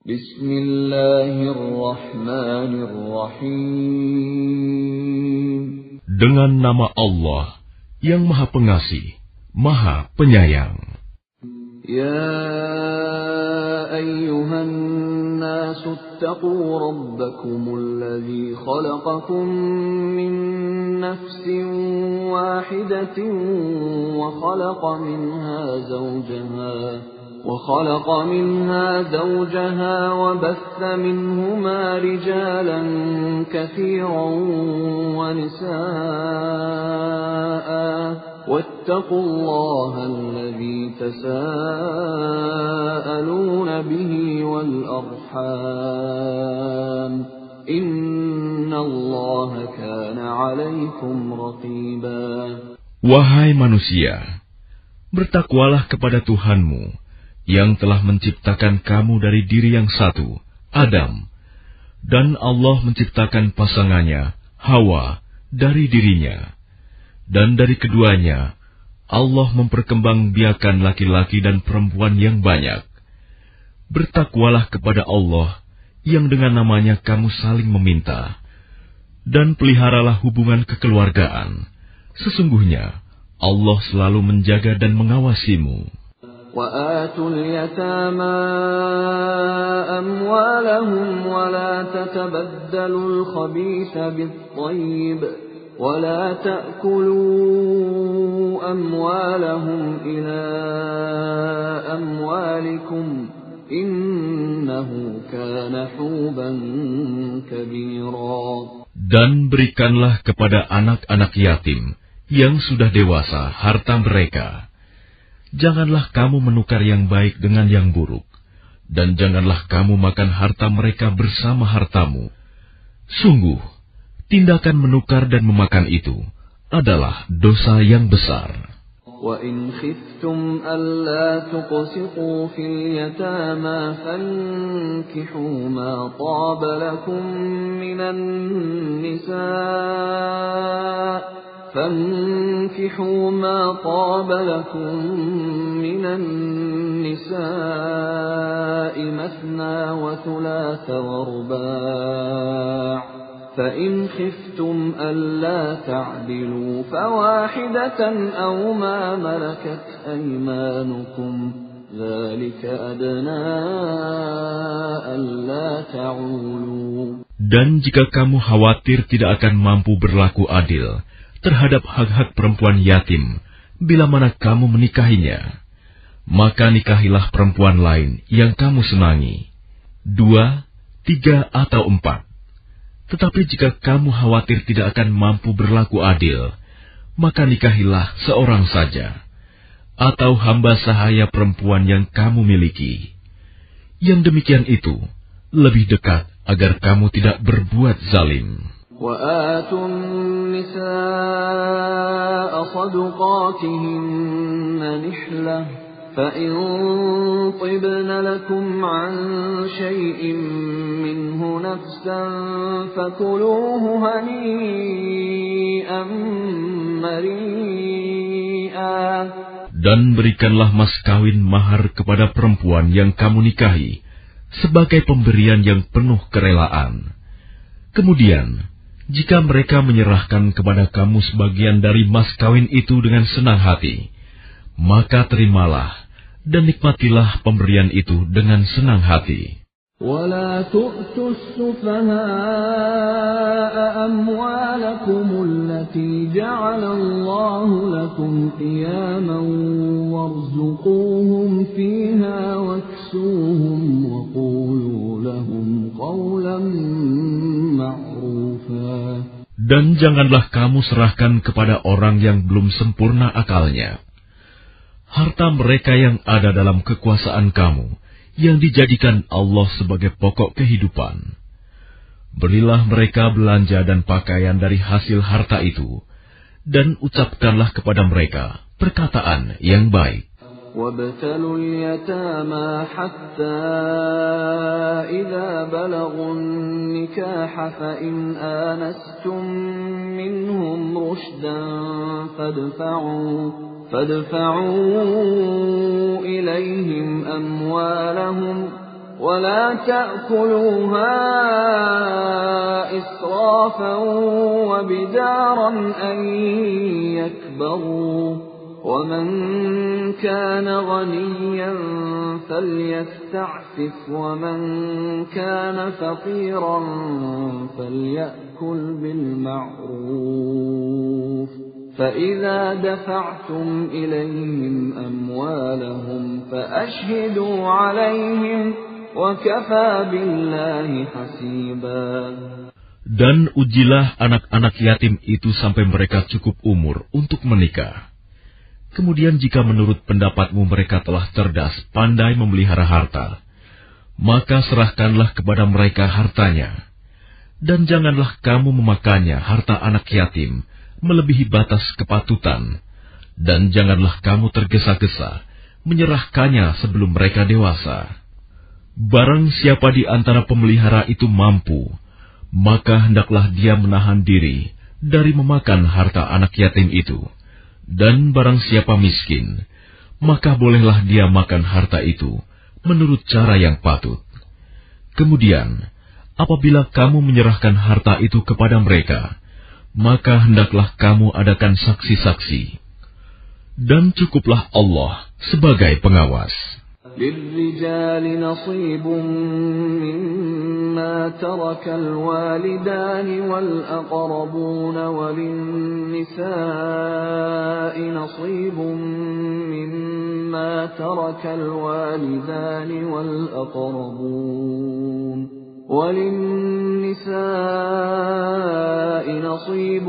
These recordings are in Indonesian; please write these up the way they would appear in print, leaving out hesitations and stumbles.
Bismillahirrahmanirrahim. Dengan nama Allah yang Maha Pengasih, Maha Penyayang. Ya ayyuhan nasu attaqu rabbakumul ladzi khalaqakum min nafsin wahidatin wa khalaqa minha zawjaha wa batha minhuma rijalan katsiran wa nisaa'a واتقوا الله الذي تساءلون به والأرحام إن الله كان عليكم رقيبا. Wahai manusia, bertakwalah kepada Tuhanmu yang telah menciptakan kamu dari diri yang satu, Adam, dan Allah menciptakan pasangannya, Hawa, dari dirinya. Dan dari keduanya, Allah memperkembangbiakan laki-laki dan perempuan yang banyak. Bertakwalah kepada Allah yang dengan namanya kamu saling meminta. Dan peliharalah hubungan kekeluargaan. Sesungguhnya, Allah selalu menjaga dan mengawasimu. وَآتُوا الْيَتَامَى أَمْوَالَهُمْ وَلَا تَتَبَدَّلُوا الْخَبِيثَ بِالطَّيِّبِ ولا تأكلوا أموالهم إلى أموالكم إنه كان حوبا كبيرا. Dan berikanlah kepada anak-anak yatim yang sudah dewasa harta mereka. Janganlah kamu menukar yang baik dengan yang buruk, dan janganlah kamu makan harta mereka bersama hartamu. Sungguh, tindakan menukar dan memakan itu adalah dosa yang besar. وَإِنْ خِفْتُمْ أَلَّا تُقْسِطُوا فِي الْيَتَامَى فَانكِحُوا مَا طَابَ لَكُم مِّنَ النِّسَاءِ مَثْنَىٰ وَثُلَاثَ وَرُبَاعَ فَإِنْ خِفْتُمْ أَلَّا تَعْدِلُوا فَوَاحِدَةً أَوْ مَا مَلَكَتْ أَيْمَانُكُمْ ذَلِكَ أَدْنَىٰ أَلَّا تَعُولُوا. Dan jika kamu khawatir tidak akan mampu berlaku adil terhadap hak-hak perempuan yatim bila mana kamu menikahinya, maka nikahilah perempuan lain yang kamu senangi, 2, 3, atau 4. Tetapi jika kamu khawatir tidak akan mampu berlaku adil, maka nikahilah seorang saja, atau hamba sahaya perempuan yang kamu miliki. Yang demikian itu lebih dekat agar kamu tidak berbuat zalim. وَآتُوا النِّسَاءَ صَدُقَاتِهِنَّ نِحْلَةً فَإِنْ طِبْنَ لَكُمْ عَنْ شَيْءٍ مِّنْهُ نَفْسًا فَكُلُوهُ هَنِيئًا مَرِيئًا. Dan berikanlah mas kawin mahar kepada perempuan yang kamu nikahi sebagai pemberian yang penuh kerelaan. Kemudian, jika mereka menyerahkan kepada kamu sebagian dari mas kawin itu dengan senang hati, maka terimalah dan nikmatilah pemberian itu dengan senang hati. وَلَا تُؤْتُوا السُّفَهَاءَ أَمْوَالَكُمُ الَّتِي جَعَلَ اللَّهُ لَكُمْ قِيَامًا وَارْزُقُوهُمْ فِيهَا وَاكْسُوهُمْ وَقُولُوا لَهُمْ قَوْلًا مَّعْرُوفًا. Dan janganlah kamu serahkan kepada orang yang belum sempurna akalnya harta mereka yang ada dalam kekuasaan kamu, yang dijadikan Allah sebagai pokok kehidupan. Berilah mereka belanja dan pakaian dari hasil harta itu, dan ucapkanlah kepada mereka perkataan yang baik. وَابْتَلُوا الْيَتَامَى حَتَّى إِذَا بَلَغُوا النِّكَاحَ فَإِنْ آنَسْتُمْ مِنْهُمْ رُشْدًا فادفعوا إليهم أموالهم ولا تأكلوها إسرافا وبدارا أن يكبروا ومن كان غنيا فليستعفف ومن كان فقيرا فليأكل بالمعروف فإذا دفعتم إليهم أموالهم فأشهدوا عليهم وكفى بالله حسيبا. Dan ujilah anak-anak yatim itu sampai mereka cukup umur untuk menikah. Kemudian jika menurut pendapatmu mereka telah cerdas, pandai memelihara harta, maka serahkanlah kepada mereka hartanya. Dan janganlah kamu memakannya harta anak yatim melebihi batas kepatutan, dan janganlah kamu tergesa-gesa menyerahkannya sebelum mereka dewasa. Barang siapa di antara pemelihara itu mampu, maka hendaklah dia menahan diri dari memakan harta anak yatim itu. Dan barang siapa miskin, maka bolehlah dia makan harta itu menurut cara yang patut. Kemudian, apabila kamu menyerahkan harta itu kepada mereka, maka hendaklah kamu adakan saksi-saksi. Dan cukuplah Allah sebagai pengawas. للرجال نصيب مما ترك الوالدان والأقربون وللنساء نصيب مما ترك الوالدان والأقربون وللنساء نصيب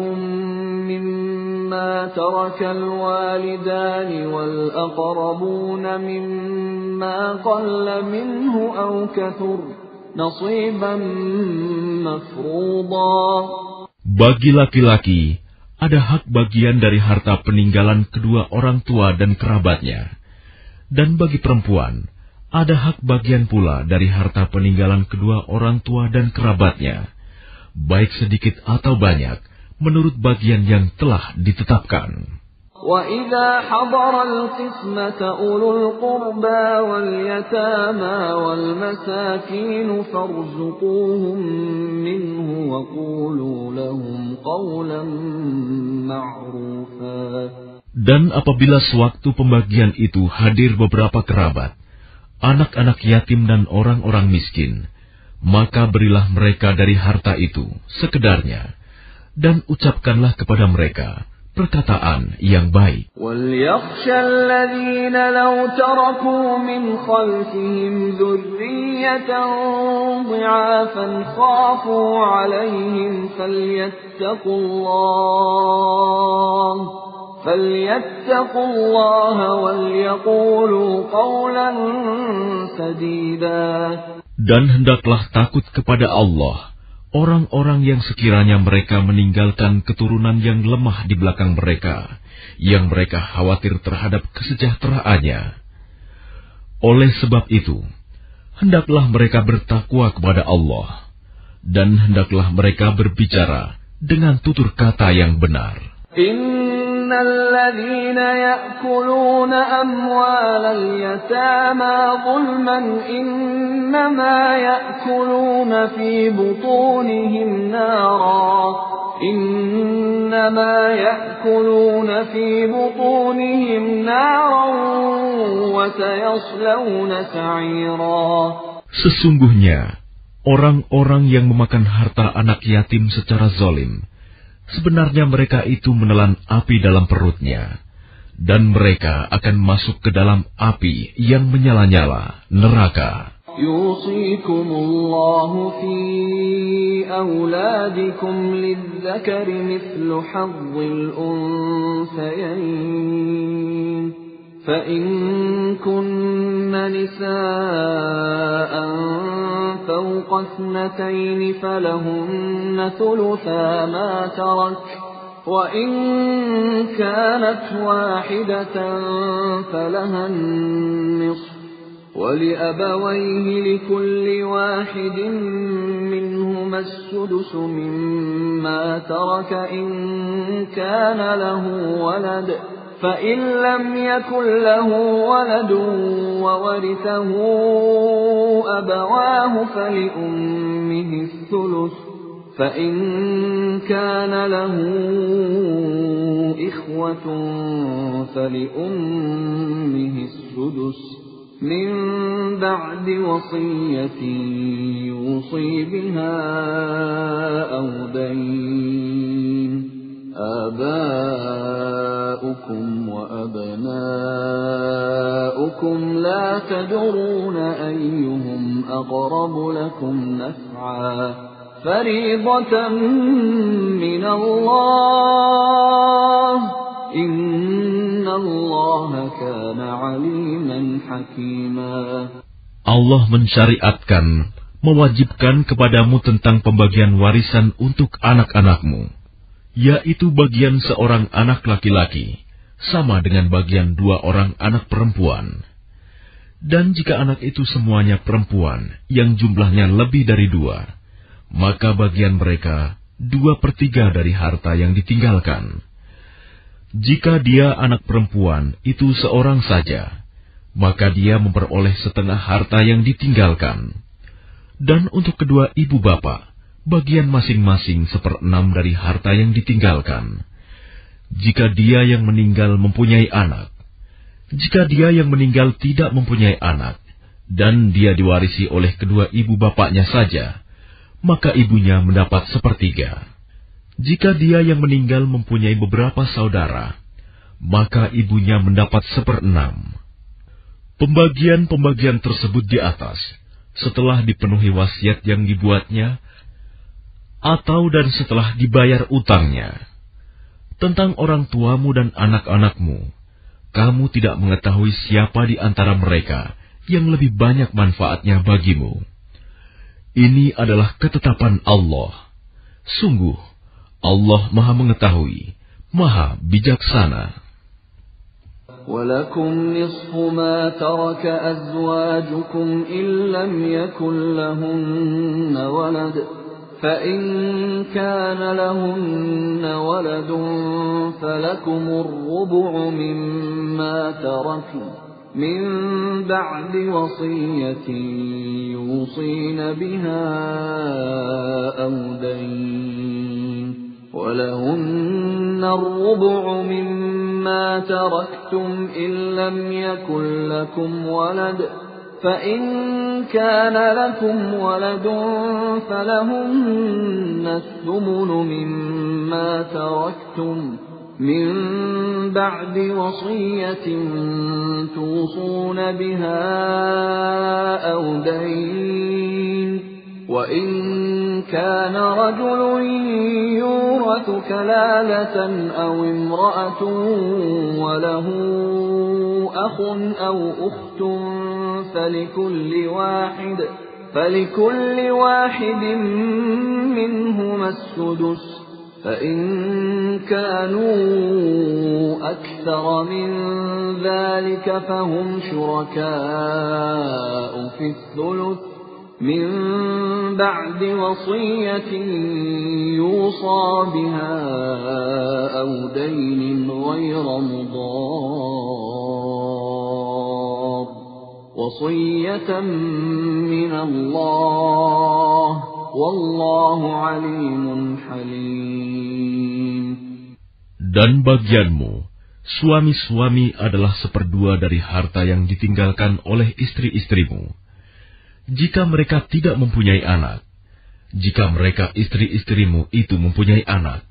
مما ترك الوالدان والأقربون مما قل منه أو كثر نصيبا مفروضا. Bagi laki-laki ada hak bagian dari harta peninggalan kedua orang tua dan kerabatnya, dan bagi perempuan ada hak bagian pula dari harta peninggalan kedua orang tua dan kerabatnya, baik sedikit atau banyak, menurut bagian yang telah ditetapkan. وَإِذَا حَضَرَ الْقِسْمَةَ أُولُو الْقُرْبَى وَالْيَتَامَى وَالْمَسَاكِينُ فَارْزُقُوهُم مِّنْهُ وَقُولُوا لَهُمْ قَوْلًا مَّعْرُوفًا. Dan apabila sewaktu pembagian itu hadir beberapa kerabat, anak-anak yatim dan orang-orang miskin, maka berilah mereka dari harta itu sekedarnya, dan ucapkanlah kepada mereka perkataan yang baik. وَلْيَخْشَ الَّذِينَ لَوْ تَرَكُوا مِنْ خَلْفِهِمْ ذُرِّيَّةً ضِعَافًا خَافُوا عَلَيْهِمْ فَلْيَتَّقُوا اللَّهَ وَلْيَقُولُوا قَوْلًا سَدِيدًا. Dan hendaklah takut kepada Allah orang-orang yang sekiranya mereka meninggalkan keturunan yang lemah di belakang mereka, yang mereka khawatir terhadap kesejahteraannya. Oleh sebab itu, hendaklah mereka bertakwa kepada Allah, dan hendaklah mereka berbicara dengan tutur kata yang benar. إِنَّ الَّذِينَ يَأْكُلُونَ أَمْوَالَ الْيَتَامَى ظُلْمًا إِنَّمَا يَأْكُلُونَ فِي بُطُونِهِمْ نَارًا وَسَيَصْلَوْنَ سَعِيرًا. Sesungguhnya, orang-orang yang memakan harta anak yatim secara zalim, sebenarnya mereka itu menelan api dalam perutnya, dan mereka akan masuk ke dalam api yang menyala-nyala, neraka. يُوصِيكُمُ اللَّهُ فِي أَوْلَادِكُمْ لِلذَّكَرِ مِثْلُ حَظِّ الْأُنثَيَيْنِ فَإِن كُنَّ نِسَاءً فَوْقَ اثْنَتَيْنِ فَلَهُنَّ ثُلُثَا مَا تَرَكَ وَإِن كَانَتْ وَاحِدَةً فَلَهَا النِّصْفُ وَلِأَبَوَيْهِ لِكُلِّ وَاحِدٍ مِّنْهُمَا السُّدُسُ مِمَّا تَرَكَ إِن كَانَ لَهُ وَلَدٌ فإن لم يكن له ولد وورثه أبواه فلأمه الثلث فإن كان له إخوة فلأمه السدس من بعد وصية يوصي بها أو دين آباؤكم وأبناؤكم لا تدرون أيهم أقرب لكم نفعا فريضة من الله إن الله كان عليما حكيما. Allah mensyariatkan, mewajibkan kepadamu tentang pembagian warisan untuk anak-anakmu, yaitu bagian seorang anak laki-laki, sama dengan bagian 2 orang anak perempuan. Dan jika anak itu semuanya perempuan, yang jumlahnya lebih dari 2, maka bagian mereka 2/3 dari harta yang ditinggalkan. Jika dia anak perempuan itu seorang saja, maka dia memperoleh setengah harta yang ditinggalkan. Dan untuk kedua ibu bapak, bagian masing-masing 1/6 dari harta yang ditinggalkan. Jika dia yang meninggal mempunyai anak, jika dia yang meninggal tidak mempunyai anak, dan dia diwarisi oleh kedua ibu bapaknya saja, maka ibunya mendapat 1/3. Jika dia yang meninggal mempunyai beberapa saudara, maka ibunya mendapat 1/6. Pembagian-pembagian tersebut di atas, setelah dipenuhi wasiat yang dibuatnya, atau dan setelah dibayar utangnya. Tentang orang tuamu dan anak-anakmu, kamu tidak mengetahui siapa di antara mereka yang lebih banyak manfaatnya bagimu. Ini adalah ketetapan Allah. Sungguh, Allah Maha Mengetahui, Maha Bijaksana. وَلَكُمْ نِصْفُ مَا تَرَكَ أَزْوَاجُكُمْ إِنْ لَمْ يَكُنْ لَهُنَّ وَلَدٌ فَإِنْ كَانَ لَهُنَّ وَلَدٌ فَلَكُمُ الرُّبُعُ مِمَّا تَرَكْنَ مِنْ بَعْدِ وَصِيَّةٍ يُوصِينَ بِهَا أَوْ دَيْنٍ وَلَهُنَّ الرُّبُعُ مِمَّا تَرَكْتُمْ إِنْ لَمْ يَكُنْ لَكُمْ وَلَدٌ فَإِنْ كَانَ لَكُمْ وَلَدٌ فَلَهُنَّ الثُّمُنُ مِمَّا تَرَكْتُمْ مِنْ بَعْدِ وَصِيَّةٍ تُوصُونَ بِهَا أَوْ دَيْنٍ وَإِنْ كَانَ رَجُلٌ يُورَثُ كَلَالَةً أَوْ امْرَأَةٌ وَلَهُ أَخٌ أَوْ أُخْتٌ فَلِكُلِّ واحد منهما السدس فإن كانوا أكثر من ذلك فهم شركاء في الثلث من بعد وصية يوصى بها أو دين غير مضار وصية من الله والله عليم حليم. Dan bagianmu, suami-suami adalah 1/2 dari harta yang ditinggalkan oleh istri-istrimu. Jika mereka tidak mempunyai anak, jika mereka istri-istrimu itu mempunyai anak,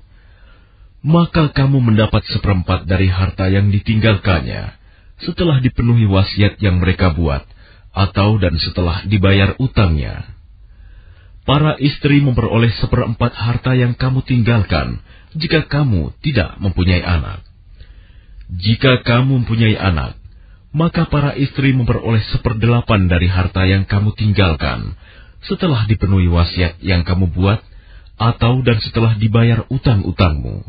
maka kamu mendapat 1/4 dari harta yang ditinggalkannya, setelah dipenuhi wasiat yang mereka buat, atau dan setelah dibayar utangnya. Para istri memperoleh 1/4 harta yang kamu tinggalkan, jika kamu tidak mempunyai anak. Jika kamu mempunyai anak, maka para istri memperoleh 1/8 dari harta yang kamu tinggalkan, setelah dipenuhi wasiat yang kamu buat, atau dan setelah dibayar utang-utangmu.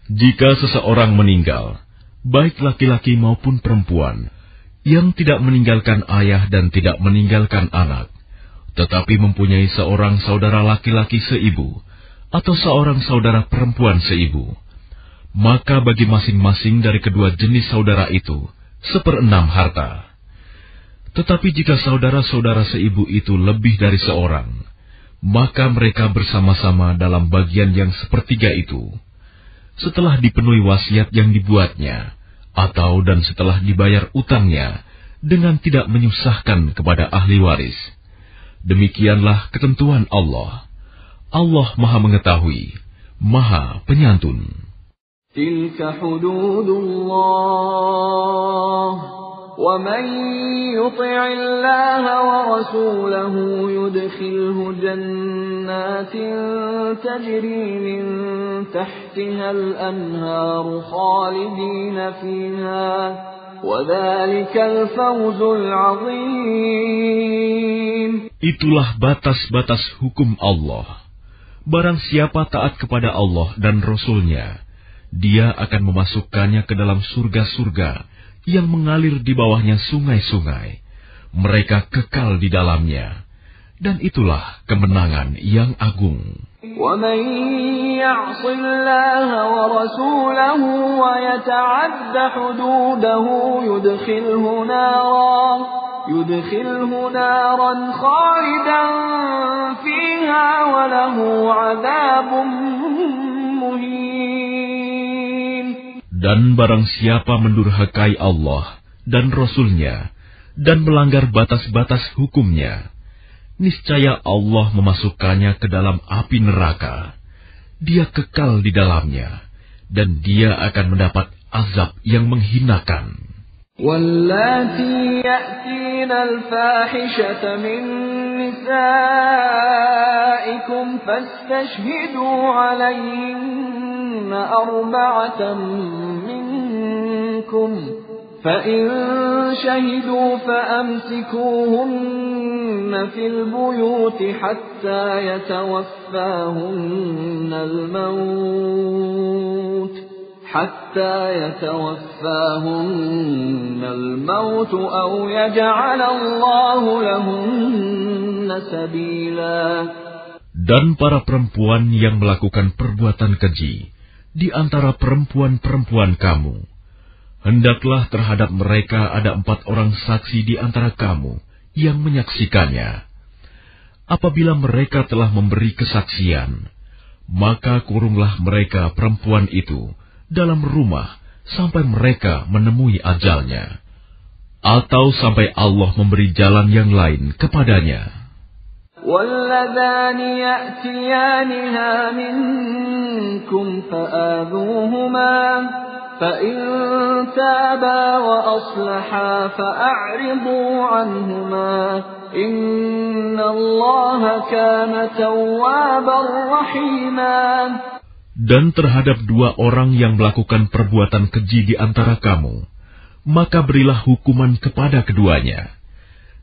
Jika seseorang meninggal, baik laki-laki maupun perempuan, yang tidak meninggalkan ayah dan tidak meninggalkan anak, tetapi mempunyai seorang saudara laki-laki seibu, atau seorang saudara perempuan seibu, maka bagi masing-masing dari kedua jenis saudara itu 1/6 harta. Tetapi jika saudara-saudara seibu itu lebih dari seorang, maka mereka bersama-sama dalam bagian yang 1/3 itu, setelah dipenuhi wasiat yang dibuatnya, atau dan setelah dibayar utangnya, dengan tidak menyusahkan kepada ahli waris. Demikianlah ketentuan Allah. Allah Maha Mengetahui, Maha Penyantun. Tilka hududullah, wa man yuti'illaha wa rasulahu yudkhilhu jannatin tajri min tahtiha al-anharu khalidina fiha, wa dhalikal fawzul 'azim. Itulah batas-batas hukum Allah. Barang siapa taat kepada Allah dan Rasul-Nya, dia akan memasukkannya ke dalam surga-surga yang mengalir di bawahnya sungai-sungai. Mereka kekal di dalamnya. Dan itulah kemenangan yang agung. وَمَن يَعْصِ اللَّهَ وَرَسُولَهُ وَيَتَعَدَّ حُدُودَهُ يُدْخِلْهُ نَارًا خَالِدًا فِيهَا وَلَهُ عَذَابٌ مُهِينٌ. Dan barang siapa mendurhakai Allah dan Rasul-Nya dan melanggar batas-batas hukumnya, niscaya Allah memasukkannya ke dalam api neraka. Dia kekal di dalamnya, dan dia akan mendapat azab yang menghinakan. وَاللَّاتِي يَأْتِينَ الْفَاحِشَةَ مِن نِّسَائِكُمْ فَاسْتَشْهِدُوا عَلَيْهِنَّ 4 مِّنكُمْ فَإِن شَهِدُوا فَأَمْسِكُوهُنَّ فِي الْبُيُوتِ حَتَّى يَتَوَفَّاهُنَّ الموت أو يجعل الله لهن سبيلا. Dan para perempuan yang melakukan perbuatan keji di antara perempuan-perempuan kamu, hendaklah terhadap mereka ada 4 orang saksi di antara kamu yang menyaksikannya. Apabila mereka telah memberi kesaksian, maka kurunglah mereka perempuan itu dalam rumah sampai mereka menemui ajalnya, atau sampai Allah memberi jalan yang lain kepadanya. وَاللَّذَانِ يَأْتِيَانِهَا مِنكُمْ فَآذُوهُمَا فَإِن تَابَا وَأَصْلَحَا فَأَعْرِضُوا عَنْهُمَا إِنَّ اللَّهَ كَانَ تَوَّابًا رَحِيمًا. Dan terhadap 2 orang yang melakukan perbuatan keji di antara kamu, maka berilah hukuman kepada keduanya.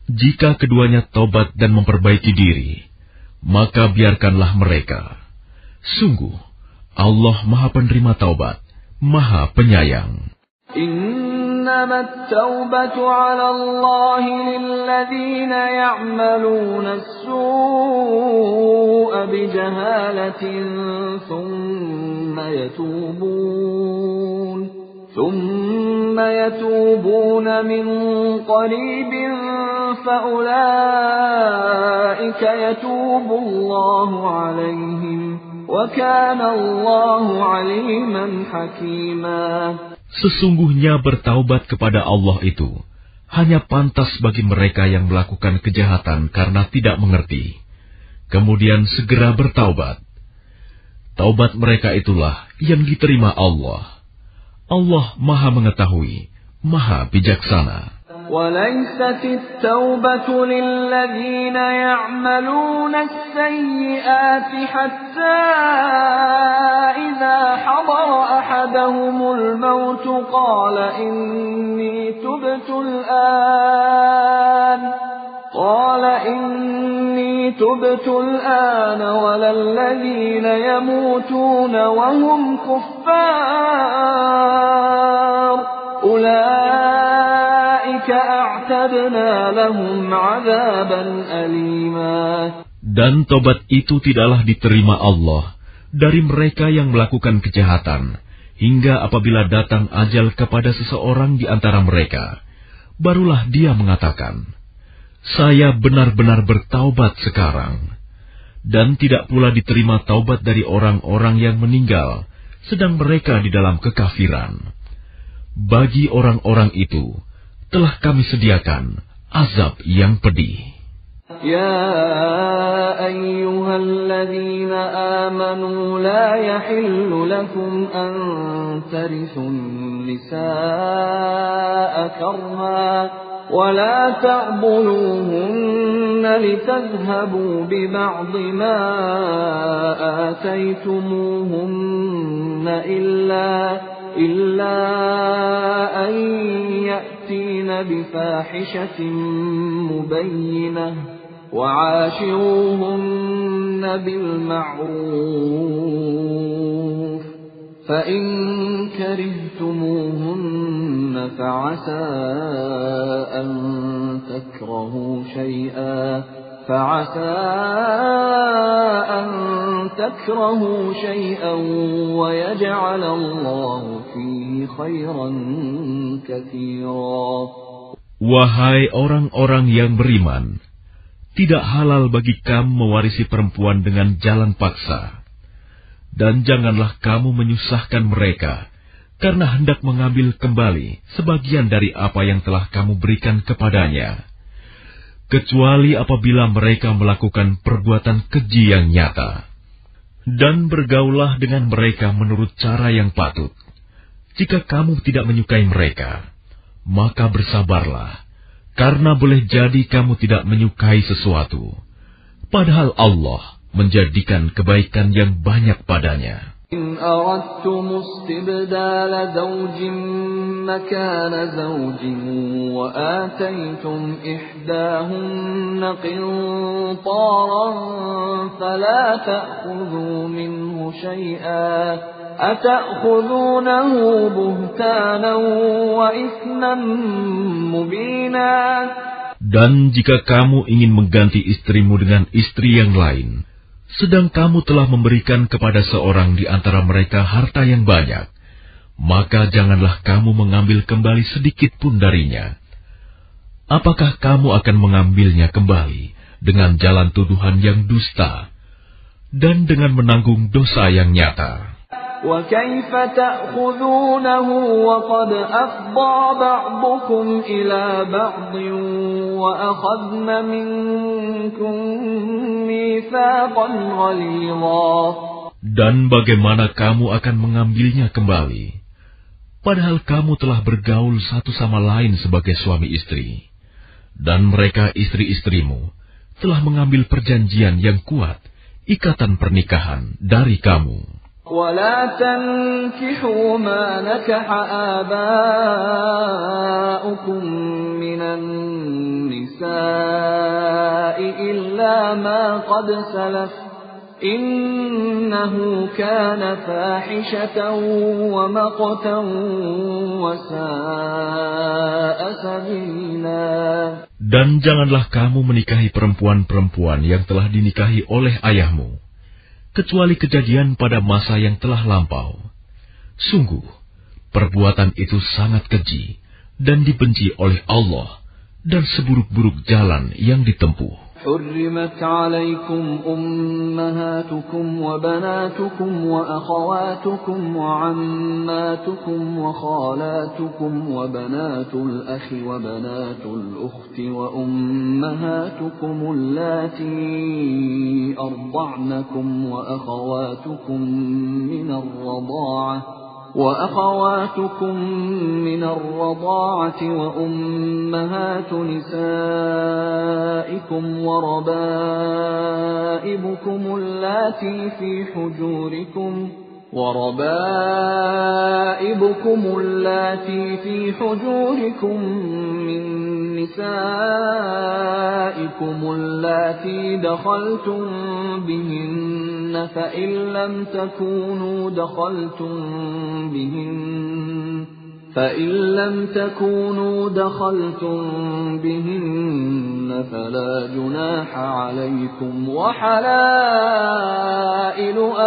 Jika keduanya tobat dan memperbaiki diri, maka biarkanlah mereka. Sungguh, Allah Maha Penerima Taubat, Maha Penyayang. إنما التوبة على الله للذين يعملون السوء بجهالة ثم يتوبون من قريب فأولئك يتوب الله عليهم وكان الله عليما حكيما. Sesungguhnya bertaubat kepada Allah itu hanya pantas bagi mereka yang melakukan kejahatan karena tidak mengerti, kemudian segera bertaubat. Taubat mereka itulah yang diterima Allah. Allah Maha Mengetahui, Maha Bijaksana. وَلَيْسَتِ التَّوْبَةُ لِلَّذِينَ يَعْمَلُونَ السَّيِّئَاتِ حَتَّى إِذَا حَضَرَ أَحَدَهُمُ الْمَوْتُ قَالَ إِنِّي تُبْتُ الْآنَ وَلَا الَّذِينَ يَمُوتُونَ وَهُمْ كُفَّارٌ أُولَئِكَ أَعْتَدْنَا لَهُمْ عَذَابًا أَلِيمًا. Dan tobat itu tidaklah diterima Allah dari mereka yang melakukan kejahatan hingga apabila datang ajal kepada seseorang di antara mereka, barulah dia mengatakan, "Saya benar-benar bertaubat sekarang." Dan tidak pula diterima taubat dari orang-orang yang meninggal, sedang mereka di dalam kekafiran. Bagi orang-orang itu, telah kami sediakan azab yang pedih. يا أيها الذين آمنوا لا يحل لكم أن ترثوا النساء كرها ولا تعضلوهن لتذهبوا ببعض ما آتيتموهن إلا أن يأتين بفاحشة مبينة وعاشروهن بالمعروف فإن كرهتموهن فعسى أن تكرهوا شيئا ويجعل الله فيه خيرا كثيرا. Wahai orang-orang yang beriman, tidak halal bagi kamu mewarisi perempuan dengan jalan paksa. Dan janganlah kamu menyusahkan mereka, karena hendak mengambil kembali sebagian dari apa yang telah kamu berikan kepadanya. Kecuali apabila mereka melakukan perbuatan keji yang nyata. Dan bergaullah dengan mereka menurut cara yang patut. Jika kamu tidak menyukai mereka, maka bersabarlah, karena boleh jadi kamu tidak menyukai sesuatu, padahal Allah menjadikan kebaikan yang banyak padanya. إن أردتم استبدال زوج مكان زوج وآتيتم إحداهن قنطارا فلا تأخذوا منه شيئا أتأخذونه بهتانا وإثما مبينا. Dan jika kamu ingin mengganti istrimu dengan istri yang lain, sedang kamu telah memberikan kepada seorang di antara mereka harta yang banyak, maka janganlah kamu mengambil kembali sedikit pun darinya. Apakah kamu akan mengambilnya kembali dengan jalan tuduhan yang dusta dan dengan menanggung dosa yang nyata? وَكَيْفَ تَأْخُذُونَهُ وَقَدْ أَفْضَىٰ بَعْضُكُمْ إِلَىٰ بَعْضٍ وَأَخَذْنَ مِنكُم مِّيثَاقًا غَلِيظًا. Dan bagaimana kamu akan mengambilnya kembali, padahal kamu telah bergaul satu sama lain sebagai suami istri, dan mereka istri-istrimu telah mengambil perjanjian yang kuat, ikatan pernikahan dari kamu. ولا تنكحوا ما نكح آباؤكم من النساء إلا ما قد سلف إنه كان فاحشة ومقتا وساء سبيلا. Dan janganlah kamu menikahi perempuan-perempuan yang telah dinikahi oleh ayahmu, kecuali kejadian pada masa yang telah lampau. Sungguh, perbuatan itu sangat keji dan dibenci oleh Allah, dan seburuk-buruk jalan yang ditempuh. حرمت عليكم أمهاتكم وبناتكم وأخواتكم وعماتكم وخالاتكم وبنات الأخ وبنات الأخت وأمهاتكم اللاتي أرضعنكم وأخواتكم من الرضاعة وأمهات نسائكم وربائبكم اللاتي في حجوركم من نسائكم اللاتي دخلتم بهن فإن لم تكونوا دخلتم بهن فإن لم تكونوا دخلتم بهن فلا جناح عليكم وحلائل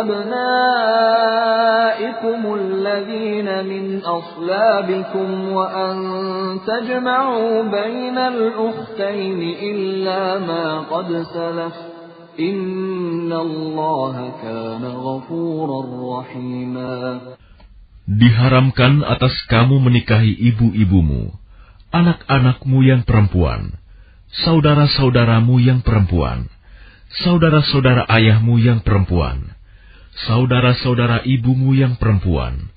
أبنائكم الذين من أصلابكم وأن تجمعوا بين الأختين إلا ما قد سلف إن الله كان غفورا رحيما. Diharamkan atas kamu menikahi ibu-ibumu, anak-anakmu yang perempuan, saudara-saudaramu yang perempuan, saudara-saudara ayahmu yang perempuan, saudara-saudara ibumu yang perempuan,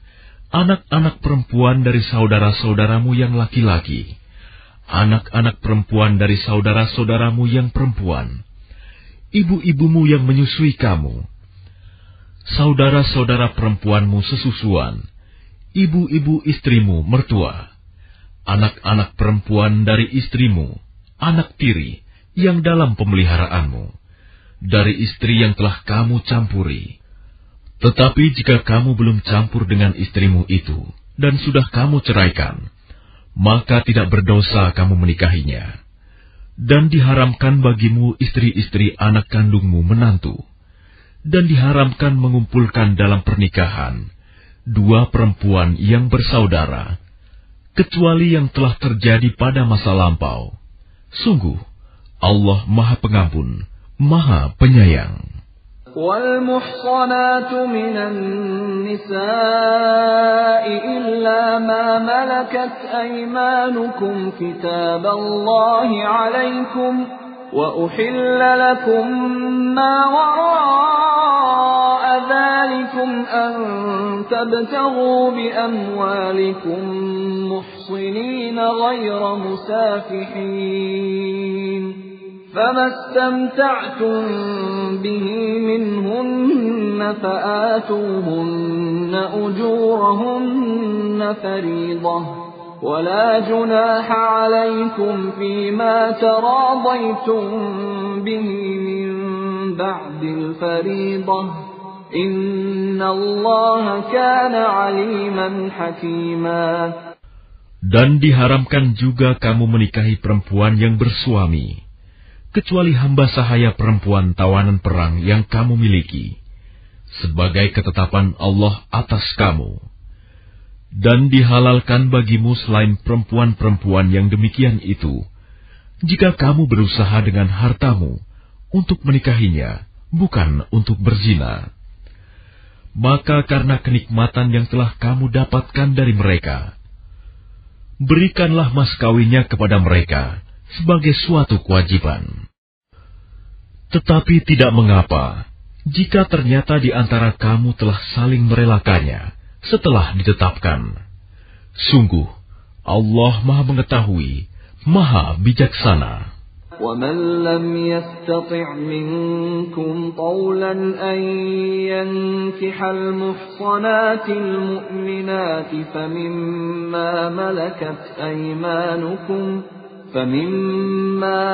anak-anak perempuan dari saudara-saudaramu yang laki-laki, anak-anak perempuan dari saudara-saudaramu yang perempuan, ibu-ibumu yang menyusui kamu, saudara-saudara perempuanmu sesusuan, ibu-ibu istrimu mertua, anak-anak perempuan dari istrimu, anak tiri yang dalam pemeliharaanmu, dari istri yang telah kamu campuri. Tetapi jika kamu belum campur dengan istrimu itu, dan sudah kamu ceraikan, maka tidak berdosa kamu menikahinya. Dan diharamkan bagimu istri-istri anak kandungmu menantu, dan diharamkan mengumpulkan dalam pernikahan dua perempuan yang bersaudara, kecuali yang telah terjadi pada masa lampau. Sungguh, Allah Maha Pengampun, Maha Penyayang. وَالْمُحْصَنَاتُ مِنَ النِّسَاءِ إِلَّا مَا مَلَكَتْ أَيْمَانُكُمْ كِتَابَ اللَّهِ عَلَيْكُمْ وَأُحِلَّ لَكُمْ مَا وَرَاءَ ذَلِكُمْ أَن تَبْتَغُوا بِأَمْوَالِكُمْ مُحْصِنِينَ غَيْرَ مُسَافِحِينَ فَمَا اسْتَمْتَعْتُمْ بِهِ مِنْهُنَّ فَآتُوهُنَّ أُجُورَهُنَّ فَرِيضَةً وَلَا جُنَاحَ عَلَيْكُمْ فِيمَا تَرَاضَيْتُمْ بِهِ مِنْ بَعْدِ الْفَرِيضَةِ إِنَّ اللَّهَ كَانَ عَلِيمًا حَكِيمًا. Dan diharamkan juga kamu menikahi perempuan yang bersuami, kecuali hamba sahaya perempuan tawanan perang yang kamu miliki, sebagai ketetapan Allah atas kamu. Dan dihalalkan bagimu selain perempuan-perempuan yang demikian itu, jika kamu berusaha dengan hartamu untuk menikahinya, bukan untuk berzina. Maka karena kenikmatan yang telah kamu dapatkan dari mereka, berikanlah mas kawinnya kepada mereka sebagai suatu kewajiban. Tetapi tidak mengapa jika ternyata di antara kamu telah saling merelakannya setelah ditetapkan. Sungguh, Allah Maha Mengetahui, Maha Bijaksana. وَمَنْ لَمْ يَسْتَطِعْ مِنْكُمْ طَوْلًا أَنْ يَنْكِحَ الْمُحْصَنَاتِ الْمُؤْمِنَاتِ فَمِمَّا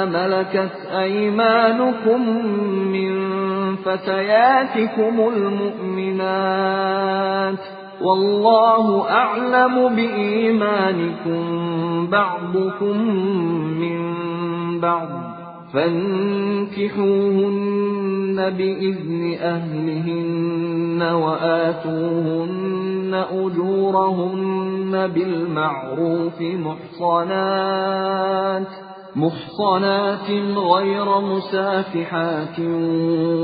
مَلَكَتْ أَيْمَانُكُمْ مِنْ فَتَيَاتِكُمُ الْمُؤْمِنَاتِ وَاللَّهُ أَعْلَمُ بِإِيمَانِكُمْ بَعْضُكُمْ مِنْ بَعْضٍ فَانكِحُوهُنَّ بِإِذْنِ أَهْلِهِنَّ وَآتُوهُنَّ أُجُورَهُنَّ بِالْمَعْرُوفِ محصنات غير مسافحات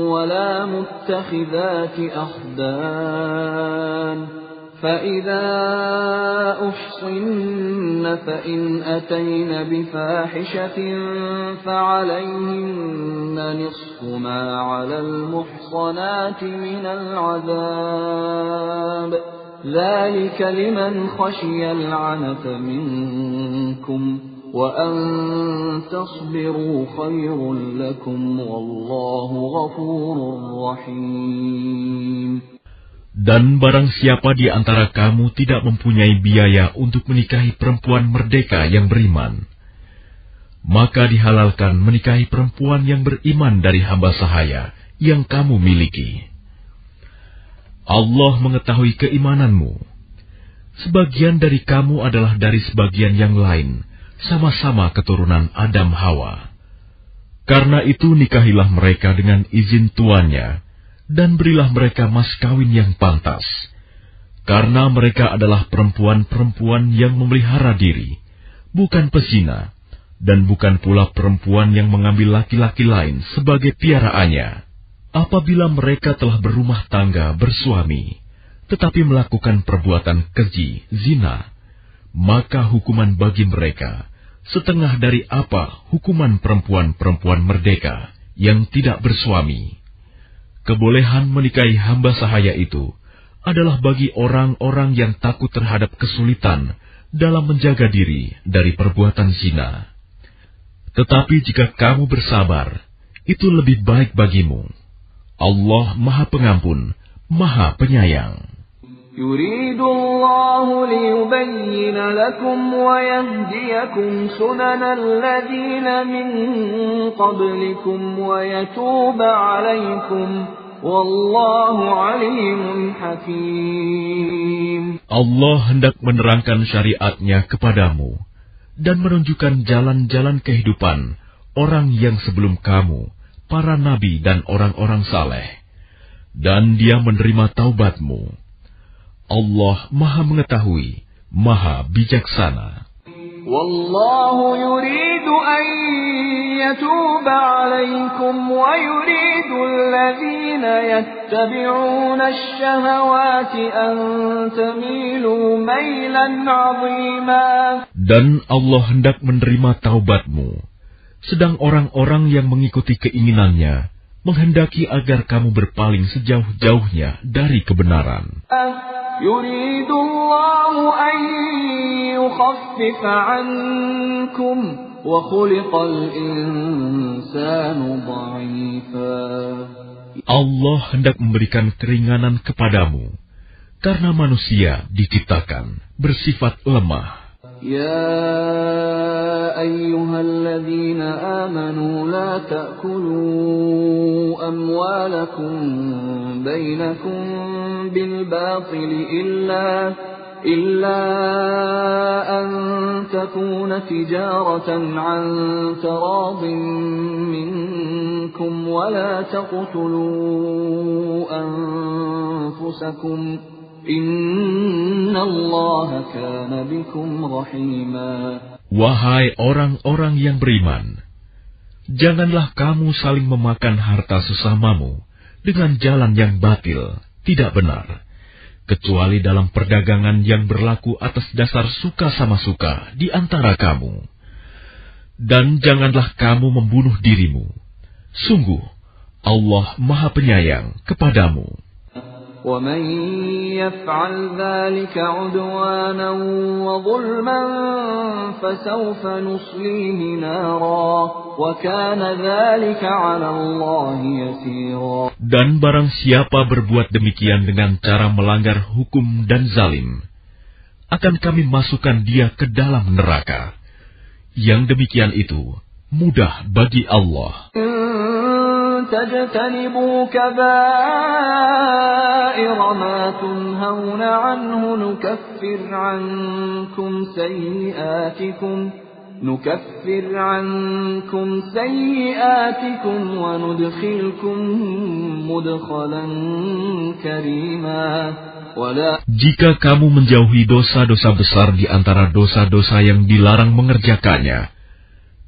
ولا متخذات أخدان فإذا أحصن فإن أتين بفاحشة فعليهن نصف ما على المحصنات من العذاب ذلك لمن خشي العنة منكم وأن تصبروا خير لكم والله غفور رحيم. Dan barang siapa di antara kamu tidak mempunyai biaya untuk menikahi perempuan merdeka yang beriman, maka dihalalkan menikahi perempuan yang beriman dari hamba sahaya yang kamu miliki. Allah mengetahui keimananmu. Sebagian dari kamu adalah dari sebagian yang lain, sama-sama keturunan Adam Hawa. Karena itu nikahilah mereka dengan izin tuannya, dan berilah mereka mas kawin yang pantas. Karena mereka adalah perempuan-perempuan yang memelihara diri, bukan pezina, dan bukan pula perempuan yang mengambil laki-laki lain sebagai piaraannya. Apabila mereka telah berumah tangga bersuami, tetapi melakukan perbuatan keji, zina, maka hukuman bagi mereka setengah dari apa hukuman perempuan-perempuan merdeka yang tidak bersuami. Kebolehan menikahi hamba sahaya itu adalah bagi orang-orang yang takut terhadap kesulitan dalam menjaga diri dari perbuatan zina. Tetapi jika kamu bersabar, itu lebih baik bagimu. Allah Maha Pengampun, Maha Penyayang. يريد الله ليبين لكم ويهديكم سنن الذين من قبلكم ويتوب عليكم والله عليم حكيم. Allah hendak menerangkan syariatnya kepadamu dan menunjukkan jalan-jalan kehidupan orang yang sebelum kamu, para nabi dan orang-orang saleh, dan Dia menerima taubatmu. Allah Maha Mengetahui, Maha Bijaksana. Wallahu yuridu an yatuba alaikum wa yuridu alladhina yattabi'una ash-shahawati an tamilu mailan 'azima. Dan Allah hendak menerima taubatmu, sedang orang-orang yang mengikuti keinginannya menghendaki agar kamu berpaling sejauh-jauhnya dari kebenaran. يريد الله أن يخفف عنكم وخلق الإنسان ضعيفا. Allah hendak memberikan keringanan kepadamu, karena manusia diciptakan bersifat lemah. يا أيها الذين آمنوا لا تأكلوا أموالكم بينكم بالباطل إلا أن تكون تجارة عن تراض منكم ولا تقتلوا أنفسكم Inna Allah kana bikum rahima. Wahai orang-orang yang beriman, janganlah kamu saling memakan harta sesamamu dengan jalan yang batil, tidak benar, kecuali dalam perdagangan yang berlaku atas dasar suka sama suka di antara kamu. Dan janganlah kamu membunuh dirimu. Sungguh, Allah Maha Penyayang kepadamu. وَمَنْ يَفْعَلْ ذَلِكَ عُدْوَانًا وَظُلْمًا فَسَوْفَ نُصْلِيهِ نَارًا وَكَانَ ذَلِكَ عَلَى اللَّهِ يَسِيرًا. Dan barang siapa berbuat demikian dengan cara melanggar hukum dan zalim, akan kami masukkan dia ke dalam neraka. Yang demikian itu mudah bagi Allah. تجتنبوا كبائر ما تنهون عنه نكفر عنكم سيئاتكم وندخلكم مدخلا كريما. Jika kamu menjauhi dosa-dosa besar di antara dosa-dosa yang dilarang mengerjakannya,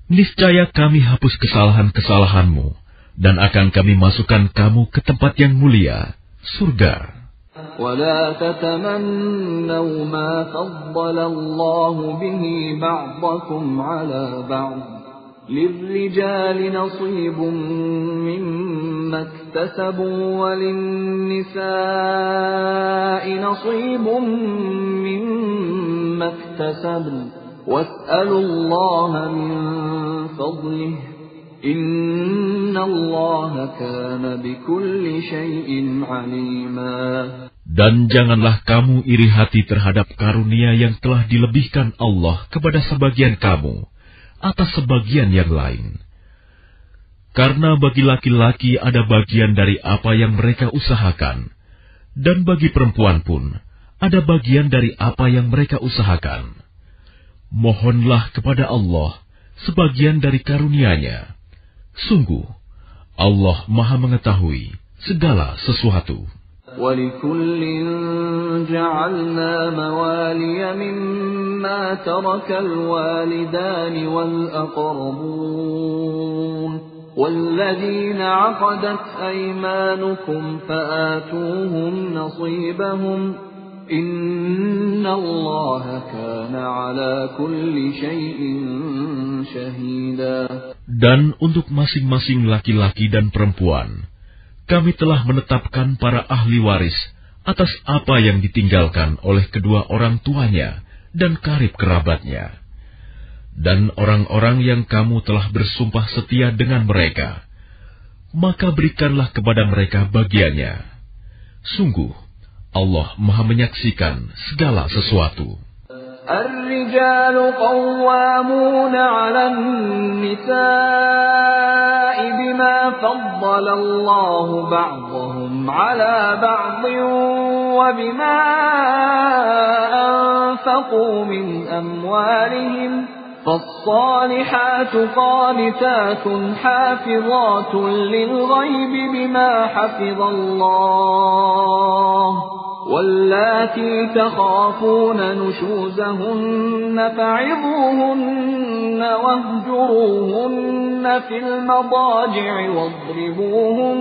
niscaya kami hapus kesalahan-kesalahanmu dan akan kami masukkan kamu ke tempat yang mulia, surga. وَلَا تَتَمَنَّوْا مَا فَضَّلَ اللَّهُ بِهِ بَعْضَكُمْ عَلَى بَعْضٍ لِلرِّجَالِ نَصِيبٌ مِّمَّا اكْتَسَبُوا وَلِلنِّسَاءِ نَصِيبٌ مِّمَّا اكْتَسَبْنَ وَاسْأَلُوا اللَّهَ مِن فَضْلِهِ Inna Allah kana bikulli syai'in 'alima. Dan janganlah kamu iri hati terhadap karunia yang telah dilebihkan Allah kepada sebagian kamu atas sebagian yang lain. Karena bagi laki-laki ada bagian dari apa yang mereka usahakan, dan bagi perempuan pun ada bagian dari apa yang mereka usahakan. Mohonlah kepada Allah sebagian dari karunia-Nya. Sungguh, Allah Maha mengetahui segala sesuatu. وَلِكُلٍّ جَعَلْنَا مَوَالِيَ مِمَّا تَرَكَ الْوَالِدَانِ وَالْأَقْرَبُونَ وَالَّذِينَ عَقَدَتْ أَيْمَانُكُمْ فَآتُوهُمْ نَصِيبَهُمْ إِنَّ اللَّهَ كَانَ عَلَى كُلِّ شَيْءٍ شَهِيدًا. Dan untuk masing-masing laki-laki dan perempuan, kami telah menetapkan para ahli waris atas apa yang ditinggalkan oleh kedua orang tuanya dan karib kerabatnya. Dan orang-orang yang kamu telah bersumpah setia dengan mereka, maka berikanlah kepada mereka bagiannya. Sungguh, Allah Maha menyaksikan segala sesuatu. الرجال قوامون على النساء بما فضل الله بعضهم على بعض وبما أنفقوا من أموالهم فالصالحات قانتات حافظات للغيب بما حفظ الله واللاتي تخافون نشوزهن فعظوهن واهجروهن في المضاجع واضربوهن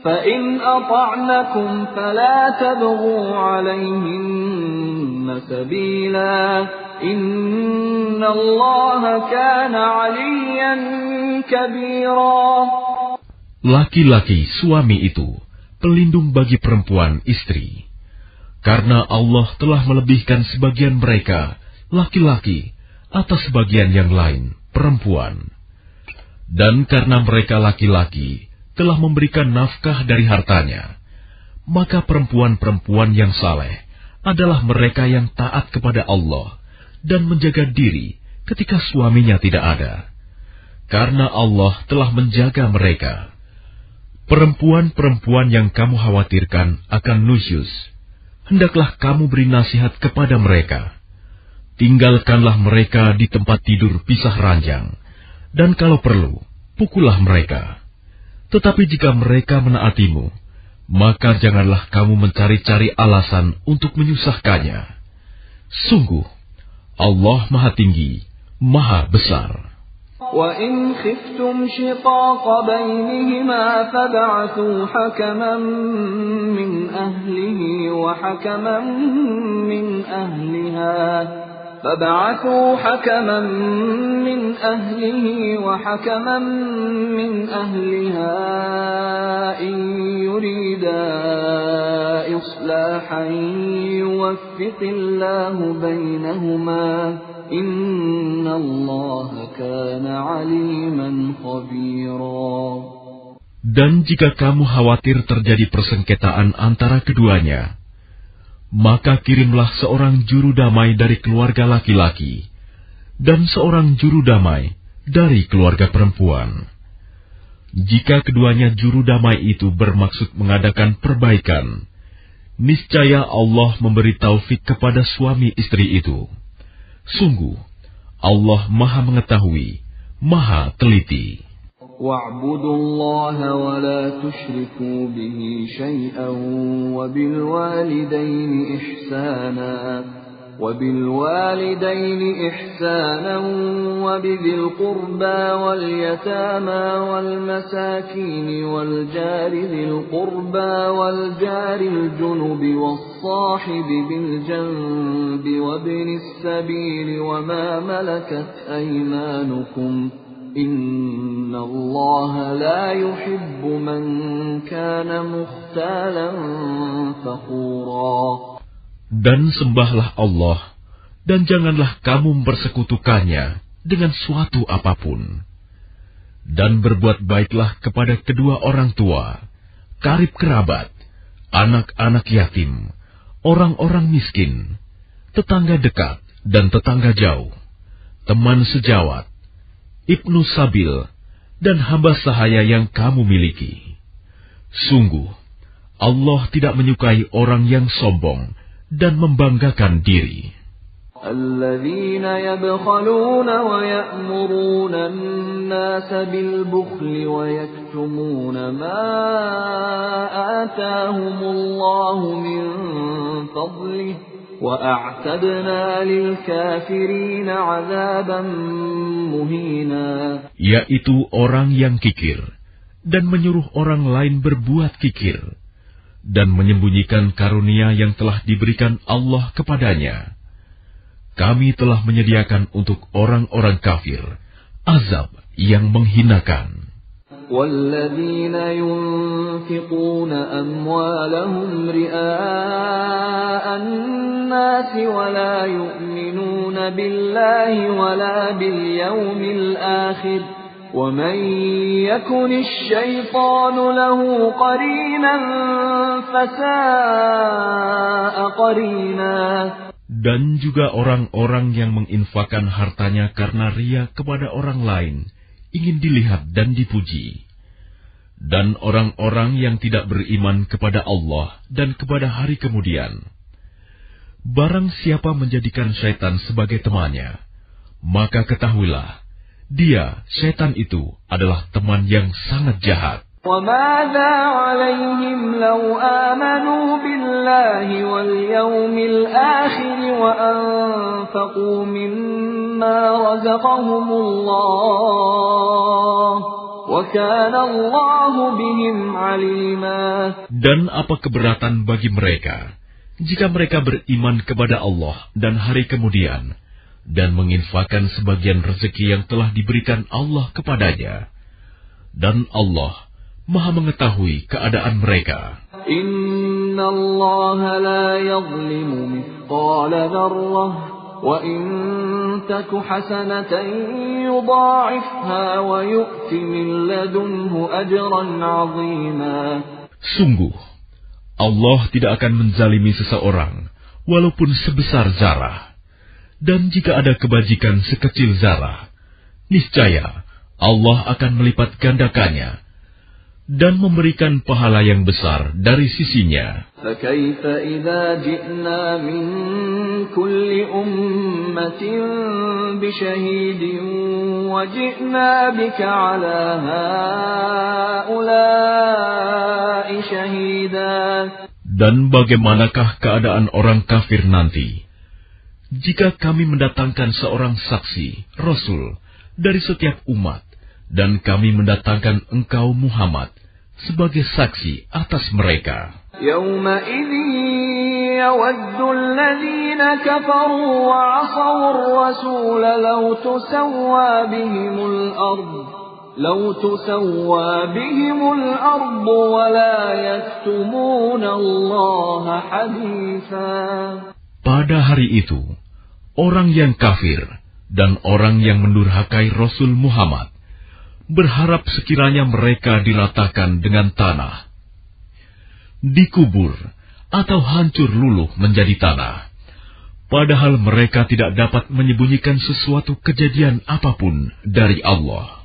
فإن أطعنكم فلا تبغوا عليهن سبيلا إن الله كان عليا كبيرا. Laki-laki suami itu pelindung bagi perempuan istri, karena Allah telah melebihkan sebagian mereka, laki-laki, atas sebagian yang lain, perempuan. Dan karena mereka laki-laki telah memberikan nafkah dari hartanya, maka perempuan-perempuan yang saleh adalah mereka yang taat kepada Allah dan menjaga diri ketika suaminya tidak ada, karena Allah telah menjaga mereka. Perempuan-perempuan yang kamu khawatirkan akan nusyuz, hendaklah kamu beri nasihat kepada mereka. Tinggalkanlah mereka di tempat tidur pisah ranjang, dan kalau perlu, pukullah mereka. Tetapi jika mereka menaatimu, maka janganlah kamu mencari-cari alasan untuk menyusahkannya. Sungguh, Allah Maha Tinggi, Maha Besar. وَإِنْ خِفْتُمْ شِقَاقَ بَيْنِهِمَا فَابْعَثُوا حَكَمًا مِّنْ أَهْلِهِ وَحَكَمًا مِّنْ أَهْلِهَا إِنْ يُرِيدَا إِصْلَاحًا يُوَفِّقِ اللَّهُ بَيْنَهُمَا إِنَّ اللَّهَ كَانَ عَلِيمًا خَبِيرًا. Dan jika kamu khawatir terjadi persengketaan antara keduanya, maka kirimlah seorang juru damai dari keluarga laki-laki dan seorang juru damai dari keluarga perempuan. Jika keduanya juru damai itu bermaksud mengadakan perbaikan, niscaya Allah memberi taufik kepada suami istri itu. Sungguh, Allah Maha mengetahui, Maha teliti. وَاعْبُدُوا اللَّهَ وَلَا تُشْرِكُوا بِهِ شَيْئًا وَبِالْوَالِدَيْنِ إِحْسَانًا وَبِذِي الْقُرْبَى وَالْيَتَامَى وَالْمَسَاكِينِ وَالْجَارِ ذِي الْقُرْبَى وَالْجَارِ الْجُنُبِ وَالصَّاحِبِ بِالْجَنبِ وَابْنِ السَّبِيلِ وَمَا مَلَكَتْ أَيْمَانُكُمْ إِنَّ اللَّهَ لَا يُحِبُّ مَنْ كَانَ مُخْتَالًا فَخُورًا. Dan sembahlah Allah, dan janganlah kamu mempersekutukannya dengan suatu apapun. Dan berbuat baiklah kepada kedua orang tua, karib kerabat, anak-anak yatim, orang-orang miskin, tetangga dekat dan tetangga jauh, teman sejawat, ibnu sabil, dan hamba sahaya yang kamu miliki. Sungguh, Allah tidak menyukai orang yang sombong dan membanggakan diri. الذين يبخلون ويأمرون الناس بالبخل ويكتمون ما آتاهم الله من فضله وأعتدنا للكافرين عذابا مهينا. Yaitu orang yang kikir dan menyuruh orang lain berbuat kikir dan menyembunyikan karunia yang telah diberikan Allah kepadanya. Kami telah menyediakan untuk orang-orang kafir azab yang menghinakan. وَالَّذِينَ يُنْفِقُونَ أَمْوَالَهُمْ رِئَاءَ النَّاسِ وَلَا يُؤْمِنُونَ بِاللَّهِ وَلَا بِالْيَوْمِ الْآخِرِ وَمَنْ يَكُنِ الشَّيْطَانُ لَهُ قَرِينًا فَسَاءَ قَرِينًا. Dan juga orang-orang yang menginfakkan hartanya karena ria kepada orang lain, ingin dilihat dan dipuji. Dan orang-orang yang tidak beriman kepada Allah dan kepada hari kemudian. Barang siapa menjadikan syaitan sebagai temannya, maka ketahuilah, dia, syaitan itu, adalah teman yang sangat jahat. وَمَاذَا عَلَيْهِمْ لَوْ آمَنُوا بِاللَّهِ وَالْيَوْمِ الْآخِرِ وَأَنفَقُوا مِمَّا رَزَقَهُمُ اللَّهُ وَكَانَ اللَّهُ بِهِمْ عَلِيمًا. Dan apa keberatan bagi mereka jika mereka beriman kepada Allah dan hari kemudian dan menginfakkan sebagian rezeki yang telah diberikan Allah kepadanya, dan Allah Maha mengetahui keadaan mereka. Inna Allah la yazlimu mithqala dzarrah wa in taku hasanatan yudha'ifha wa yu'ti min ladunhu ajran 'azima. Sungguh, Allah tidak akan menzalimi seseorang walaupun sebesar zarah. Dan jika ada kebajikan sekecil zarah, niscaya Allah akan melipat gandakannya dan memberikan pahala yang besar dari sisinya. فَكَيْفَ إِذَا جِئْنَا مِنْ كُلِّ أُمَّةٍ بِشَهِيدٍ وَجِئْنَا بِكَ عَلَى هَؤُلَاءِ شَهِيدًا. Dan bagaimanakah keadaan orang kafir nanti jika kami mendatangkan seorang saksi, Rasul, dari setiap umat, dan kami mendatangkan engkau Muhammad sebagai saksi atas mereka. يَوْمَئِذٍ يَوَدُّ الَّذِينَ كَفَرُوا وَعَصَوُا الرَّسُولَ لَوْ تُسَوَّى بِهِمُ الْأَرْضُ وَلَا يَكْتُمُونَ اللَّهَ حَدِيثًا. Pada hari itu, orang yang kafir dan orang yang mendurhakai Rasul Muhammad berharap sekiranya mereka diratakan dengan tanah, dikubur atau hancur luluh menjadi tanah, padahal mereka tidak dapat menyembunyikan sesuatu kejadian apapun dari Allah.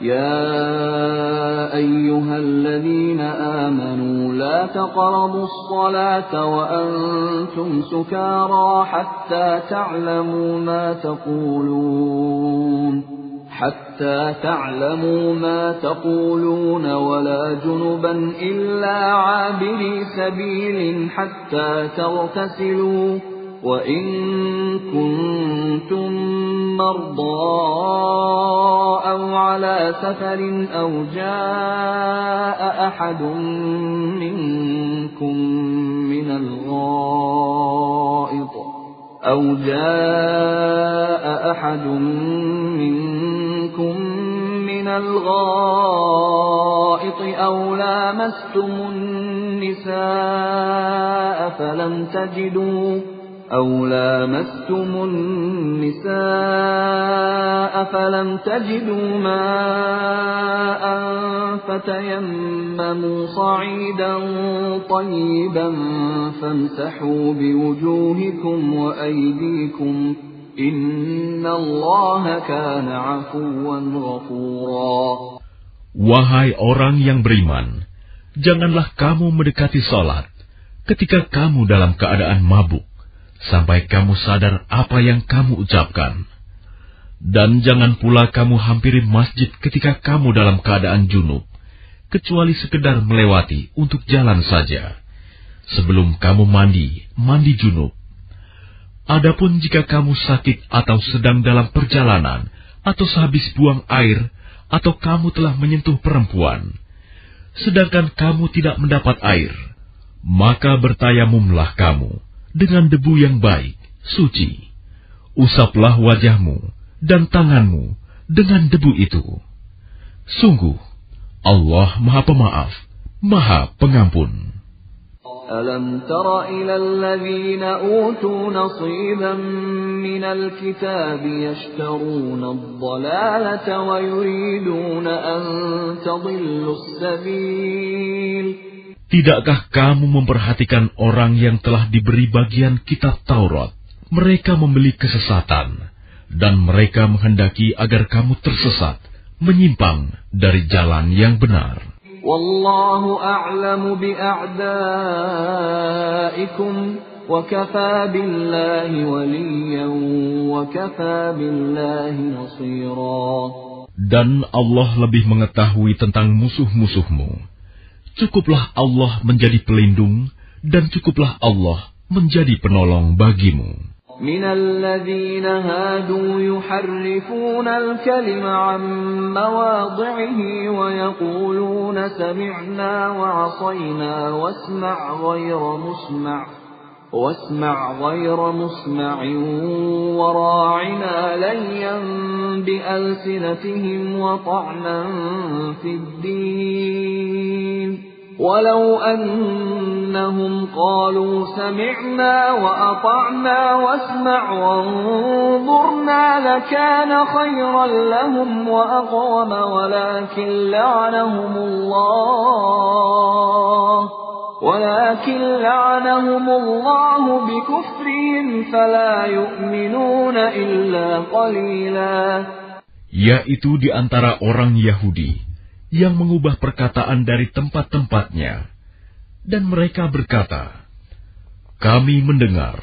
يا أيها الذين آمنوا لا تقربوا الصلاة وأنتم سكارى حتى تعلموا ما تقولون ولا جنبا إلا عابري سبيل حتى تغتسلوا وإن كنتم مرضى أو على سفر أو جاء أحد منكم من الغائط أو لامستم النساء فلم تجدوا ماء فتيمموا صعيدا طيبا فامسحوا بوجوهكم وأيديكم إن الله كان عفوا غفورا. Wahai orang yang beriman, Janganlah kamu mendekati sholat ketika kamu dalam keadaan mabuk, sampai kamu sadar apa yang kamu ucapkan. Dan jangan pula kamu hampiri masjid ketika kamu dalam keadaan junub, kecuali sekedar melewati untuk jalan saja. Sebelum kamu mandi junub. Adapun jika kamu sakit atau sedang dalam perjalanan, atau sehabis buang air, atau kamu telah menyentuh perempuan, sedangkan kamu tidak mendapat air, maka bertayamumlah kamu dengan debu yang baik, suci. Usaplah wajahmu dan tanganmu dengan debu itu. Sungguh, Allah Maha Pemaaf, Maha Pengampun. ألم تر إلى الذين أوتوا نصيبا من الكتاب يشترون الضلالة ويريدون أن تضلوا السبيل. Tidakkah kamu memperhatikan orang yang telah diberi bagian kitab Taurat? Mereka membeli kesesatan, dan mereka menghendaki agar kamu tersesat, menyimpang dari jalan yang benar. Wallahu a'lamu bi'a'daikum wa kafa billahi waliyan wa kafa billahi nasira. Dan Allah lebih mengetahui tentang musuh-musuhmu. Cukuplah Allah menjadi pelindung, dan cukuplah Allah menjadi penolong bagimu. من الذين هادوا يحرفون الكلم عن مواضعه ويقولون سمعنا وعصينا واسمع غير مسمع وراعنا ليا بألسنتهم وطعنا في الدين ولو أنهم قالوا سمعنا وأطعنا واسمع وانظرنا لكان خيرا لهم وأقوم ولكن لعنهم الله بكفرهم فلا يؤمنون إلا قليلا. Yaitu di antara orang Yahudi yang mengubah perkataan dari tempat-tempatnya, dan mereka berkata, kami mendengar,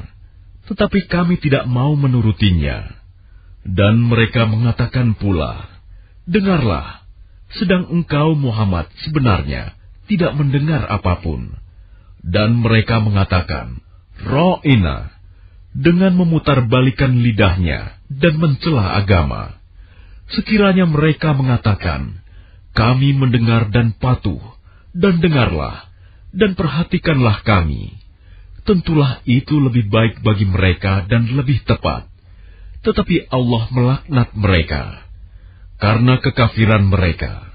tetapi kami tidak mau menurutinya. Dan mereka mengatakan pula, dengarlah, sedang engkau Muhammad sebenarnya tidak mendengar apapun. Dan mereka mengatakan, Ra'ina, dengan memutarbalikan lidahnya dan mencela agama. Sekiranya mereka mengatakan, kami mendengar dan patuh, dan dengarlah, dan perhatikanlah kami. Tentulah itu lebih baik bagi mereka dan lebih tepat. Tetapi Allah melaknat mereka, karena kekafiran mereka.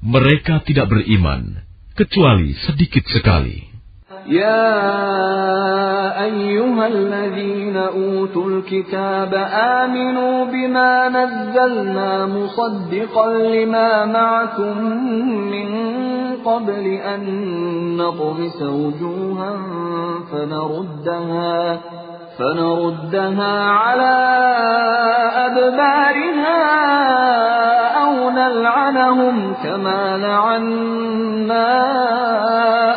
Mereka tidak beriman, kecuali sedikit sekali. يا أيها الذين أوتوا الكتاب آمنوا بما نزلنا مصدقا لما معكم من قبل أن نطمس وجوها فنردها على أدبارها أو نلعنهم كما لعنا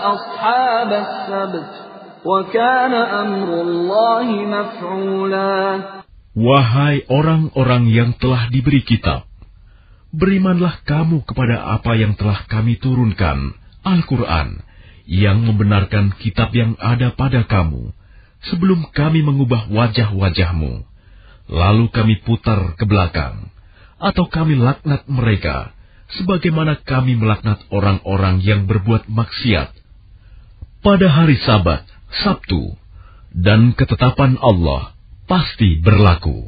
أصحاب السبت وكان أمر الله مفعولا. Wahai orang-orang yang telah diberi kitab, berimanlah kamu kepada apa yang telah kami turunkan, Al-Quran, yang membenarkan kitab yang ada pada kamu, sebelum kami mengubah wajah-wajahmu, lalu kami putar ke belakang, atau kami laknat mereka, sebagaimana kami melaknat orang-orang yang berbuat maksiat pada hari Sabat, Sabtu, dan ketetapan Allah pasti berlaku.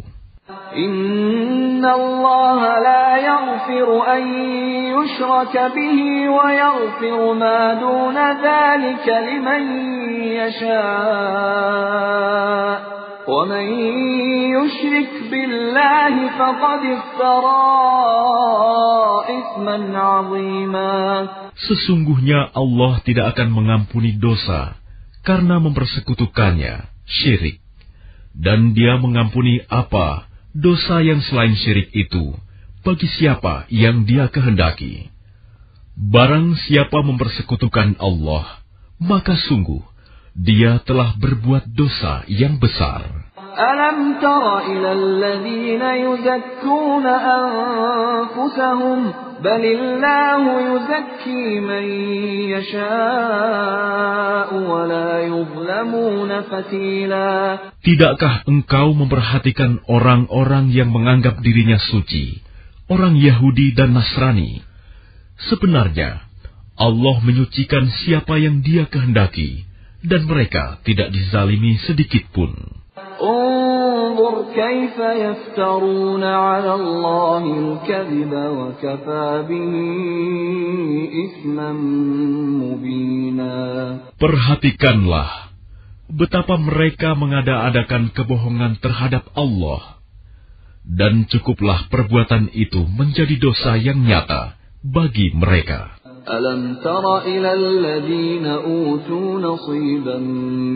Inna Allah la yaghfiru an yushraka bihi wa yaghfiru ma duna dhalika liman yasha' wa man yushrik billahi faqad iftara ithman 'azima. Sesungguhnya Allah tidak akan mengampuni dosa karena mempersekutukannya, syirik. Dan Dia mengampuni apa dosa yang selain syirik itu bagi siapa yang Dia kehendaki. Barang siapa mempersekutukan Allah, maka sungguh dia telah berbuat dosa yang besar. ألم تر إلى الذين يزكون أنفسهم بل الله يزكي من يشاء ولا يظلمون فتيلا. Tidakkah engkau memperhatikan orang-orang yang menganggap dirinya suci, orang Yahudi dan Nasrani? Sebenarnya Allah menyucikan siapa yang Dia kehendaki, dan mereka tidak dizalimi sedikit pun. انظر كيف يفترون على الله الكذب وكفى به إثما مبينا. Perhatikanlah betapa mereka mengada-adakan kebohongan terhadap Allah, dan cukuplah perbuatan itu menjadi dosa yang nyata bagi mereka. ألم تر إلى الذين أوتوا نصيبا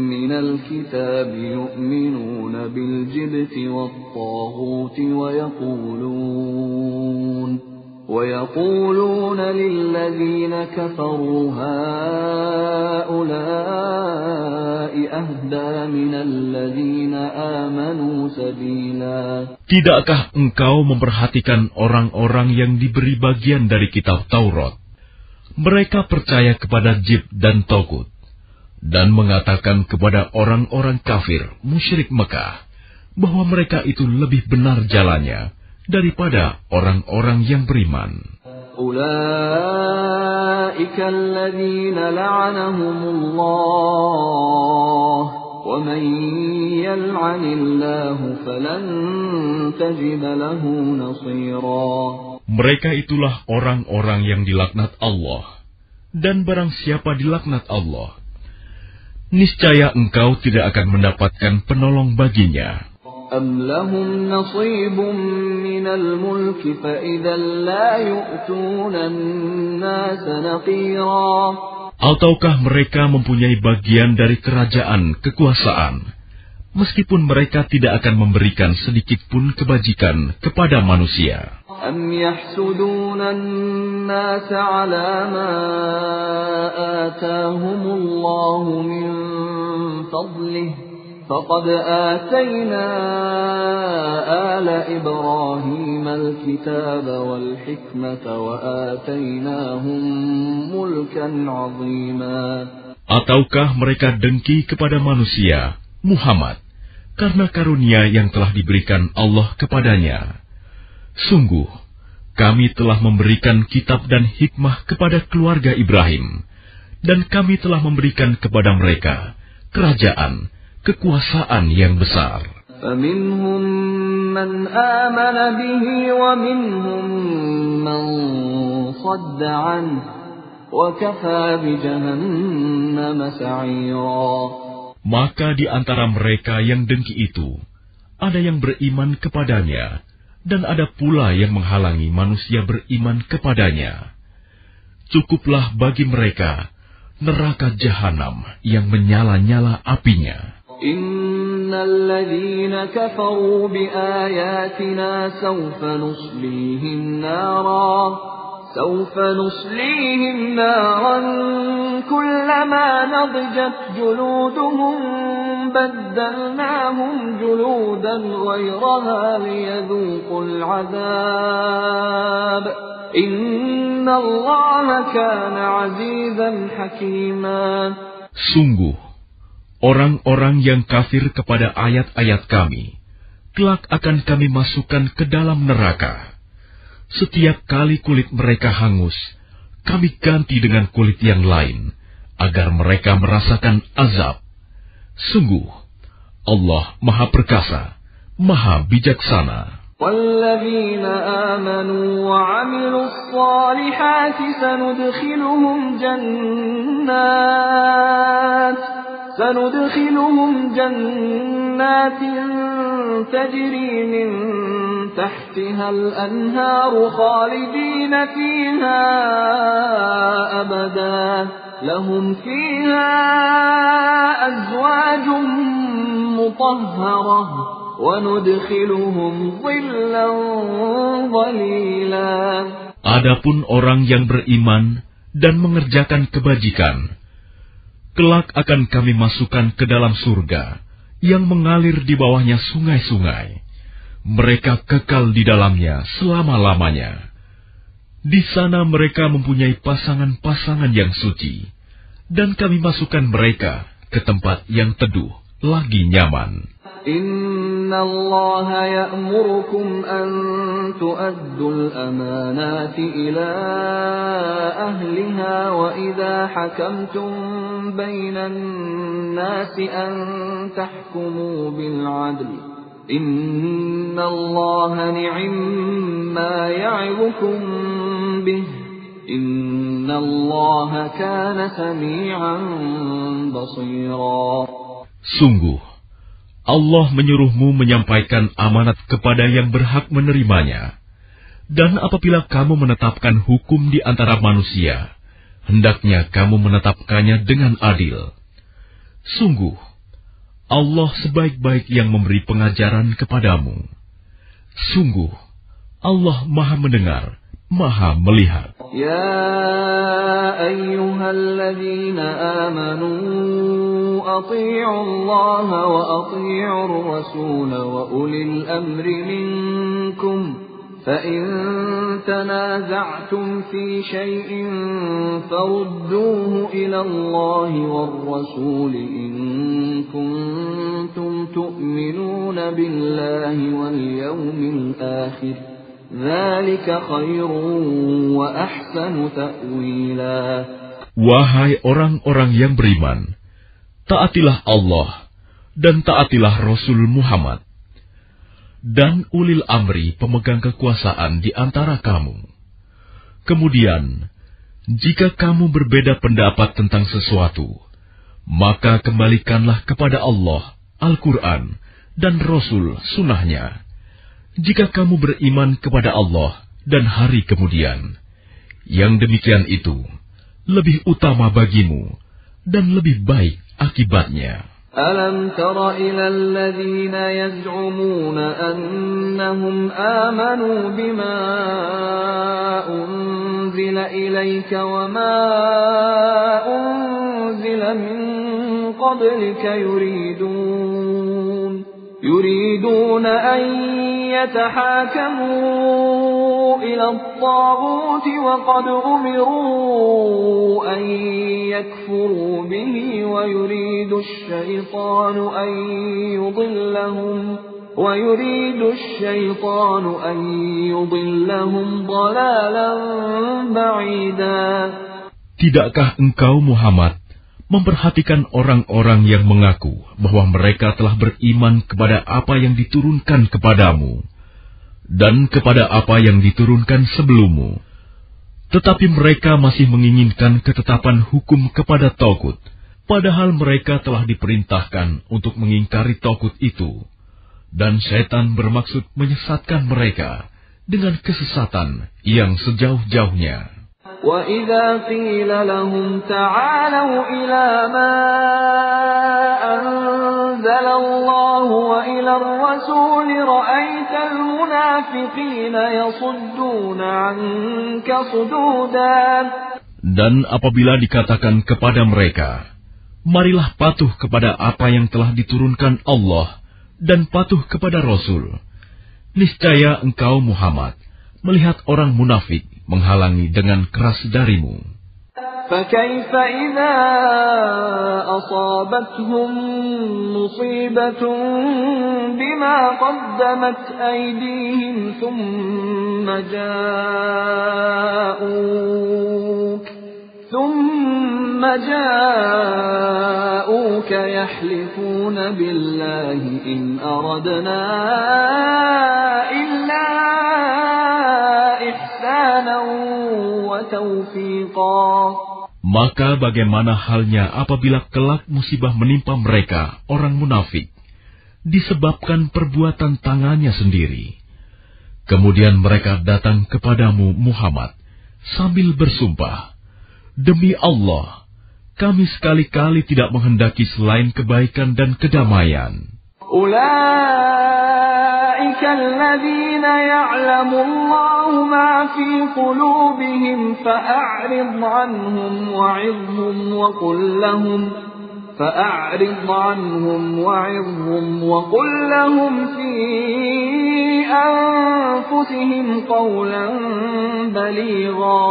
من الكتاب يؤمنون بالجبت والطاغوت ويقولون للذين كفروا هؤلاء أهدى من الذين آمنوا سبيلا. Tidakkah engkau memperhatikan orang-orang yang diberi bagian dari kitab Taurat? Mereka percaya kepada Jibt dan Togut, dan mengatakan kepada orang-orang kafir musyrik Mekah bahwa mereka itu lebih benar jalannya daripada orang-orang yang beriman. Ulaika alladzina la'anahumullah wa man yal'anillahu falan tajida lahu nasira. Mereka itulah orang-orang yang dilaknat Allah, dan barang siapa dilaknat Allah, niscaya engkau tidak akan mendapatkan penolong baginya. Am lahum nasibun minal mulki fa idzan la yu'tuna an-nasa naqira. Ataukah mereka mempunyai bagian dari kerajaan kekuasaan, meskipun mereka tidak akan memberikan sedikit pun kebajikan kepada manusia. Am yahsuduna an-nasa 'ala ma atahumullahu min fadlihi faqad atayna ala Ibrahim al-kitaba wal hikmata wa atainahum mulkan 'azima. Ataukah mereka dengki kepada manusia, Muhammad, karena karunia yang telah diberikan Allah kepadanya? Sungguh, kami telah memberikan kitab dan hikmah kepada keluarga Ibrahim, dan kami telah memberikan kepada mereka kerajaan, kekuasaan yang besar. فَمِنْهُمْ مَنْ آمَنَ بِهِ وَمِنْهُمْ مَنْ صَدَّ عَنْهُ وَكَفَى بِجَهَنَّمَ سَعِيرًا. Maka di antara mereka yang dengki itu, ada yang beriman kepadanya, dan ada pula yang menghalangi manusia beriman kepadanya. Cukuplah bagi mereka neraka jahanam yang menyala-nyala apinya. Innal ladzina kafaru bi ayatina sawfa nuslihim naran kullama nadijat juluduhum baddalnahum juludan ghayraha liyadhuqul 'adzab innallaha kana 'azizan hakima. Sungguh, orang-orang yang kafir kepada ayat-ayat kami, kelak akan kami masukkan ke dalam neraka. Setiap kali kulit mereka hangus, kami ganti dengan kulit yang lain, agar mereka merasakan azab. Sungguh, Allah Maha Perkasa, Maha Bijaksana. وَالَّذِينَ آمَنُوا وَعَمِلُوا الصَّالِحَاتِ سندخلهم جنات تجري من تحتها الأنهار خالدين فيها أبدا لهم فيها أزواج مطهرة وندخلهم ظلا ظليلا. Adapun orang yang beriman dan mengerjakan kebajikan, kelak akan kami masukkan ke dalam surga yang mengalir di bawahnya sungai-sungai. Mereka kekal di dalamnya selama-lamanya. Di sana mereka mempunyai pasangan-pasangan yang suci, dan kami masukkan mereka ke tempat yang teduh lagi nyaman. Inna Allah ya'murukum an tu'addul amanati ila ahliha wa idha hakamtum bainan nasi an tahkumu bil 'adl. Inna Allah ni'imma ya'idukum bih. Inna Allah kana sami'an basira. Sungguh, Allah menyuruhmu menyampaikan amanat kepada yang berhak menerimanya. Dan apabila kamu menetapkan hukum di antara manusia, hendaknya kamu menetapkannya dengan adil. Sungguh, Allah sebaik-baik yang memberi pengajaran kepadamu. Sungguh, Allah Maha Mendengar, Maha Melihat. Ya ayyuhalladzina amanu ati'u Allah wa ati'u ar-rasul wa ulil amri minkum. فَإِن تَنَازَعْتُمْ فِي شَيْءٍ فَرُدُّوهُ إِلَى اللَّهِ وَالرَّسُولِ إِن كُنتُمْ تُؤْمِنُونَ بِاللَّهِ وَالْيَوْمِ الْآخِرِ ذَلِكَ خَيْرٌ وَأَحْسَنُ تَأْوِيلًا. Wahai orang-orang yang beriman, taatilah Allah dan taatilah Rasul Muhammad dan ulil amri pemegang kekuasaan di antara kamu. Kemudian, jika kamu berbeda pendapat tentang sesuatu, maka kembalikanlah kepada Allah, Al-Quran, dan Rasul Sunnahnya. Jika kamu beriman kepada Allah dan hari kemudian, yang demikian itu lebih utama bagimu dan lebih baik akibatnya. أَلَمْ تَرَ إِلَى الَّذِينَ يَزْعُمُونَ أَنَّهُمْ آمَنُوا بِمَا أُنزِلَ إِلَيْكَ وَمَا أُنزِلَ مِن قَبْلِكَ يُرِيدُونَ أَن يَتَحَاكَمُوا إِلَى الطَّاغُوتِ وَقَدْ أُمِرُوا أَن يَكْفُرُوا بِهِ وَيُرِيدُ الشَّيْطَانُ أَن يُضِلَّهُمْ ضَلَالًا بَعِيدًا. Tidakkah engkau Muhammad memperhatikan orang-orang yang mengaku bahwa mereka telah beriman kepada apa yang diturunkan kepadamu dan kepada apa yang diturunkan sebelummu, tetapi mereka masih menginginkan ketetapan hukum kepada Tagut, padahal mereka telah diperintahkan untuk mengingkari Tagut itu, dan setan bermaksud menyesatkan mereka dengan kesesatan yang sejauh-jauhnya. وَإِذَا قِيلَ لَهُمْ تَعَالَوْا إِلَى مَا أَنزَلَ اللَّهُ وَإِلَى الرَّسُولِ رَأَيْتَ الْمُنَافِقِينَ يَصُدُّونَ عَنكَ صُدُودًا. Dan apabila dikatakan kepada mereka, marilah patuh kepada apa yang telah diturunkan Allah dan patuh kepada Rasul, niscaya engkau Muhammad melihat orang munafik menghalangi dengan keras darimu. فَكَيْفَ إِذَا أَصَابَتْهُم مُّصِيبَةٌ بِمَا قَدَّمَتْ أَيْدِيهِمْ ثُمَّ جَاءُوكَ يَحْلِفُونَ بِاللَّهِ إِنْ أَرَدْنَا إِلَّا إِحْسَانًا وَتَوْفِيقًا. Maka bagaimana halnya apabila kelak musibah menimpa mereka, orang munafik, disebabkan perbuatan tangannya sendiri. Kemudian mereka datang kepadamu Muhammad sambil bersumpah, demi Allah, kami sekali-kali tidak menghendaki selain kebaikan dan kedamaian. Ulaika alladhina ya'lamu Allahu ma fi qulubihim fa'a'rid 'anhum wa'idhhum wa qul lahum وقل لهم في أنفسهم قولا بليغا.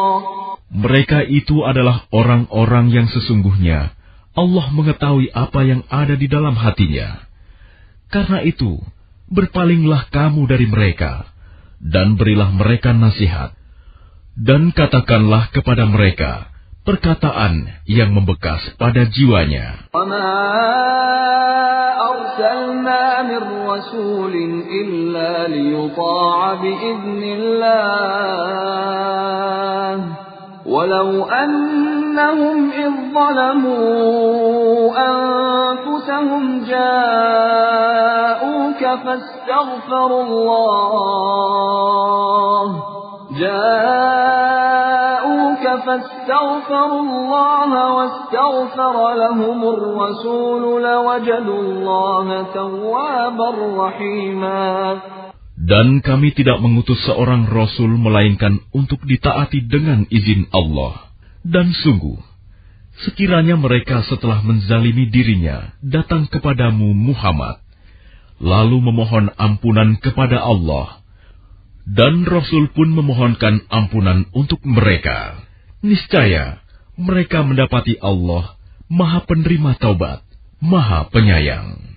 Mereka itu adalah orang-orang yang sesungguhnya Allah mengetahui apa yang ada di dalam hatinya. Karena itu, berpalinglah kamu dari mereka, dan berilah mereka nasihat. Dan katakanlah kepada mereka perkataan yang membekas pada jiwanya. وَمَا أَرْسَلْنَا مِن رَّسُولٍ إِلَّا لِيُطَاعَ بِإِذْنِ اللَّهِ وَلَوْ أَنَّهُمْ إِذ ظَّلَمُوا أَنفُسَهُمْ جَاءُوكَ فاستغفروا الله واستغفر لهم الرسول لوجدوا الله توابا رحيما. Dan kami tidak mengutus seorang rasul melainkan untuk ditaati dengan izin Allah. Dan sungguh, sekiranya mereka setelah menzalimi dirinya datang kepadamu Muhammad, lalu memohon ampunan kepada Allah, dan Rasul pun memohonkan ampunan untuk mereka, niscaya mereka mendapati Allah Maha Penerima Taubat, Maha Penyayang.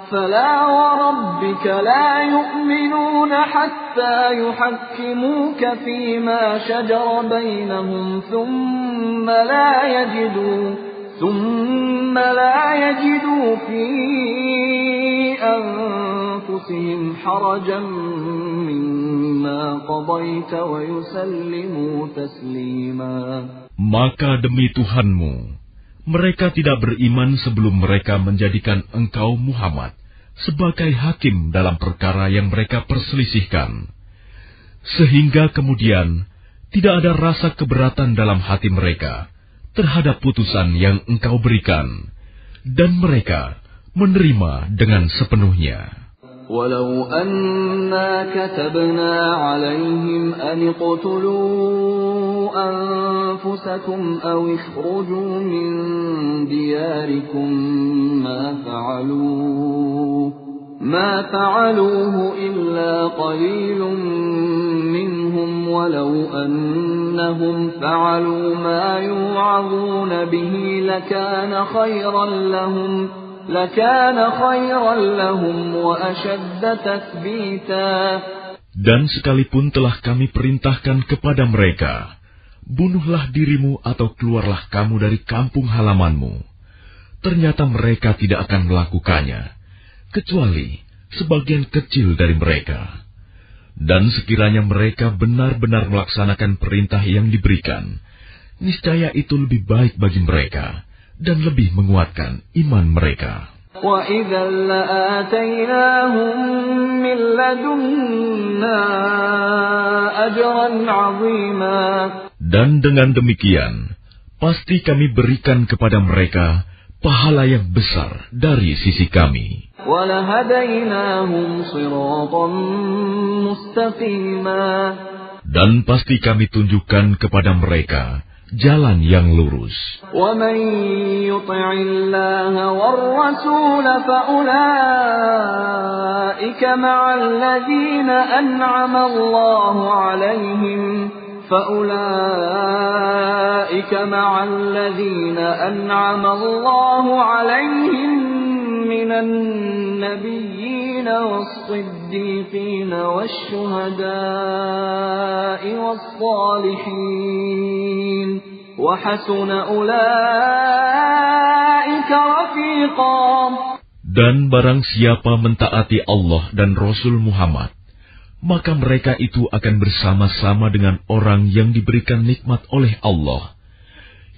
فَلَا وَرَبِّكَ لَا يُؤْمِنُونَ حَتَّى يُحَكِّمُوكَ فِيمَا شَجَرَ بَيْنَهُمْ ثُمَّ لَا يَجِدُوا فِي أَنفُسِهِمْ حَرَجًا مِّمَّا قَضَيْتَ وَيُسَلِّمُوا تَسْلِيمًا. Maka demi Tuhanmu, mereka tidak beriman sebelum mereka menjadikan engkau Muhammad sebagai hakim dalam perkara yang mereka perselisihkan. Sehingga kemudian tidak ada rasa keberatan dalam hati mereka terhadap putusan yang engkau berikan, dan mereka menerima dengan sepenuhnya. ولو أنا كتبنا عليهم أن اقتلوا أنفسكم أو اخرجوا من دياركم ما فعلوه إلا قليل منهم ولو أنهم فعلوا ما يوعظون به لكان خيرا لهم وأشد تثبيتا. Dan sekalipun telah kami perintahkan kepada mereka, bunuhlah dirimu atau keluarlah kamu dari kampung halamanmu, ternyata mereka tidak akan melakukannya, kecuali sebagian kecil dari mereka. Dan sekiranya mereka benar-benar melaksanakan perintah yang diberikan, niscaya itu lebih baik bagi mereka dan lebih menguatkan iman mereka. وَإِذًا لَّآتَيْنَاهُم مِّن لَّدُنَّا أَجْرًا عَظِيمًا. Dan dengan demikian, pasti kami berikan kepada mereka pahala yang besar dari sisi kami. وَلَهَدَيْنَاهُمْ صِرَاطًا مُّسْتَقِيمًا. Dan pasti kami tunjukkan kepada mereka jalan yang lurus. وَمَن يُطِعِ اللَّهَ وَالرَّسُولَ فَأُولَٰئِكَ مَعَ الَّذِينَ أَنْعَمَ اللَّهُ عَلَيْهِم مِّنَ النَّبِيِّينَ وَالصِّدِّيقِينَ وَالشُّهَدَاءِ وَالصَّالِحِينَ وَحَسُنَ أُولَٰئِكَ رَفِيقًا. Dan barang siapa mentaati Allah dan Rasul Muhammad, maka mereka itu akan bersama-sama dengan orang yang diberikan nikmat oleh Allah,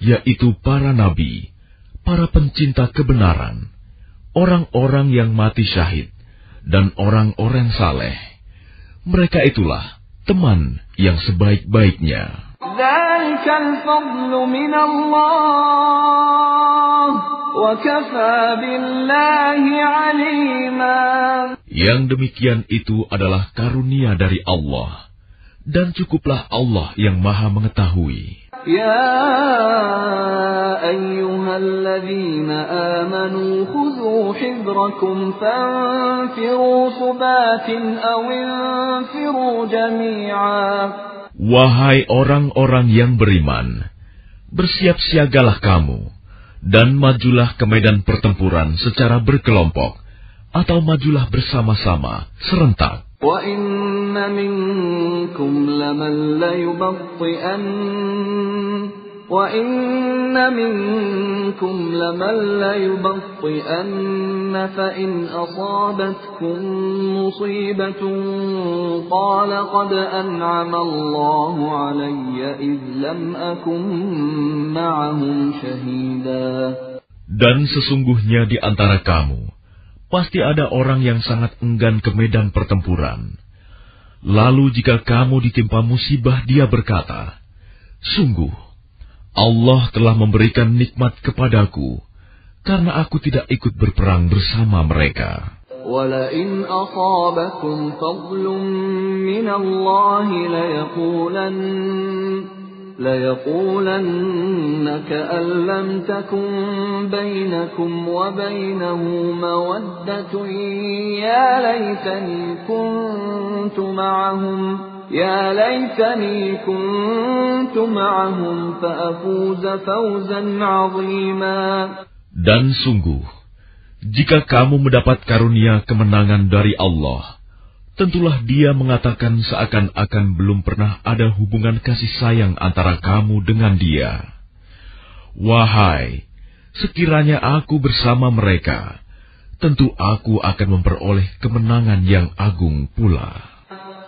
yaitu para nabi, para pencinta kebenaran, orang-orang yang mati syahid, dan orang-orang saleh. Mereka itulah teman yang sebaik-baiknya. Dzalikal fadlu minallah wa kafa billahi alima. Yang demikian itu adalah karunia dari Allah, dan cukuplah Allah yang Maha mengetahui. Ya ayyuhalladzina amanu khudhu hidrakum fanfiru subatin aw infiru jami'a. Wahai orang-orang yang beriman, bersiap siagalah kamu, dan majulah ke medan pertempuran secara berkelompok, atau majulah bersama-sama, serentak. وَإِنَّ مِنكُمْ لَمَن لَّيُبَطِّئَنَّ فَإِنْ أَصَابَتْكُم مُّصِيبَةٌ قَالَ قَدْ أَنْعَمَ اللَّهُ عَلَيَّ إِذْ لَمْ أَكُن مَّعَهُمْ شَهِيدًا. Dan sesungguhnya di antara kamu pasti ada orang yang sangat enggan ke medan pertempuran. Lalu jika kamu ditimpa musibah, dia berkata, "Sungguh, Allah telah memberikan nikmat kepadaku, karena aku tidak ikut berperang bersama mereka." وَلَئِنْ أَصَابَكُمْ فَضْلٌ مِّنَ اللَّهِ لَيَقُولَنَّ كَأَن لَّمْ تَكُن بَيْنَكُمْ وَبَيْنَهُ مَوَدَّةٌ يَا لَيْتَنِي كُنتُ مَعَهُمْ فَأَفُوزَ فَوْزًا عَظِيمًا. Dan sungguh, jika kamu mendapat karunia kemenangan dari Allah, tentulah Dia mengatakan seakan-akan belum pernah ada hubungan kasih sayang antara kamu dengan Dia. Wahai, sekiranya aku bersama mereka, tentu aku akan memperoleh kemenangan yang agung pula.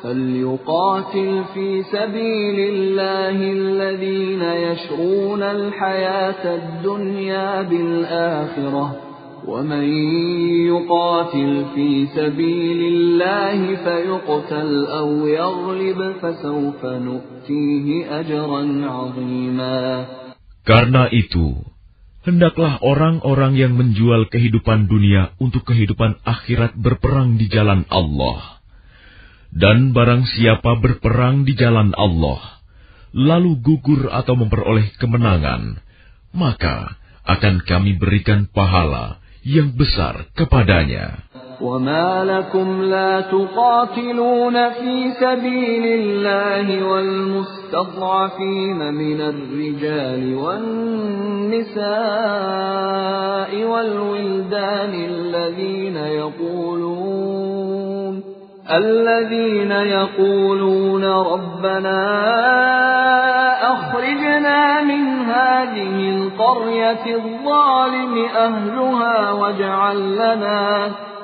فَلْيُقَاتِلْ فِي سَبِيلِ اللَّهِ الَّذِينَ يَشْرُونَ الْحَيَاةَ الدُّنْيَا بِالْآخِرَةِ وَمَن يُقَاتِلْ فِي سَبِيلِ اللَّهِ فَيُقْتَلْ أَوْ يَغْلِبْ فَسَوْفَ نُؤْتِيهِ أَجْرًا عَظِيمًا. Karena itu, hendaklah orang-orang yang menjual kehidupan dunia untuk kehidupan akhirat berperang di jalan Allah. Dan barang siapa berperang di jalan Allah, lalu gugur atau memperoleh kemenangan, maka akan kami berikan pahala yang besar kepadanya. وَمَا لَكُمْ لَا تُقَاتِلُونَ فِي سَبِيلِ اللَّهِ وَالْمُسْتَضْعَفِينَ مِنَ الرِّجَالِ وَالنِّسَاءِ وَالْوِلْدَانِ الَّذِينَ يَقُولُونَ رَبَّنَا أَخْرِجْنَا مِنْ هَٰذِهِ الْقَرْيَةِ الظَّالِمِ أَهْلُهَا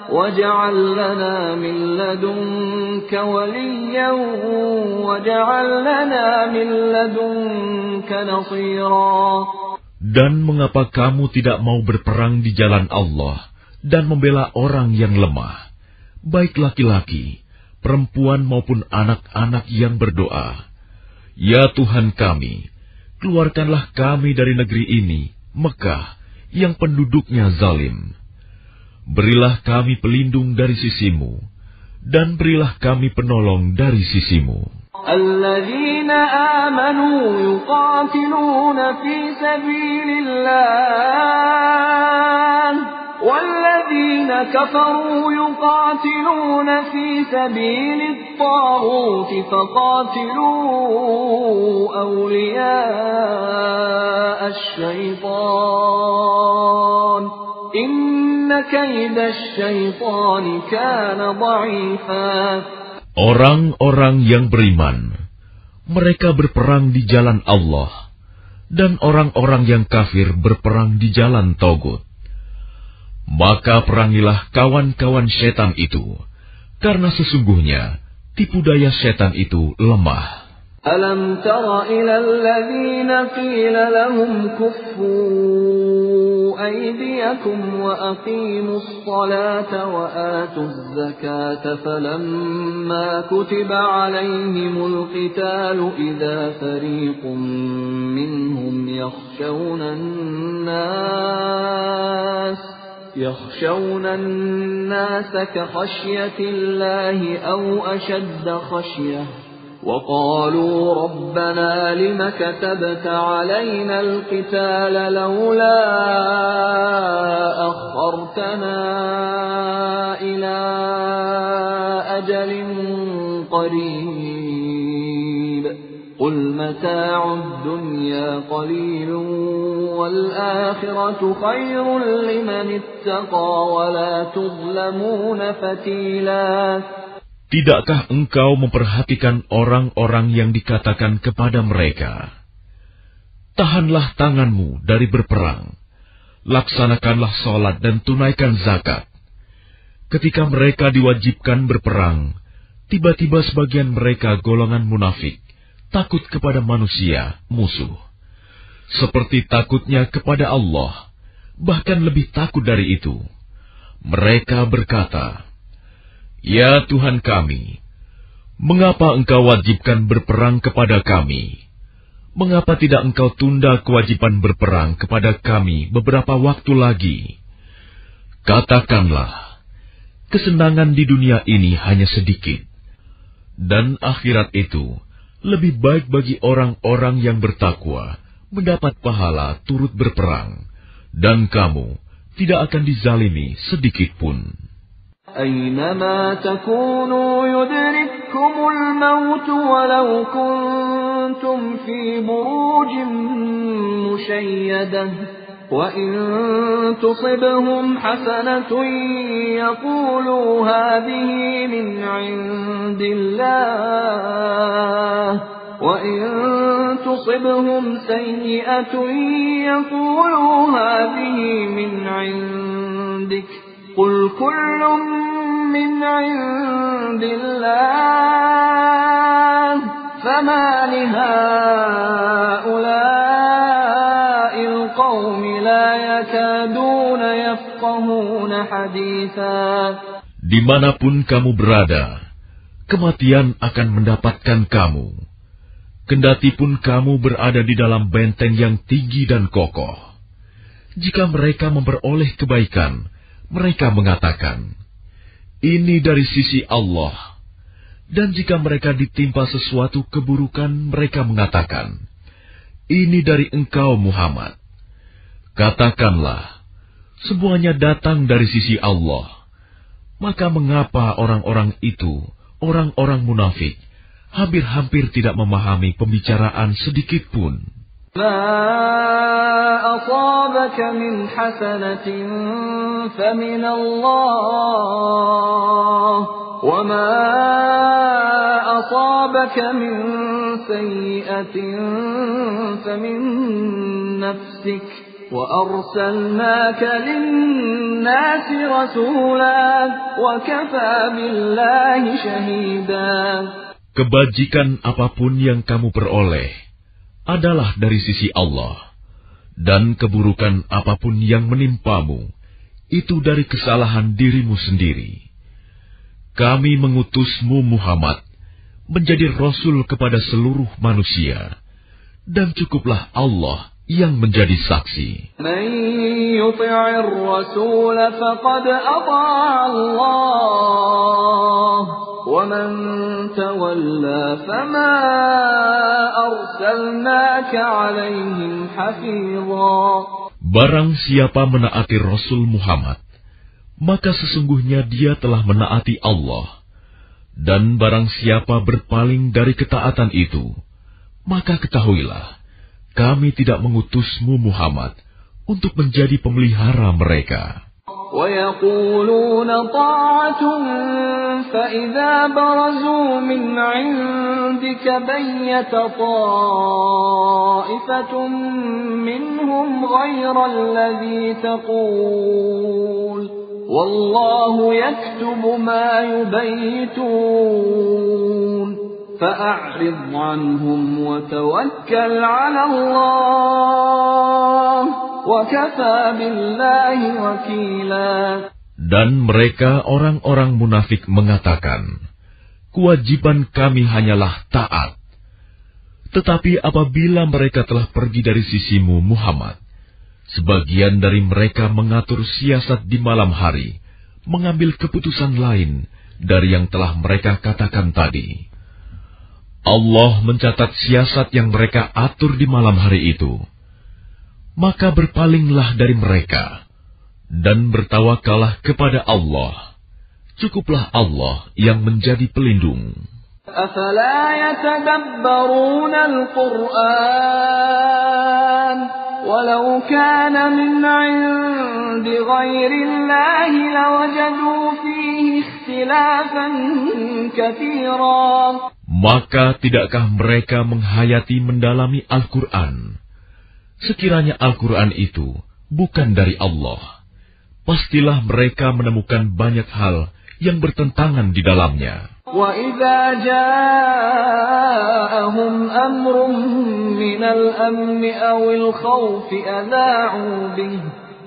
وَاجْعَل لَّنَا مِن لَّدُنكَ وَلِيًّا وَاجْعَل لَّنَا مِن لَّدُنكَ نَصِيرًا. Dan mengapa kamu tidak mau berperang di jalan Allah dan membela orang yang lemah, baik laki-laki, perempuan maupun anak-anak yang berdoa, "Ya Tuhan kami, keluarkanlah kami dari negeri ini, Mekah, yang penduduknya zalim. Berilah kami pelindung dari sisimu, dan berilah kami penolong dari sisimu." الَّذِينَ آمَنُوا يُقَاتِلُونَ فِي سَبِيلِ اللَّهِ وَالَّذِينَ كَفَرُوا يُقَاتِلُونَ فِي سَبِيلِ الطَّاغُوتِ فَقَاتِلُوا أَوْلِيَاءَ الشَّيْطَانِ إِنَّ كَيْدَ الشَّيْطَانِ كَانَ ضَعِيفًا. Orang-orang yang beriman, mereka berperang di jalan Allah, dan orang-orang yang kafir berperang di jalan Togut. Maka perangilah kawan-kawan setan itu, karena sesungguhnya tipu daya setan itu lemah. أَلَمْ تَرَ إِلَى الَّذِينَ قِيلَ لَهُمْ كُفُّوا أيديكم وأقيموا الصلاة وآتوا الزكاة فلما كتب عليهم القتال إذا فريق منهم يخشون الناس كخشية الله أو أشد خشية وقالوا ربنا لم كتبت علينا القتال لولا أخرتنا إلى أجل قريب قل متاع الدنيا قليل والآخرة خير لمن اتقى ولا تظلمون فتيلا. Tidakkah engkau memperhatikan orang-orang yang dikatakan kepada mereka, tahanlah tanganmu dari berperang, laksanakanlah sholat dan tunaikan zakat. Ketika mereka diwajibkan berperang, tiba-tiba sebagian mereka golongan munafik, takut kepada manusia, musuh. Seperti takutnya kepada Allah, bahkan lebih takut dari itu. Mereka berkata, ya Tuhan kami, mengapa Engkau wajibkan berperang kepada kami? Mengapa tidak Engkau tunda kewajiban berperang kepada kami beberapa waktu lagi? Katakanlah, kesenangan di dunia ini hanya sedikit, dan akhirat itu lebih baik bagi orang-orang yang bertakwa, mendapat pahala turut berperang, dan kamu tidak akan dizalimi sedikit pun. أينما تكونوا يدرككم الموت ولو كنتم في بروج مشيدة وإن تصبهم حسنة يقولوا هذه من عند الله وإن تصبهم سيئة يقولوا هذه من عندك قل كل من عند الله فما لهؤلاء القوم لا يكادون يفقهون حديثا. Dimanapun kamu berada, kematian akan mendapatkan kamu. Kendatipun kamu berada di dalam benteng yang tinggi dan kokoh. Jika mereka memperoleh kebaikan, mereka mengatakan, ini dari sisi Allah. Dan jika mereka ditimpa sesuatu keburukan, mereka mengatakan, ini dari engkau Muhammad. Katakanlah, semuanya datang dari sisi Allah. Maka mengapa orang-orang itu, orang-orang munafik, hampir-hampir tidak memahami pembicaraan sedikit pun? ما أصابك من حسنة فمن الله وما أصابك من سيئة فمن نفسك وأرسلناك للناس رسولا وكفى بالله شهيدا. Kebajikan apapun yang kamu peroleh adalah dari sisi Allah, dan keburukan apapun yang menimpamu, itu dari kesalahan dirimu sendiri. Kami mengutusmu Muhammad, menjadi Rasul kepada seluruh manusia, dan cukuplah Allah yang menjadi saksi. Man yuti'ir rasul faqad ata'a Allah. وَمَنْ تَوَلَّى فَمَا أَرْسَلْنَاكَ عَلَيْهِمْ حَفِيظًا. Barang siapa menaati Rasul Muhammad, maka sesungguhnya dia telah menaati Allah. Dan barang siapa berpaling dari ketaatan itu, maka ketahuilah, kami tidak mengutusmu Muhammad untuk menjadi pemelihara mereka. وَيَقُولُونَ طَاعَةٌ فَإِذَا بَرَزُوا مِنْ عِنْدِكَ بَيَّتَ طَائِفَةٌ مِّنْهُمْ غَيْرَ الَّذِي تَقُولُ وَاللَّهُ يَكْتُبُ مَا يُبَيِّتُونَ فَأَعْرِضْ عَنْهُمْ وَتَوَكَّلْ عَلَى اللَّهِ وَكَفَى بِاللَّهِ وَكِيلًا. Dan mereka orang-orang munafik mengatakan, kewajiban kami hanyalah taat. Tetapi apabila mereka telah pergi dari sisimu, Muhammad, sebagian dari mereka mengatur siasat di malam hari, mengambil keputusan lain dari yang telah mereka katakan tadi. Allah mencatat siasat yang mereka atur di malam hari itu. Maka berpalinglah dari mereka dan bertawakallah kepada Allah. Cukuplah Allah yang menjadi pelindung. أَفَلَا يَتَدَبَّرُونَ الْقُرْآنَ وَلَوْ كَانَ مِنْ عِنْدِ غَيْرِ اللَّهِ لَوَجَدُوا فِيهِ اخْتِلَافًا كَثِيرًا. Maka tidakkah mereka menghayati mendalami Al-Quran? Sekiranya Al-Quran itu bukan dari Allah, pastilah mereka menemukan banyak hal yang bertentangan di dalamnya. وَإِذَا جَاءَهُمْ أَمْرٌ مِّنَ الْأَمْنِ أَوِ الْخَوْفِ أَذَاعُوا بِهِ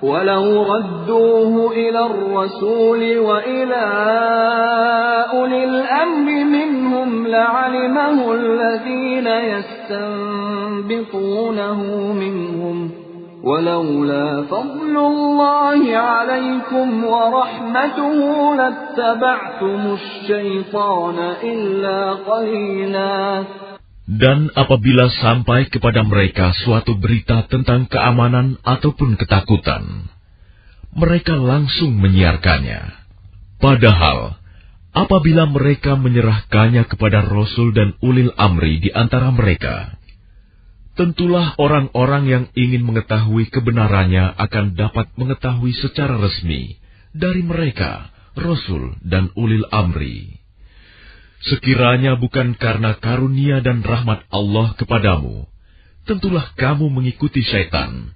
وَلَوْ رَدُّوهُ إِلَى الرَّسُولِ وَإِلَى أُولِي الْأَمْرِ مِنْهُمْ لَعَلِمَهُ الَّذِينَ يَسْتَنبِطُونَهُ مِنْهُمْ وَلَوْلَا فَضْلُ اللَّهِ عَلَيْكُمْ وَرَحْمَتُهُ لَاتَّبَعْتُمُ الشَّيْطَانَ إِلَّا قَلِيلًا. Dan apabila sampai kepada mereka suatu berita tentang keamanan ataupun ketakutan, mereka langsung menyiarkannya. Padahal, apabila mereka menyerahkannya kepada Rasul dan ulil amri di antara mereka, tentulah orang-orang yang ingin mengetahui kebenarannya akan dapat mengetahui secara resmi dari mereka, Rasul dan ulil amri. Sekiranya bukan karena karunia dan rahmat Allah kepadamu, tentulah kamu mengikuti syaitan,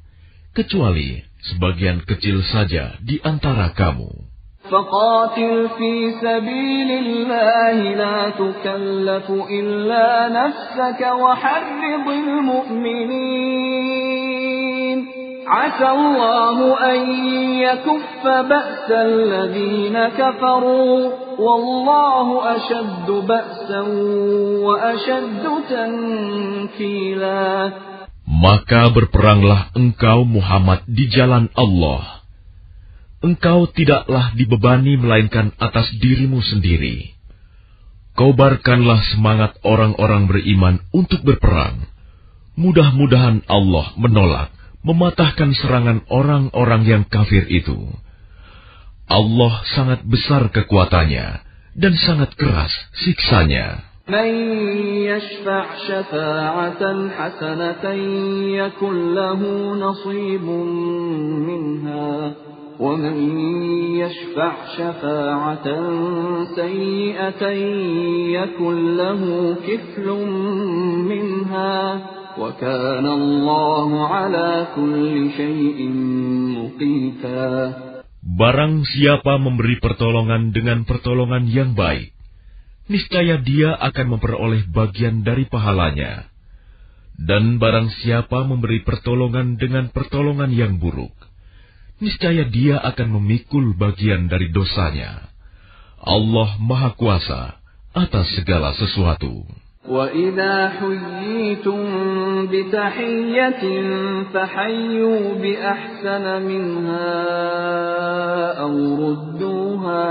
kecuali sebagian kecil saja di antara kamu. فَقَاتِلْ فِي سَبِيلِ اللَّهِ لَا تُكَلَّفُ إِلَّا نَفْسَكَ وَحَرِّضِ الْمُؤْمِنِينَ عَسَى اللَّهُ أَن يَكُفَّ بَأْسَ الَّذِينَ كَفَرُوا وَاللَّهُ أَشَدُّ بَأْسًا وَأَشَدُّ تَنكِيلًا. Maka berperanglah engkau Muhammad di jalan Allah. Engkau tidaklah dibebani melainkan atas dirimu sendiri. Kobarkanlah semangat orang-orang beriman untuk berperang. Mudah-mudahan Allah menolak, mematahkan serangan orang-orang yang kafir itu. Allah sangat besar kekuatannya dan sangat keras siksanya. مَن يَشْفَعْ شَفَاعَةً حَسَنَةً يَكُنْ لَهُ نَصِيبٌ مِّنْهَا وَمَن يَشْفَعْ شَفَاعَةً سَيِّئَةً يَكُنْ لَهُ كِفْلٌ مِّنْهَا وَكَانَ اللَّهُ عَلَى كُلِّ شَيْءٍ مُقِيتًا. Barang siapa memberi pertolongan dengan pertolongan yang baik, niscaya dia akan memperoleh bagian dari pahalanya. Dan barang siapa memberi pertolongan dengan pertolongan yang buruk, niscaya dia akan memikul bagian dari dosanya. Allah Maha Kuasa atas segala sesuatu. وَإِذَا حُيِّيتُم بِتَحِيَّةٍ فَحَيُّوا بِأَحْسَنَ مِنْهَا أَوْ رُدُّوهَا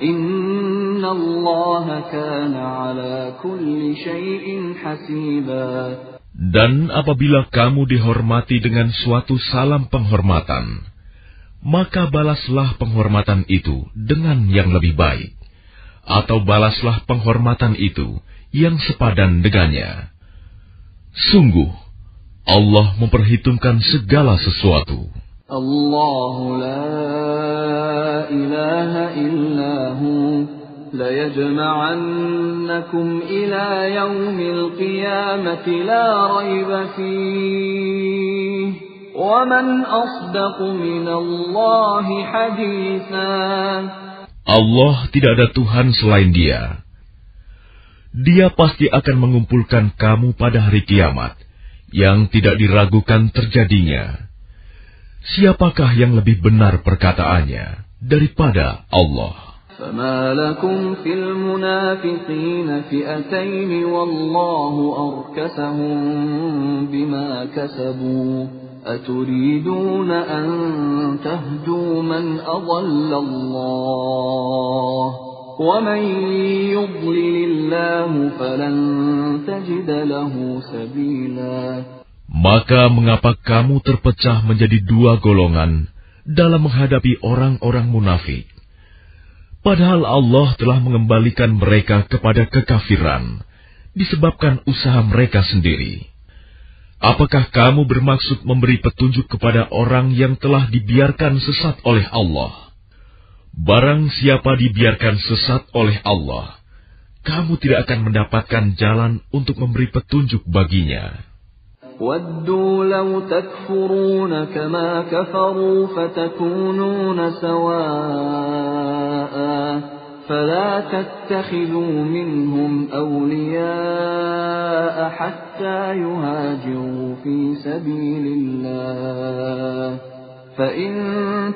إِنَّ اللَّهَ كَانَ عَلَى كُلِّ شَيْءٍ حَسِيبًا. Dan apabila kamu dihormati dengan suatu salam penghormatan, maka balaslah penghormatan itu dengan yang lebih baik, atau balaslah penghormatan itu yang sepadan dengannya. Sungguh, Allah memperhitungkan segala sesuatu. الله لا إله إلا هو ليجمعنكم إلى يوم القيامة لا ريب فيه ومن أصدق من الله حديثا. Allah tidak ada Tuhan selain Dia. Dia pasti akan mengumpulkan kamu pada hari kiamat yang tidak diragukan terjadinya. siapakah yang lebih benar perkataannya daripada Allah? فما لكم في المنافقين فئتين والله أركسهم بما كسبوا أتريدون أن تهدوا من أضل الله ومن يضلل الله فلن تجد له سبيلا. Maka mengapa kamu terpecah menjadi dua golongan dalam menghadapi orang-orang munafik? Padahal Allah telah mengembalikan mereka kepada kekafiran disebabkan usaha mereka sendiri. Apakah kamu bermaksud memberi petunjuk kepada orang yang telah dibiarkan sesat oleh Allah? Barang siapa dibiarkan sesat oleh Allah, kamu tidak akan mendapatkan jalan untuk memberi petunjuk baginya. وَدُّوا لَوْ تَكْفُرُونَ كَمَا كَفَرُوا فَتَكُونُونَ سَوَاءً فَلَا تَتَّخِذُوا مِنْهُمْ أَوْلِيَاءَ حَتَّى يُهَاجِرُوا فِي سَبِيلِ اللَّهِ فَإِن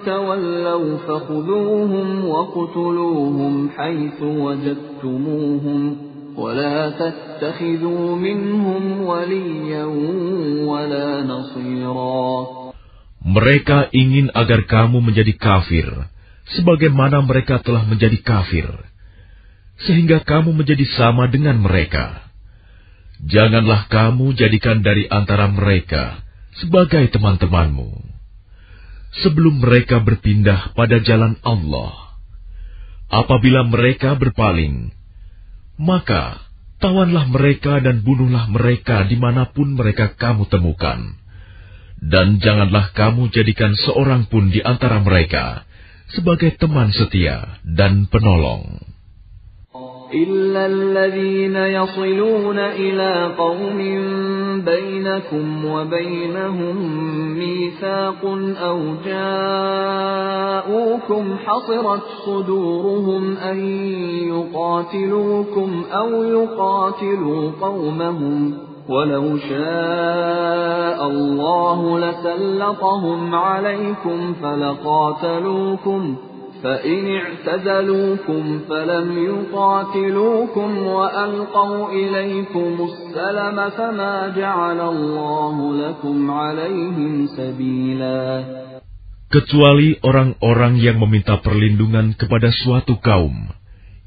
تَوَلَّوْا فَخُذُوهُمْ وَاقْتُلُوهُمْ حَيْثُ وَجَدتُّمُوهُمْ وَلَا تَتَّخِذُوا مِنْهُمْ وَلِيًّا وَلَا نَصِيرًا. Mereka ingin agar kamu menjadi kafir, sebagaimana mereka telah menjadi kafir, sehingga kamu menjadi sama dengan mereka. Janganlah kamu jadikan dari antara mereka sebagai teman-temanmu, sebelum mereka berpindah pada jalan Allah. Apabila mereka berpaling, maka tawanlah mereka dan bunuhlah mereka dimanapun mereka kamu temukan. Dan janganlah kamu jadikan seorang pun di antara mereka sebagai teman setia dan penolong. إِلَّا الَّذِينَ يَصِلُونَ إِلَى قَوْمٍ بَيْنَكُمْ وَبَيْنَهُم مِّيثَاقٌ أَوْ جَاءُوكُمْ حَصِرَتْ صُدُورُهُمْ أَن يُقَاتِلُوكُمْ أَوْ يُقَاتِلُوا قَوْمَهُمْ وَلَوْ شَاءَ اللَّهُ لَسَلَّطَهُمْ عَلَيْكُمْ فَلَقَاتَلُوكُمْ فَإِنِ اعْتَزَلُوكُمْ فَلَمْ يُقَاتِلُوكُمْ وَأَلْقَوْا إِلَيْكُمُ السَّلَمَ فَمَا جَعَلَ اللَّهُ لَكُمْ عَلَيْهِمْ سَبِيلًا. Kecuali orang-orang yang meminta perlindungan kepada suatu kaum,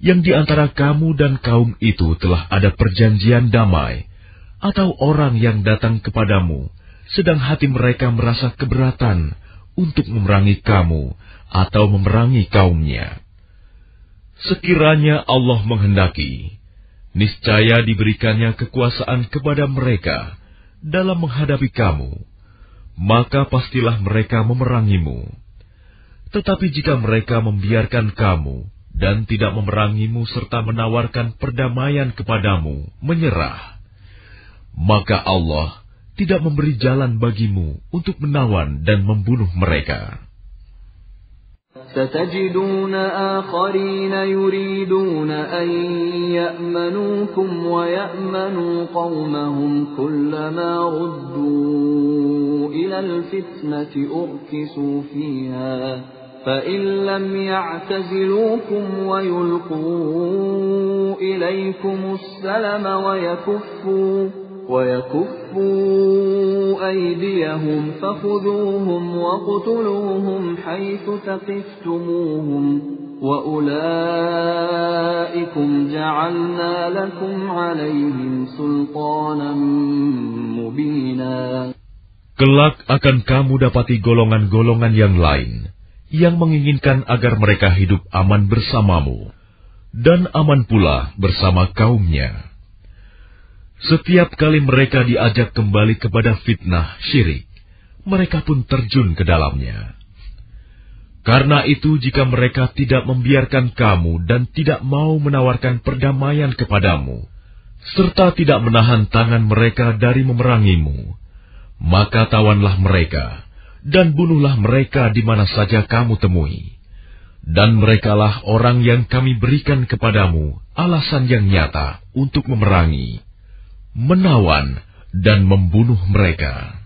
yang di antara kamu dan kaum itu telah ada perjanjian damai, atau orang yang datang kepadamu, sedang hati mereka merasa keberatan untuk memerangi kamu, atau memerangi kaumnya. Sekiranya Allah menghendaki, niscaya diberikannya kekuasaan kepada mereka dalam menghadapi kamu, maka pastilah mereka memerangimu. Tetapi jika mereka membiarkan kamu dan tidak memerangimu serta menawarkan perdamaian kepadamu, menyerah, maka Allah tidak memberi jalan bagimu untuk menawan dan membunuh mereka. سَتَجِدُونَ آخَرِينَ يُرِيدُونَ أَن يَأْمَنُوكُمْ وَيَأْمَنُوا قَوْمَهُمْ كُلَّمَا رُدُّوا إِلَى الْفِتْنَةِ أُرْكِسُوا فِيهَا فَإِن لَّمْ يَعْتَزِلُوكُمْ وَيُلْقُوا إِلَيْكُمُ السَّلَمَ وَيَكُفُّوا أَيْدِيَهُمْ فَخُذُوهُمْ وَاقْتُلُوهُمْ حَيْثُ ثَقِفْتُمُوهُمْ وَأُولَٰئِكُمْ جَعَلْنَا لَكُمْ عَلَيْهِمْ سُلْطَانًا مُّبِينًا. Kelak akan kamu dapati golongan-golongan yang lain yang menginginkan agar mereka hidup aman bersamamu dan aman pula bersama kaumnya. Setiap kali mereka diajak kembali kepada fitnah syirik, mereka pun terjun ke dalamnya. Karena itu, jika mereka tidak membiarkan kamu dan tidak mau menawarkan perdamaian kepadamu, serta tidak menahan tangan mereka dari memerangimu, maka tawanlah mereka dan bunuhlah mereka di mana saja kamu temui. Dan merekalah orang yang kami berikan kepadamu alasan yang nyata untuk memerangi, menawan, dan membunuh mereka.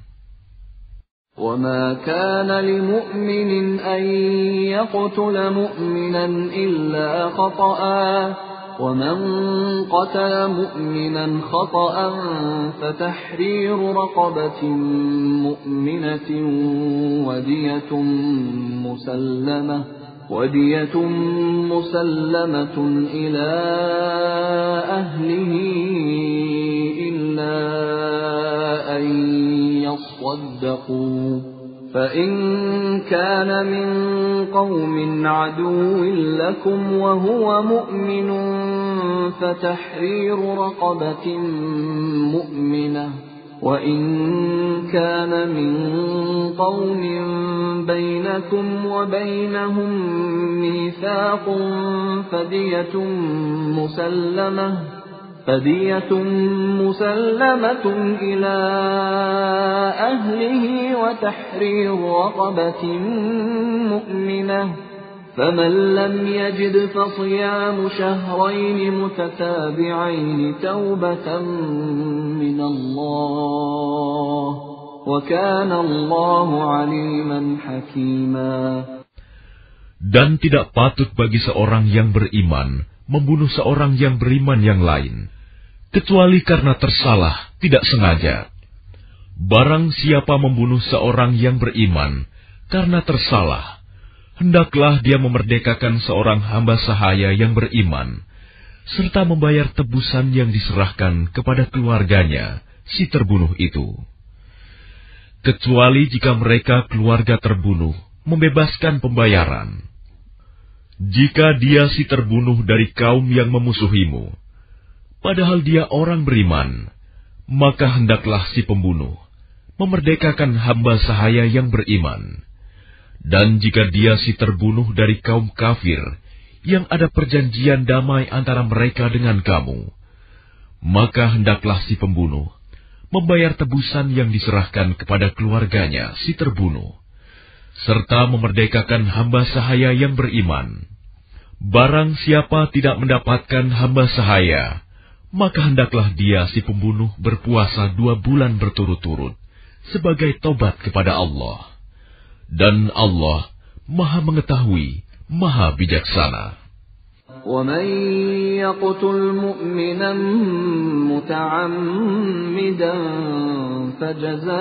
وَمَا كَانَ لِمُؤْمِنٍ أَن يَقْتُلَ مُؤْمِنًا إِلَّا خَطَأً وَمَنْ قَتَلَ مُؤْمِنًا خَطَأً فَتَحْرِيرُ رَقَبَةٍ مُؤْمِنَةٍ وَدِيَةٌ مُسَلَّمَةٌ إِلَى أَهْلِهِ إِلَّا أَن يَصَّدَّقُوا فَإِن كَانَ مِن قَوْمٍ عَدُوٍّ لَكُمْ وَهُوَ مُؤْمِنٌ فَتَحْرِيرُ رَقَبَةٍ مُؤْمِنَةٍ وَإِن كَانَ مِن قَوْمٍ بَيْنَكُمْ وَبَيْنَهُم مِّيثَاقٌ فَدِيَةٌ مُسَلَّمَةٌ إِلَى أَهْلِهِ وَتَحْرِيرُ رَقَبَةٍ مُؤْمِنَةٍ فَمَن لَّمْ يَجِدْ فَصِيَامُ شَهْرَيْنِ مُتَتَابِعَيْنِ تَوْبَةً مِّنَ اللَّهِ وَكَانَ اللَّهُ عَلِيمًا حَكِيمًا. Dan tidak patut bagi seorang yang beriman membunuh seorang yang beriman yang lain, kecuali karena tersalah, tidak sengaja. Barang siapa membunuh seorang yang beriman karena tersalah, hendaklah dia memerdekakan seorang hamba sahaya yang beriman, serta membayar tebusan yang diserahkan kepada keluarganya, si terbunuh itu. Kecuali jika mereka keluarga terbunuh membebaskan pembayaran. Jika dia si terbunuh dari kaum yang memusuhimu, padahal dia orang beriman, maka hendaklah si pembunuh memerdekakan hamba sahaya yang beriman. Dan jika dia si terbunuh dari kaum kafir, yang ada perjanjian damai antara mereka dengan kamu, maka hendaklah si pembunuh membayar tebusan yang diserahkan kepada keluarganya si terbunuh, serta memerdekakan hamba sahaya yang beriman. Barang siapa tidak mendapatkan hamba sahaya, maka hendaklah dia si pembunuh berpuasa 2 bulan berturut-turut sebagai tobat kepada Allah. Dan Allah Maha Mengetahui, Maha Bijaksana. وَمَن يَقْتُلْ مُؤْمِنًا مُتَعَمِّدًا فَجَزَاؤُهُ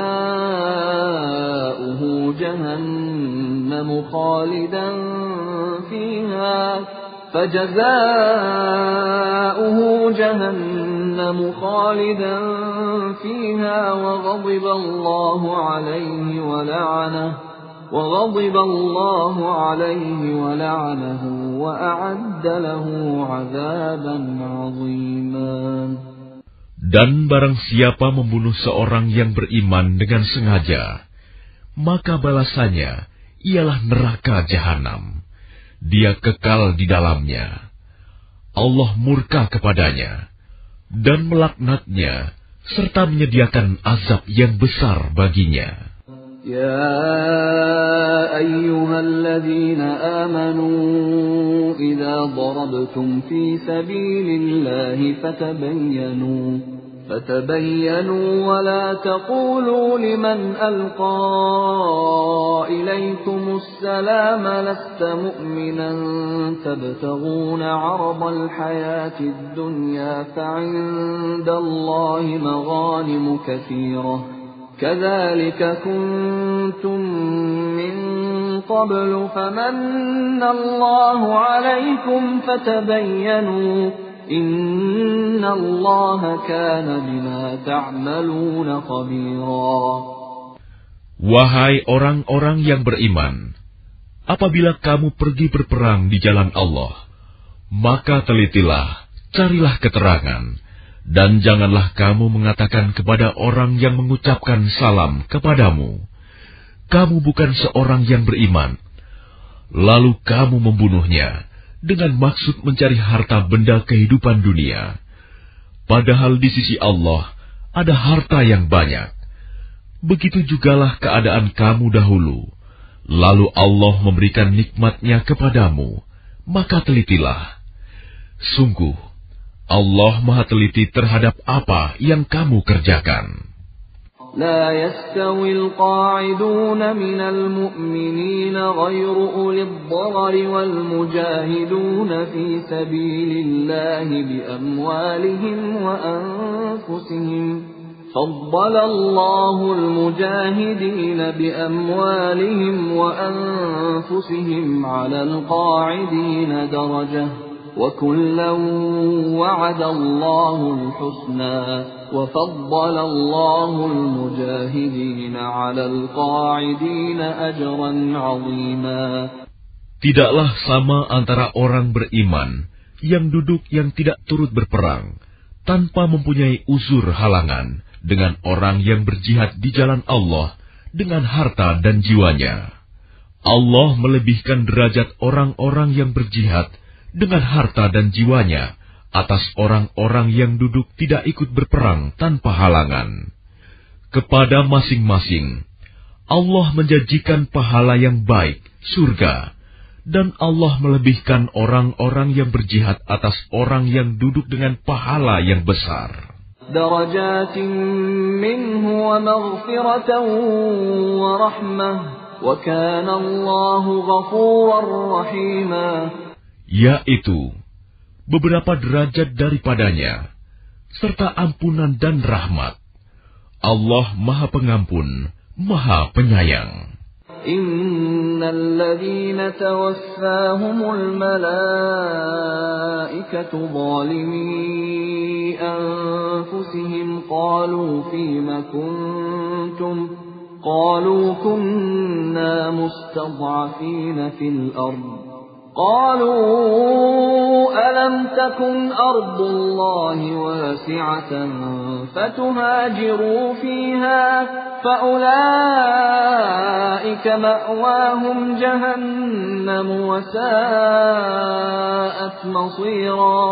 جَهَنَّمُ خَالِدًا فِيهَا وَغَضِبَ اللَّهُ عَلَيْهِ وَلَعَنَهُ وَأَعَدَّ لَهُ عَذَابًا عَظِيمًا. Dan barang siapa membunuh seorang yang beriman dengan sengaja, maka balasannya ialah neraka jahanam. Dia kekal di dalamnya. Allah murka kepadanya dan melaknatnya, serta menyediakan azab yang besar baginya. يا أيها الذين آمنوا إذا ضربتم في سبيل الله فتبينوا ولا تقولوا لمن ألقى إليكم السلام لست مؤمنا تبتغون عرض الحياة الدنيا فعند الله مغانم كثيرة كذلك كنتم من قبل فمن الله عليكم فتبينوا إن الله كان بما تعملون خبيرا. Wahai orang-orang yang beriman, apabila kamu pergi berperang di jalan Allah, maka telitilah, carilah keterangan. Dan janganlah kamu mengatakan kepada orang yang mengucapkan salam kepadamu, kamu bukan seorang yang beriman, lalu kamu membunuhnya dengan maksud mencari harta benda kehidupan dunia. Padahal di sisi Allah ada harta yang banyak. Begitu jugalah keadaan kamu dahulu, lalu Allah memberikan nikmat-Nya kepadamu, maka telitilah. Sungguh, Allah Maha Teliti terhadap apa yang kamu kerjakan. لا يستوي القاعدون من المؤمنين غير أولي الضرر والمجاهدون في سبيل الله بأموالهم وأنفسهم فضل الله المجاهدين بأموالهم وأنفسهم على القاعدين درجة وكلا وعد الله الحسنى وفضل الله المجاهدين على القاعدين أجرا عظيما. Tidaklah sama antara orang beriman yang duduk yang tidak turut berperang tanpa mempunyai uzur halangan dengan orang yang berjihad di jalan Allah dengan harta dan jiwanya. Allah melebihkan derajat orang-orang yang berjihad dengan harta dan jiwanya atas orang-orang yang duduk tidak ikut berperang tanpa halangan. Kepada masing-masing, Allah menjanjikan pahala yang baik, surga, dan Allah melebihkan orang-orang yang berjihad atas orang yang duduk dengan pahala yang besar. Darajatin minhu wa maghfiratan wa rahmah, wa kana Allahu ghafurar rahima. Yaitu beberapa derajat daripadanya, serta ampunan dan rahmat. Allah Maha Pengampun, Maha Penyayang. Innal ladzina tawaffahumul malaikatu zalimi anfusihim qalu fima kuntum qalu kunna mustad'afina fil ardh قالوا ألم تكن أرض الله واسعة فتهاجروا فيها فأولئك مأواهم جهنم وساءت مصيرا.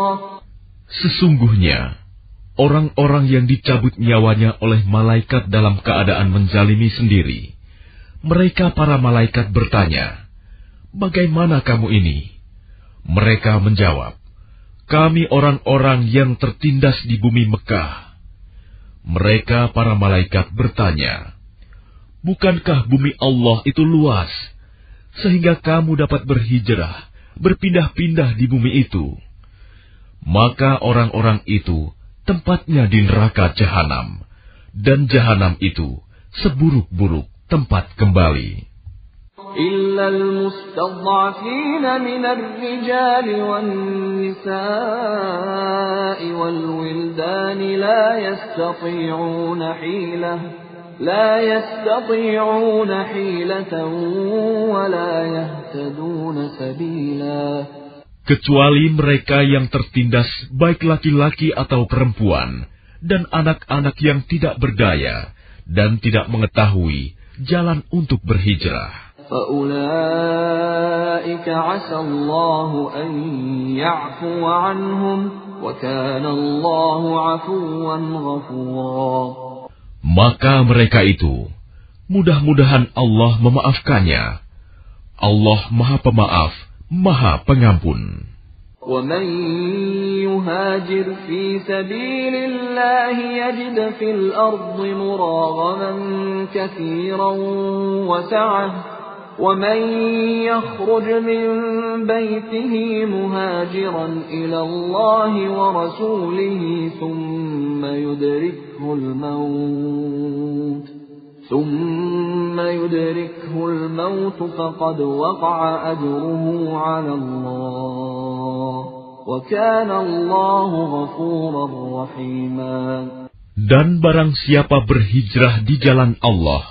Sesungguhnya orang-orang yang dicabut nyawanya oleh malaikat dalam keadaan menzalimi sendiri, mereka para malaikat bertanya, "Bagaimana kamu ini?" Mereka menjawab, "Kami orang-orang yang tertindas di bumi Mekah." Mereka para malaikat bertanya, "Bukankah bumi Allah itu luas, sehingga kamu dapat berhijrah, berpindah-pindah di bumi itu?" Maka orang-orang itu tempatnya di neraka Jahanam, dan Jahanam itu seburuk-buruk tempat kembali. إلا المستضعفين من الرجال والنساء والولدان لا يستطيعون حيلة ولا يهتدون سبيلا. Kecuali mereka yang tertindas, baik laki-laki atau perempuan, dan anak-anak yang tidak berdaya dan tidak mengetahui jalan untuk berhijrah. فَأُولَئِكَ عَسَى اللَّهُ أَن يَعْفُوَ عَنْهُمْ وَكَانَ اللَّهُ عَفُوًّا غَفُورًا. Maka mereka itu, mudah-mudahan Allah memaafkannya. Allah Maha Pemaaf, Maha Pengampun. وَمَن يُهَاجِرْ فِي سَبِيلِ اللَّهِ يَجِدْ فِي الْأَرْضِ مُرَاغَمًا كَثِيرًا وَسَعَةً وَمَن يَخْرُجْ مِن بَيْتِهِ مُهَاجِرًا إِلَى اللَّهِ وَرَسُولِهِ ثُمَّ يُدْرِكْهُ الْمَوْتُ فَقَدْ وَقَعَ أَجْرُهُ عَلَى اللَّهِ وَكَانَ اللَّهُ غَفُورًا رَّحِيمًا. Dan barang siapa berhijrah di jalan Allah,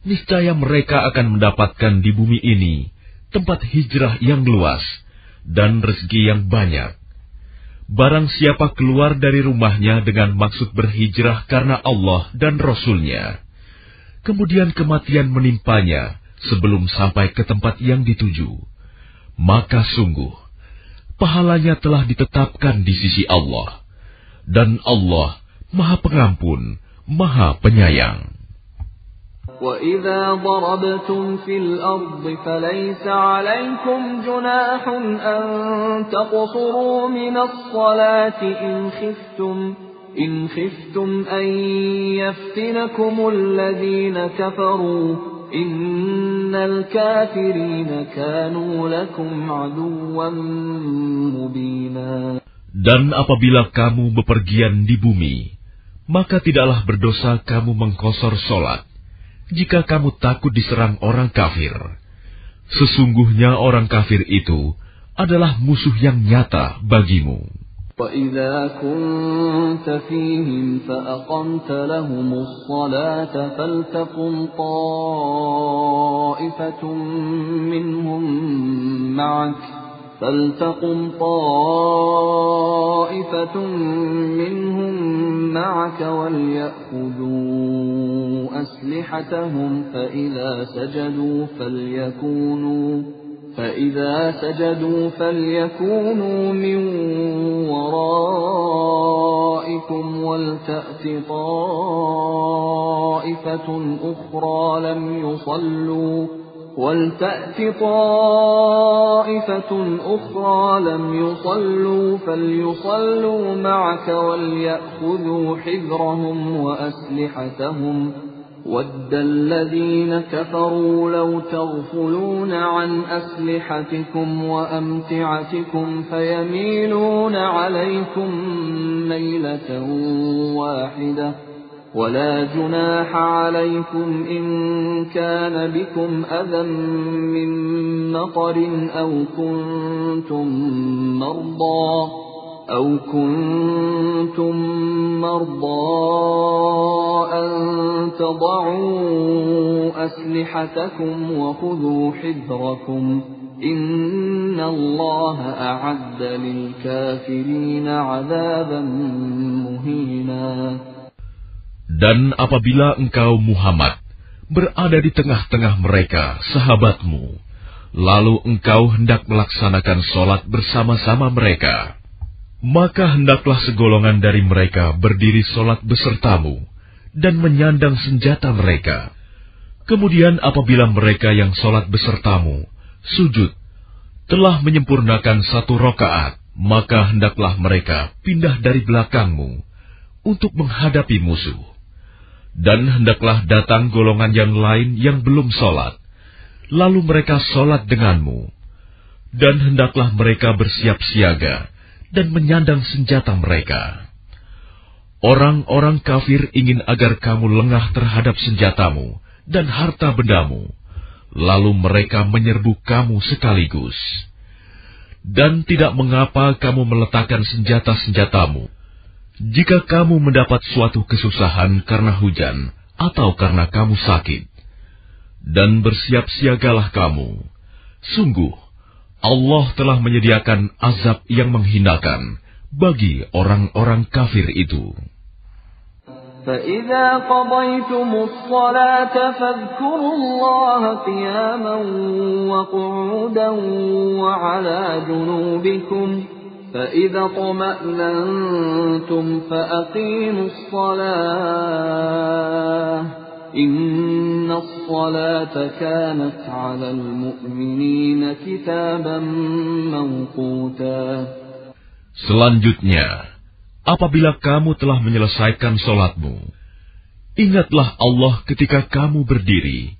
niscaya mereka akan mendapatkan di bumi ini tempat hijrah yang luas dan rezeki yang banyak. Barang siapa keluar dari rumahnya dengan maksud berhijrah karena Allah dan Rasul-Nya, kemudian kematian menimpanya sebelum sampai ke tempat yang dituju, maka sungguh pahalanya telah ditetapkan di sisi Allah, dan Allah Maha Pengampun, Maha Penyayang. وَإِذَا ضَرَبْتُمْ فِي الْأَرْضِ فَلَيْسَ عَلَيْكُمْ جُنَاحٌ أَن تَقْصُرُوا مِنَ الصَّلَاةِ إن خفتم أن يفتنكم الذين كفروا إن الكافرين كانوا لكم عدوا مبينا. Dan apabila kamu bepergian di bumi, maka tidaklah berdosa kamu mengkosor solat, jika kamu takut diserang orang kafir. Sesungguhnya orang kafir itu adalah musuh yang nyata bagimu. وَإِذَا كُنْتَ فِيهِمْ فَأَقَمْتَ لَهُمُ الصَّلَاةَ فَلْتَقُمْ طَائِفَةٌ مِّنْهُمْ مَعَكَ وَلْيَأْخُذُوا أَسْلِحَتَهُمْ فَإِذَا سَجَدُوا فَلْيَكُونُوا مِنْ وَرَائِكُمْ وَلْتَأْتِ طَائِفَةٌ أُخْرَى لَمْ يُصَلُّوا فَلْيُصَلُّوا مَعَكَ وَلْيَأْخُذُوا حِذْرَهُمْ وَأَسْلِحَتَهُمْ وَدَّ الَّذِينَ كَفَرُوا لَوْ تَغْفُلُونَ عَنْ أَسْلِحَتِكُمْ وَأَمْتِعَتِكُمْ فَيَمِيلُونَ عَلَيْكُمْ مَيْلَةً وَاحِدَةً وَلَا جُنَاحَ عَلَيْكُمْ إِن كَانَ بِكُمْ أَذًى مِّن مَّطَرٍ أَوْ كُنتُم مَّرْضَىٰ أَن تَضَعُوا أَسْلِحَتَكُمْ وَخُذُوا حِذْرَكُمْ إِنَّ اللَّهَ أَعَدَّ لِلْكَافِرِينَ عَذَابًا مُّهِينًا. Dan apabila engkau Muhammad berada di tengah-tengah mereka, sahabatmu, lalu engkau hendak melaksanakan sholat bersama-sama mereka, maka hendaklah segolongan dari mereka berdiri sholat besertamu dan menyandang senjata mereka. Kemudian apabila mereka yang sholat besertamu sujud telah menyempurnakan 1 rakaat, maka hendaklah mereka pindah dari belakangmu untuk menghadapi musuh. Dan hendaklah datang golongan yang lain yang belum sholat, lalu mereka sholat denganmu. Dan hendaklah mereka bersiap siaga dan menyandang senjata mereka. Orang-orang kafir ingin agar kamu lengah terhadap senjatamu dan harta bendamu, lalu mereka menyerbu kamu sekaligus. Dan tidak mengapa kamu meletakkan senjata-senjatamu, jika kamu mendapat suatu kesusahan karena hujan atau karena kamu sakit. Dan bersiap siagalah kamu. Sungguh, Allah telah menyediakan azab yang menghinakan bagi orang-orang kafir itu. فَإِذَا قَضَيْتُمُ الصَّلَاةَ فَاذْكُرُوا اللَّهَ قِيَامًا وَقُعُودًا وَعَلَى جُنُوبِكُمْ فَإِذَا اطْمَأْنَنْتُمْ فَأَقِيمُوا الصَّلَاةَ إِنَّ الصَّلَاةَ كَانَتْ عَلَى الْمُؤْمِنِينَ كِتَابًا مَّوْقُوتًا. Selanjutnya, apabila kamu telah menyelesaikan sholatmu, ingatlah Allah ketika kamu berdiri,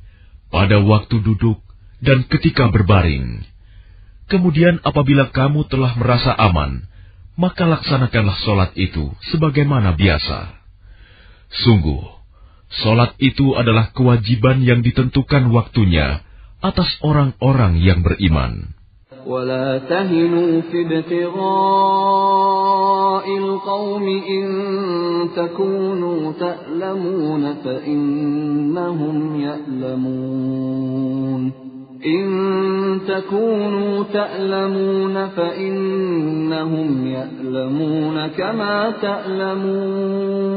pada waktu duduk, dan ketika berbaring. Kemudian apabila kamu telah merasa aman, maka laksanakanlah sholat itu sebagaimana biasa. Sungguh, sholat itu adalah kewajiban yang ditentukan waktunya atas orang-orang yang beriman. وَلَا تَهِنُوا فِي ابْتِغَاءِ الْقَوْمِ إِن تَكُونُوا تَأْلَمُونَ فَإِنَّهُمْ يَأْلَمُونَ إِن تَكُونُوا تَأْلَمُونَ فَإِنَّهُمْ يَأْلَمُونَ كَمَا تَأْلَمُونَ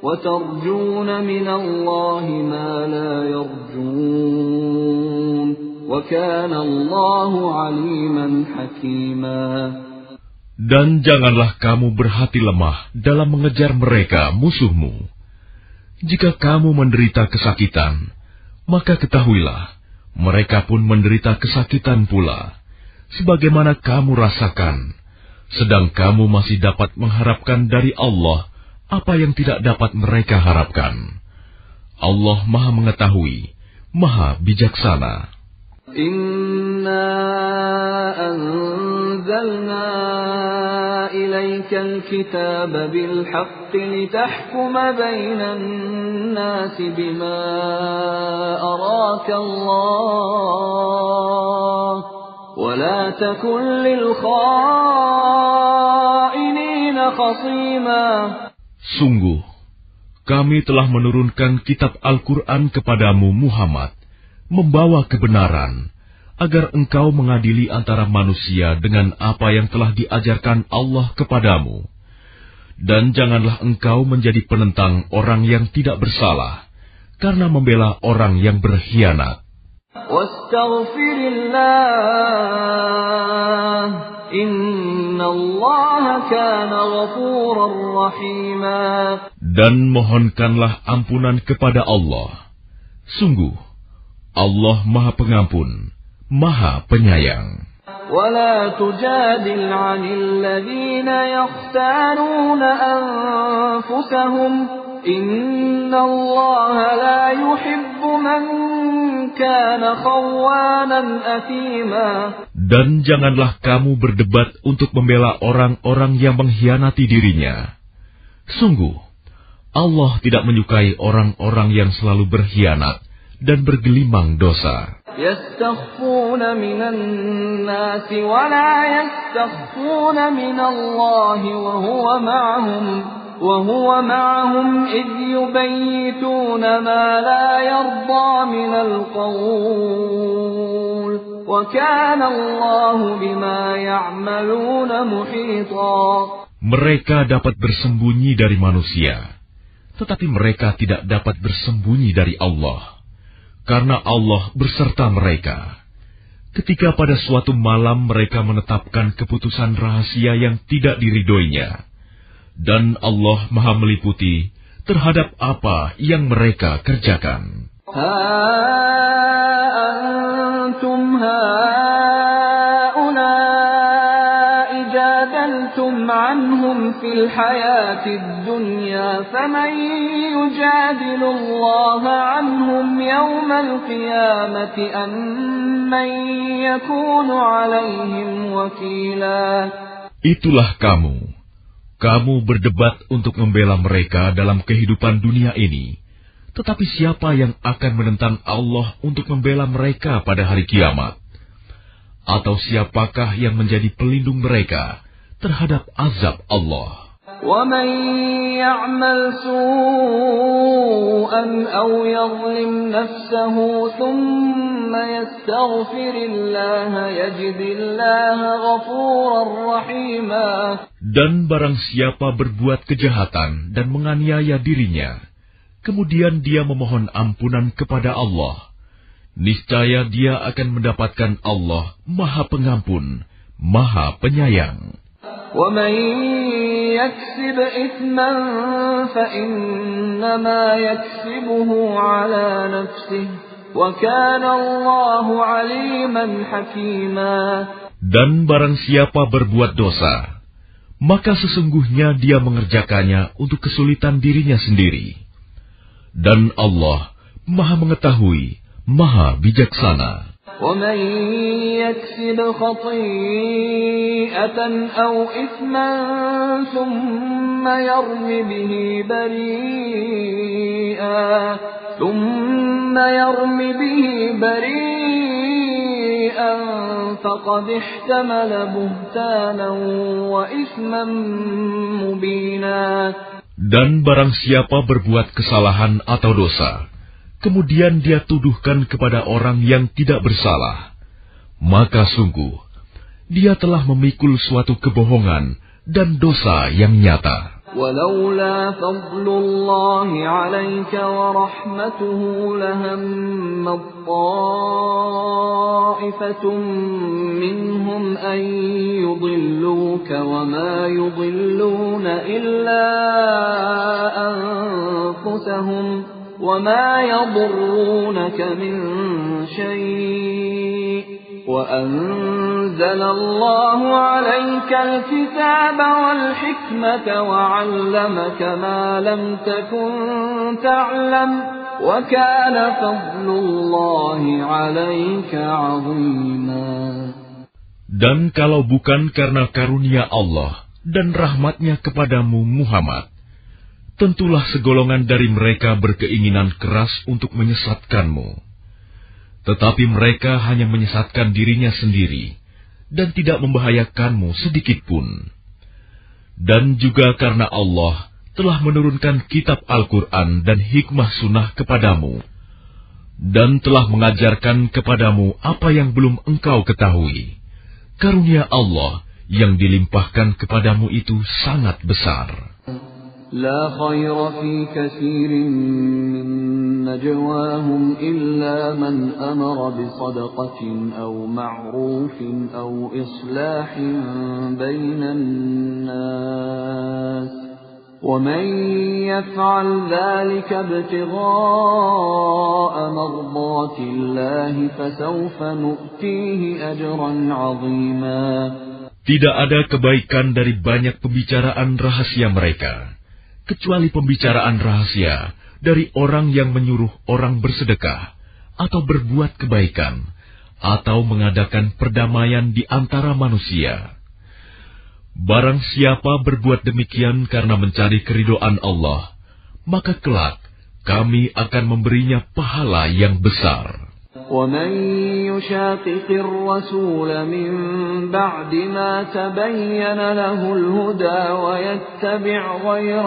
وَتَرْجُونَ مِنَ اللَّهِ مَا لَا يَرْجُونَ وَكَانَ اللَّهُ عَلِيمًا حَكِيمًا. Dan janganlah kamu berhati lemah dalam mengejar mereka musuhmu. Jika kamu menderita kesakitan, maka ketahuilah, mereka pun menderita kesakitan pula, sebagaimana kamu rasakan. sedang kamu masih dapat mengharapkan dari Allah apa yang tidak dapat mereka harapkan. Allah Maha Mengetahui, Maha Bijaksana. Inna anzalna ilaikal kitaba bil haqqi litahkuma bainan nasi bima araka Allah wa la takun lil kha'inina khasima. Sungguh, kami telah menurunkan kitab Al-Quran kepadamu Muhammad, membawa kebenaran, agar engkau mengadili antara manusia dengan apa yang telah diajarkan Allah kepadamu. Dan janganlah engkau menjadi penentang orang yang tidak bersalah, karena membela orang yang berkhianat. Wastaghfirillah, innallaha kana ghafurar rahima. Dan mohonkanlah ampunan kepada Allah. Sungguh, Allah Maha Pengampun, Maha Penyayang. ولا تجادل عن الذين يختانون أنفسهم إن الله لا يحب من كان خوانا أثيما. Dan janganlah kamu berdebat untuk membela orang-orang yang mengkhianati dirinya. Sungguh, Allah tidak menyukai orang-orang yang selalu berkhianat dan bergelimang dosa. يستخفون من الناس ولا يستخفون من الله وهو معهم إذ يبيتون ما لا يرضى من القول وكان الله بما يعملون محيطا. Mereka dapat bersembunyi dari manusia, tetapi mereka tidak dapat bersembunyi dari Allah. Karena Allah berserta mereka. Ketika pada suatu malam mereka menetapkan keputusan rahasia yang tidak diridhoinya. Dan Allah Maha meliputi terhadap apa yang mereka kerjakan. عنهم في الحياة الدنيا فمن يجادل الله عنهم يوم القيامة أم من يكون عليهم وكيلا. Itulah kamu berdebat untuk membela mereka dalam kehidupan dunia ini. Tetapi siapa yang akan menentang Allah untuk membela mereka pada hari kiamat? Atau siapakah yang menjadi pelindung mereka terhadap azab Allah? وَمَنْ يَعْمَلْ سُوءًا أَوْ يَظْلِمْ نَفْسَهُ ثُمَّ يَسْتَغْفِرِ اللَّهَ يَجِدِ اللَّهَ غَفُورًا رَحِيمًا. Dan barang siapa berbuat kejahatan dan menganiaya dirinya, kemudian dia memohon ampunan kepada Allah, niscaya dia akan mendapatkan Allah Maha Pengampun, Maha Penyayang. وَمَنْ يَكْسِبْ إِثْمًا فَإِنَّمَا يَكْسِبُهُ عَلَى نَفْسِهِ وَكَانَ اللَّهُ عَلِيمًا حَكِيمًا. Dan barang siapa berbuat dosa, maka sesungguhnya dia mengerjakannya untuk kesulitan dirinya sendiri. Dan Allah Maha Mengetahui, Maha Bijaksana. وَمَنْ يَكْسِبْ خَطِيئَةً أَوْ إِثْمًا ثُمَّ يَرْمِ بِهِ بَرِيئًا فَقَدِ احْتَمَلَ بُهْتَانًا وَإِثْمًا مُبِينًا. Dan barang siapa berbuat kesalahan atau dosa, kemudian dia tuduhkan kepada orang yang tidak bersalah, maka sungguh dia telah memikul suatu kebohongan dan dosa yang nyata. ولولا فضل الله عليك ورحمته لهم طائفة منهم أن يضلوك وما يضلون إلا أنفسهم وما يضرونك من شيء وأنزل الله عليك الكتاب والحكمة وعلمك ما لم تكن تعلم وكان فضل الله عليك عظيما. Dan kalau bukan karena karunia Allah dan rahmat-Nya kepadamu Muhammad, tentulah segolongan dari mereka berkeinginan keras untuk menyesatkanmu. Tetapi mereka hanya menyesatkan dirinya sendiri dan tidak membahayakanmu sedikitpun. Dan juga karena Allah telah menurunkan kitab Al-Quran dan hikmah sunnah kepadamu, dan telah mengajarkan kepadamu apa yang belum engkau ketahui. Karunia Allah yang dilimpahkan kepadamu itu sangat besar. لا خير في كثير من نجواهم إلا من أمر بصدقة أو معروف أو إصلاح بين الناس ومن يفعل ذلك ابتغاء مرضات الله فسوف نؤتيه أجرا عظيما. Tidak ada kebaikan dari banyak pembicaraan rahasia mereka, kecuali pembicaraan rahasia dari orang yang menyuruh orang bersedekah, atau berbuat kebaikan, atau mengadakan perdamaian di antara manusia. Barang siapa berbuat demikian karena mencari keridhaan Allah, maka kelak kami akan memberinya pahala yang besar. وَمَنْ يُشَاقِقِ الرَّسُولَ مِنْ بَعْدِ مَا تَبَيَّنَ لَهُ الْهُدَى وَيَتَّبِعْ غَيْرَ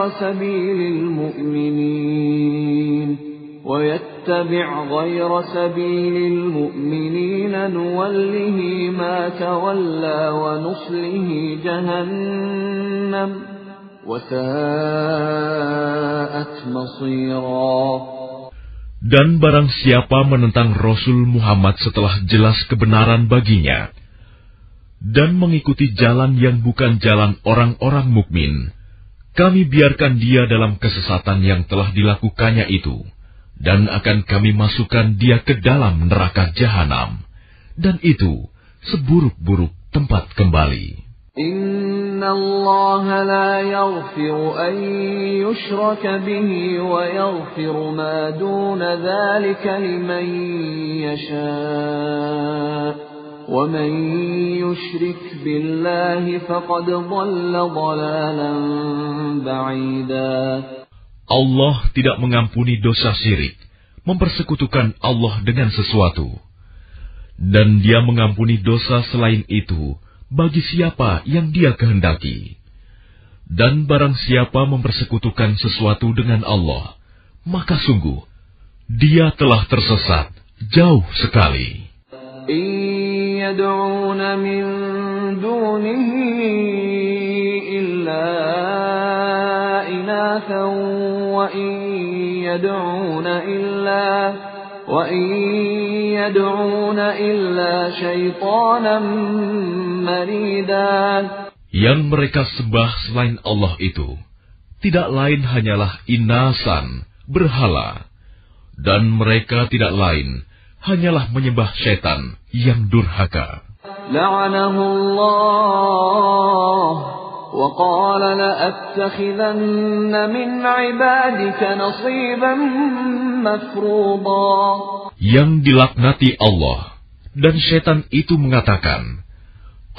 سَبِيلِ الْمُؤْمِنِينَ نُوَلِّهِ مَا تَوَلَّى وَنُصْلِهِ جَهَنَّمَ وَسَاءَتْ مَصِيرًا. Dan barang siapa menentang Rasul Muhammad setelah jelas kebenaran baginya, dan mengikuti jalan yang bukan jalan orang-orang mukmin, kami biarkan dia dalam kesesatan yang telah dilakukannya itu, dan akan kami masukkan dia ke dalam neraka jahanam, dan itu seburuk-buruk tempat kembali. Inna Allah la yaghfiru an yushraka bihi wa yaghfiru ma duna dhalika liman yasha' wa man yushrik billahi faqad dhalla dhalalan ba'ida. Allah tidak mengampuni dosa syirik, mempersekutukan Allah dengan sesuatu. Dan Dia mengampuni dosa selain itu bagi siapa yang Dia kehendaki. Dan barang siapa mempersekutukan sesuatu dengan Allah, maka sungguh dia telah tersesat jauh sekali. In yad'una min dunihi illa inathan wa in yad'una illa syaitanan marida. Yang mereka sembah selain Allah itu tidak lain hanyalah inasan, berhala, dan mereka tidak lain hanyalah menyembah syaitan yang durhaka. La'anahu Allah wa qala la'attakhidanna min 'ibadika nasiban mafruḍa. Yang dilaknati Allah, dan syaitan itu mengatakan,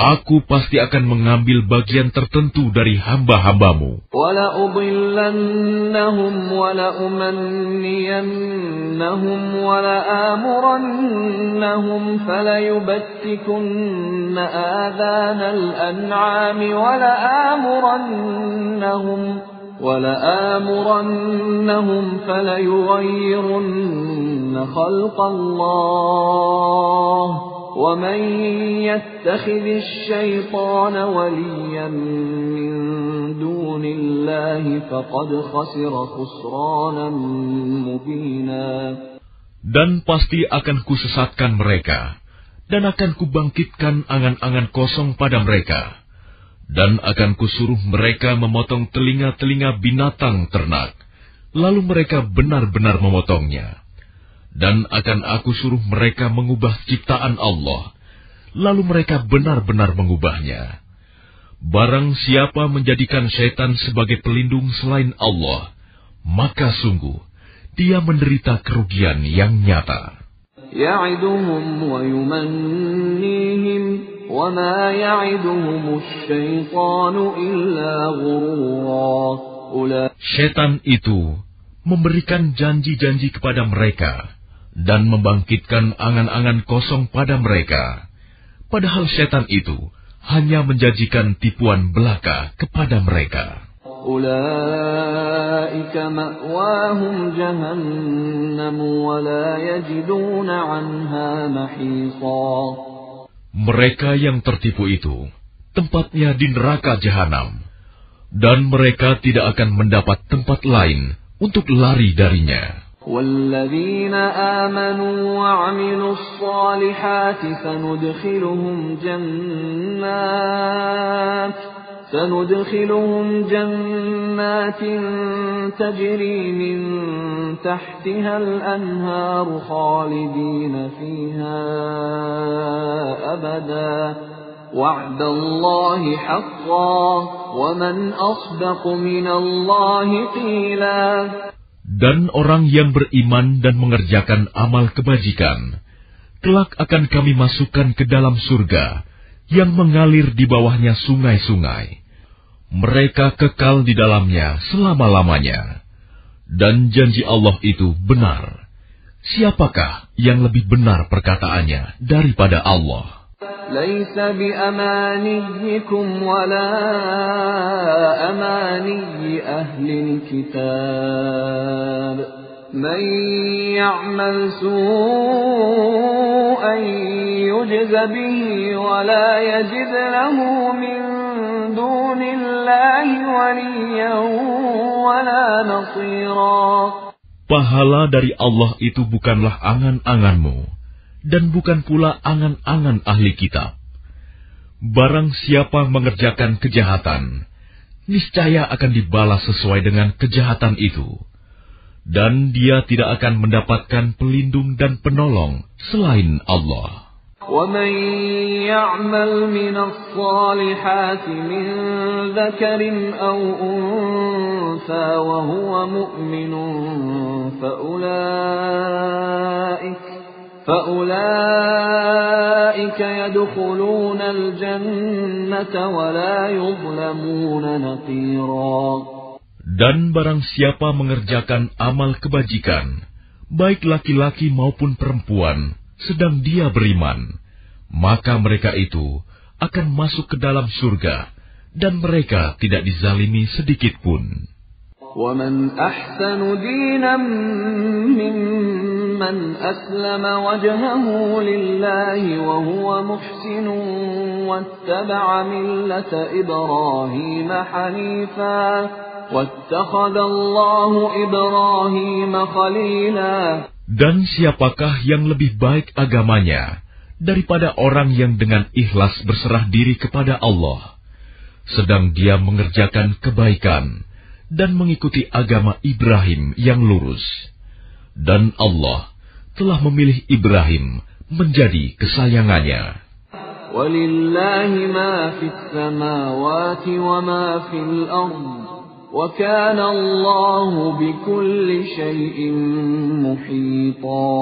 Aku pasti akan mengambil bagian tertentu dari hamba-hambamu. وَلَأُضِلَّنَّهُمْ وَلَأُمَنِّيَنَّهُمْ وَلَآمُرَنَّهُمْ فَلَيُبَتِّكُنَّ آذَانَ الْأَنْعَامِ وَلَآمُرَنَّهُمْ فَلَيُغَيِّرُنَّ خَلْقَ اللَّهِ وَمَنْ يَتَّخِذِ الشَّيْطَانَ وَلِيًّا مِّن دُونِ اللَّهِ فَقَدْ خَسِرَ خُسْرَانًا مُبِينًا. Dan pasti akan kusesatkan mereka, dan akan kubangkitkan angan-angan kosong pada mereka, dan akan kusuruh mereka memotong telinga-telinga binatang ternak, lalu mereka benar-benar memotongnya. Dan akan aku suruh mereka mengubah ciptaan Allah, lalu mereka benar-benar mengubahnya. Barang siapa menjadikan syaitan sebagai pelindung selain Allah, maka sungguh dia menderita kerugian yang nyata. يعدهم ويمنيهم وما يعدهم الشيطان إلا غرورا. Syaitan itu memberikan janji-janji kepada mereka dan membangkitkan angan-angan kosong pada mereka. Padahal syaitan itu hanya menjanjikan tipuan belaka kepada mereka. أولئك مأواهم جهنم ولا يجدون عنها محيصا. Mereka yang tertipu itu tempatnya di neraka jahanam, dan mereka tidak akan mendapat tempat lain untuk lari darinya. والذين آمنوا وعملوا الصالحات سندخلهم جنات تجري من تحتها الأنهار خالدين فيها أبدا وعد الله حقا ومن أصدق من الله قيلا. Dan orang yang beriman dan mengerjakan amal kebajikan, kelak akan kami masukkan ke dalam surga yang mengalir di bawahnya sungai-sungai. Mereka kekal di dalamnya selama-lamanya. Dan janji Allah itu benar. Siapakah yang lebih benar perkataannya daripada Allah? ليس بأمانيكم ولا أماني أهل الكتاب من يعمل سوءا يجز به ولا يجد له من دون الله وليا ولا نصيرا. Pahala dari Allah itu bukanlah angan-anganmu, dan bukan pula angan-angan ahli kitab. Barang siapa mengerjakan kejahatan, niscaya akan dibalas sesuai dengan kejahatan itu, dan dia tidak akan mendapatkan pelindung dan penolong selain Allah. وَمَنْ يَعْمَلْ مِنَ الصَّالِحَاتِ مِنْ ذَكَرٍ أَوْ أُنْثَى وَهُوَ مُؤْمِنٌ فأولئك يدخلون الجنة ولا يظلمون نقيرا. Dan barang siapa mengerjakan amal kebajikan, baik laki-laki maupun perempuan, sedang dia beriman, maka mereka itu akan masuk ke dalam surga, dan mereka tidak dizalimi sedikit pun. وَمَنْ أَحْسَنُ دِينًا مِّمَّنْ أَسْلَمَ وَجْهَهُ لِلَّهِ وَهُوَ مُحْسِنٌ وَاتَّبَعَ مِلَّةَ إِبْرَاهِيمَ حَنِيفًا وَاتَّخَذَ اللَّهُ إِبْرَاهِيمَ خَلِيلًا. Dan siapakah yang lebih baik agamanya daripada orang yang dengan ikhlas berserah diri kepada Allah, sedang dia mengerjakan kebaikan dan mengikuti agama Ibrahim yang lurus. Dan Allah telah memilih Ibrahim menjadi kesayangannya. وَلِلَّهِ مَا فِي السَّمَاوَاتِ وَمَا فِي الْأَرْضِ وَكَانَ اللَّهُ بِكُلِّ شَيْءٍ مُحِيطًا.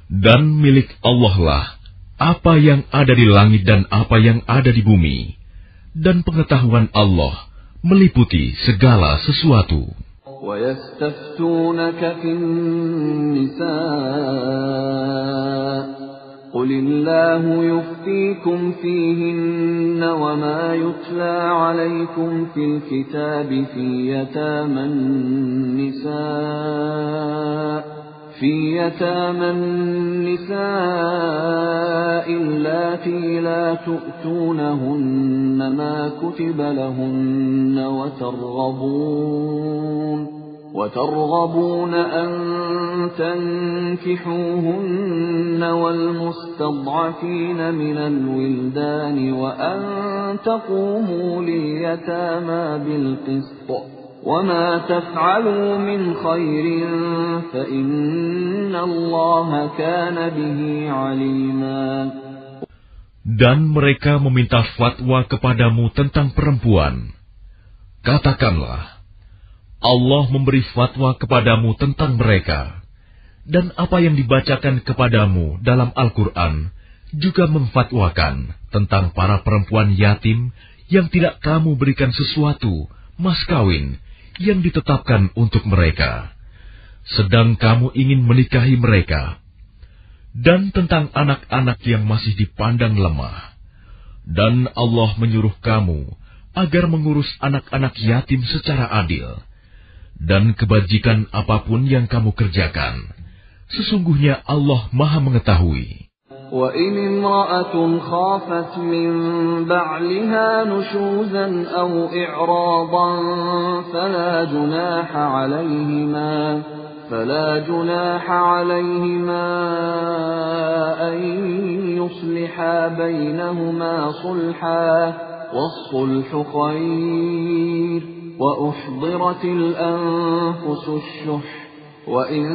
Dan milik Allah lah apa yang ada di langit dan apa yang ada di bumi, dan pengetahuan Allah meliputi segala sesuatu. وَيَسْتَفْتُونَكَ فِي النِّسَاءِ قُلِ اللَّهُ يُفْتِيكُمْ فِيهِنَّ وَمَا يُتْلَى عَلَيْكُمْ فِي الْكِتَابِ فِي يَتَامَى النِّسَاءِ اللَّاتِي لَا تُؤْتُونَهُنَّ مَا كُتِبَ لَهُنَّ وترغبون أن تنكحوهن والمستضعفين من الولدان وأن تقوموا لليتامى بالقسط وما تفعلوا من خير فإن الله كان به عليما. Dan mereka meminta fatwa kepadamu tentang perempuan. Katakanlah, Allah memberi fatwa kepadamu tentang mereka, dan apa yang dibacakan kepadamu dalam Al-Quran juga memfatwakan tentang para perempuan yatim yang tidak kamu berikan sesuatu, mas kawin, yang ditetapkan untuk mereka, sedang kamu ingin menikahi mereka. Dan tentang anak-anak yang masih dipandang lemah. Dan Allah menyuruh kamu agar mengurus anak-anak yatim secara adil. Dan kebajikan apapun yang kamu kerjakan, sesungguhnya Allah Maha mengetahui. وَإِنِ امْرَأَةٌ خَافَتْ مِنْ بَعْلِهَا نُشُوزًا أَوْ إِعْرَاضًا فلا جناح عليهما أن يصلحا بينهما صلحا والصلح خير وأحضرت الأنفس الشح وإن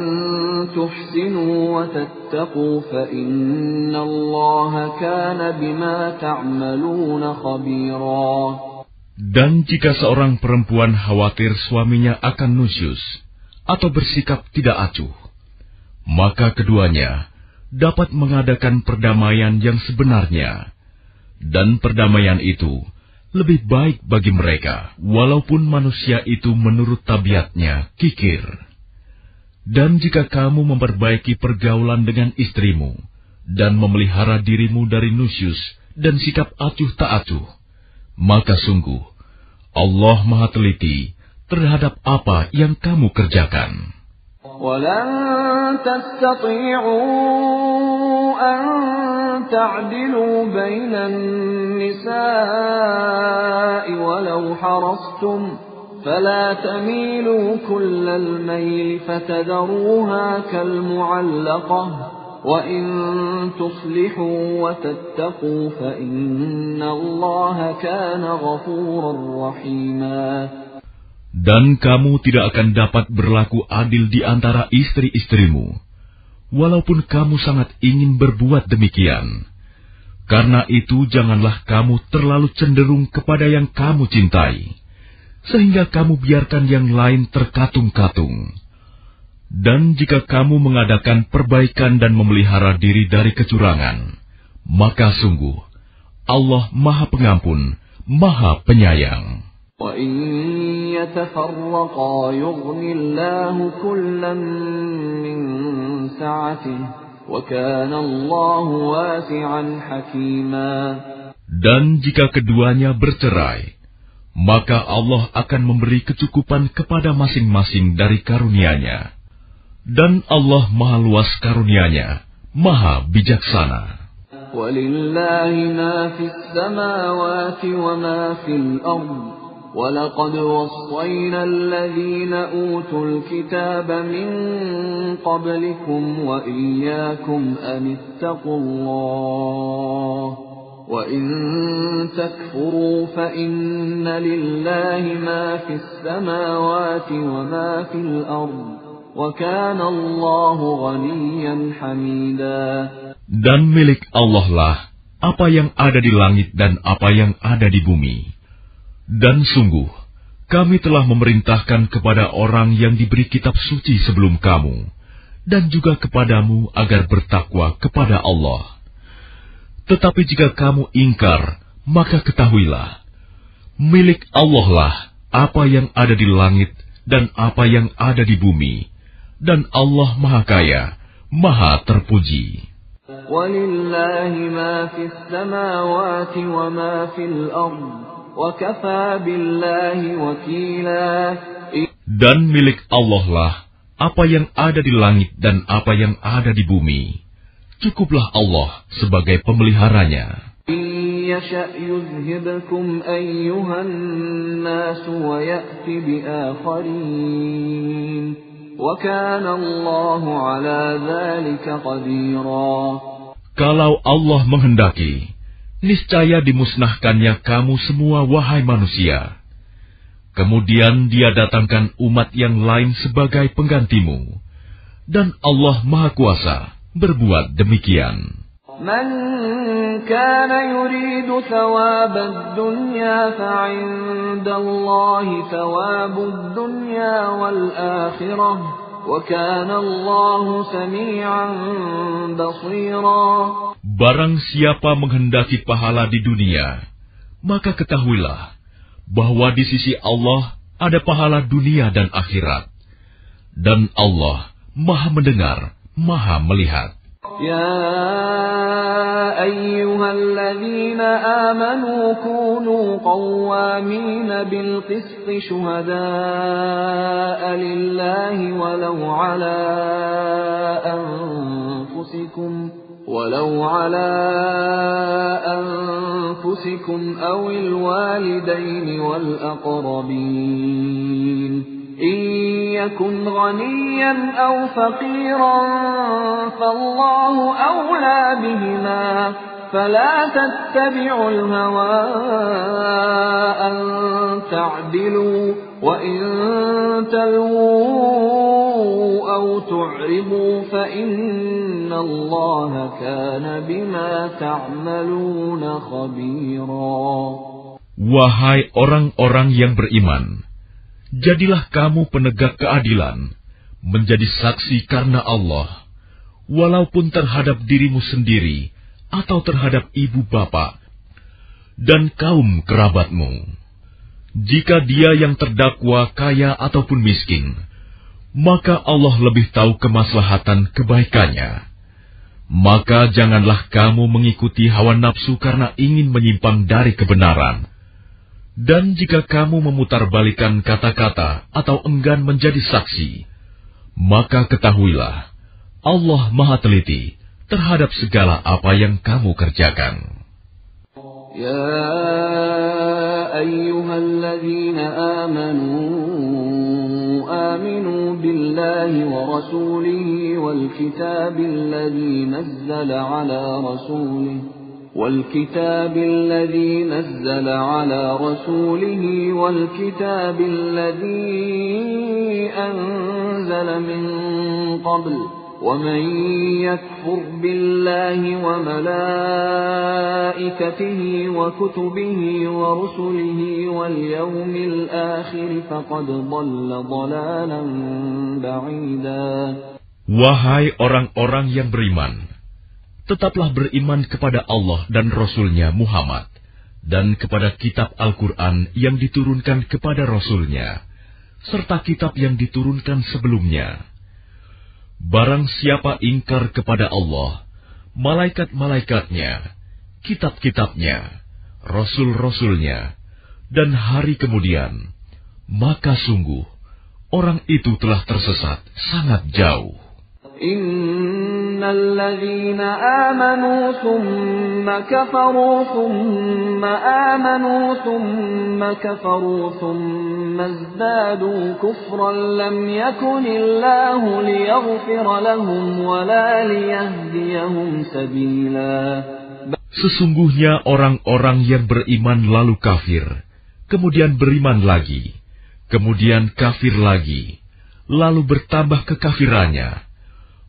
تحسنوا وتتقوا فإن الله كان بما تعملون خبيرا. Dan jika seorang perempuan khawatir suaminya akan nusyus atau bersikap tidak acuh, maka keduanya dapat mengadakan perdamaian yang sebenarnya, dan perdamaian itu lebih baik bagi mereka, walaupun manusia itu menurut tabiatnya kikir. Dan jika kamu memperbaiki pergaulan dengan istrimu, dan memelihara dirimu dari nusyus dan sikap acuh tak acuh, maka sungguh Allah Maha Teliti terhadap apa yang kamu kerjakan. وَلَن تَسْتَطِيعُوا أَن تَعْدِلُوا بَيْنَ النِّسَاءِ وَلَوْ حَرَصْتُمْ فَلَا تَمِيلُوا كُلَّ الْمَيْلِ فَتَذَرُوهَا كَالْمُعَلَّقَةِ وَإِن تُصْلِحُوا وَتَتَّقُوا فَإِنَّ اللَّهَ كَانَ غَفُورًا رَّحِيمًا. Dan kamu tidak akan dapat berlaku adil di antara istri-istrimu, walaupun kamu sangat ingin berbuat demikian. Karena itu janganlah kamu terlalu cenderung kepada yang kamu cintai, sehingga kamu biarkan yang lain terkatung-katung. Dan jika kamu mengadakan perbaikan dan memelihara diri dari kecurangan, maka sungguh Allah Maha Pengampun, Maha Penyayang. وَإِن يَتَفَرَّقَا يُغْنِ اللَّهُ كُلًّا مِّن سَعَتِهِ وَكَانَ اللَّهُ وَاسِعًا حَكِيمًا. Dan jika keduanya bercerai, maka Allah akan memberi kecukupan kepada masing-masing dari karunia-Nya. Dan Allah Maha Luas karunia-Nya, Maha Bijaksana. وَلِلَّهِ مَا فِي السَّمَاوَاتِ وَمَا فِي الْأَرْضِ وَلَقَدْ وَصَّيْنَا الَّذِينَ أُوتُوا الْكِتَابَ مِنْ قَبْلِكُمْ وَإِيَّاكُمْ أَنِ اتَّقُوا اللَّهَ وَإِنْ تَكْفُرُوا فَإِنَّ لِلَّهِ مَا فِي السَّمَاوَاتِ وَمَا فِي الْأَرْضِ وَكَانَ اللَّهُ غَنِيًّا حَمِيدًا. Dan milik Allah lah apa yang ada di langit dan apa yang ada di bumi. Dan sungguh, kami telah memerintahkan kepada orang yang diberi kitab suci sebelum kamu, dan juga kepadamu agar bertakwa kepada Allah. Tetapi jika kamu ingkar, maka ketahuilah, milik Allah lah apa yang ada di langit dan apa yang ada di bumi, dan Allah Maha Kaya, Maha Terpuji. وَلِلَّهِ مَا فِي السَّمَاوَاتِ وَمَا فِي الْأَرْضِ وَكَفَى بِاللَّهِ وَكِيلًا. Dan milik Allah lah apa yang ada di langit dan apa yang ada di bumi. Cukuplah Allah sebagai pemeliharanya. إِن يَشَأْ يُذْهِبْكُمْ أَيُّهَا النَّاسُ وَيَأْتِ بِآخَرِينَ وَكَانَ اللَّهُ عَلَى ذَلِكَ قَدِيرًا. Kalau Allah menghendaki, niscaya dimusnahkannya kamu semua wahai manusia. Kemudian Dia datangkan umat yang lain sebagai penggantimu. Dan Allah Maha Kuasa berbuat demikian. من كان يريد ثواب الدنيا فعند الله ثواب الدنيا والآخرة وكان الله سميعا بصيرا. Barang siapa menghendaki pahala di dunia, maka ketahuilah bahwa di sisi Allah ada pahala dunia dan akhirat, dan Allah Maha mendengar, Maha melihat. يا أيها الذين آمنوا كونوا قوامين بالقسط شهداء لله ولو على أنفسكم أو الوالدين والأقربين إن يكن غنيا أو فقيرا فالله أولى بهما فلا تتبعوا الهوى أن تعدلوا وإن تلووا أو تعرضوا فإن الله كان بما تعملون خبيرا. Wahai orang-orang yang beriman, jadilah kamu penegak keadilan, menjadi saksi karena Allah, walaupun terhadap dirimu sendiri atau terhadap ibu bapa dan kaum kerabatmu. Jika dia yang terdakwa kaya ataupun miskin, maka Allah lebih tahu kemaslahatan kebaikannya. Maka janganlah kamu mengikuti hawa nafsu karena ingin menyimpang dari kebenaran. Dan jika kamu memutarbalikan kata-kata atau enggan menjadi saksi, maka ketahuilah, Allah Maha Teliti terhadap segala apa yang kamu kerjakan. Ya ayyuhalladzina aminu billahi wa rasulihi wal kitabilladzi nazzala ala rasulihi والكتاب الذي نزل على رسوله والكتاب الذي أنزل من قبل ومن يكفر بالله وملائكته وكتبه ورسله واليوم الآخر فقد ضل ضلالا بعيدا. Wahai orang-orang yang beriman, tetaplah beriman kepada Allah dan Rasul-Nya Muhammad, dan kepada kitab Al-Quran yang diturunkan kepada Rasul-Nya, serta kitab yang diturunkan sebelumnya. Barang siapa ingkar kepada Allah, malaikat-malaikatnya, kitab-kitabnya, Rasul-Rasul-Nya, dan hari kemudian, maka sungguh, orang itu telah tersesat sangat jauh. Innal ladzina amanu thumma kafaru thumma amanu thumma kafaru thumma izdadu kufran lam yakunillahu liyaghfira lahum wa la liyahdiyahum sabila. Sesungguhnya orang-orang yang beriman lalu kafir, kemudian beriman lagi, kemudian kafir lagi, lalu bertambah kekafirannya,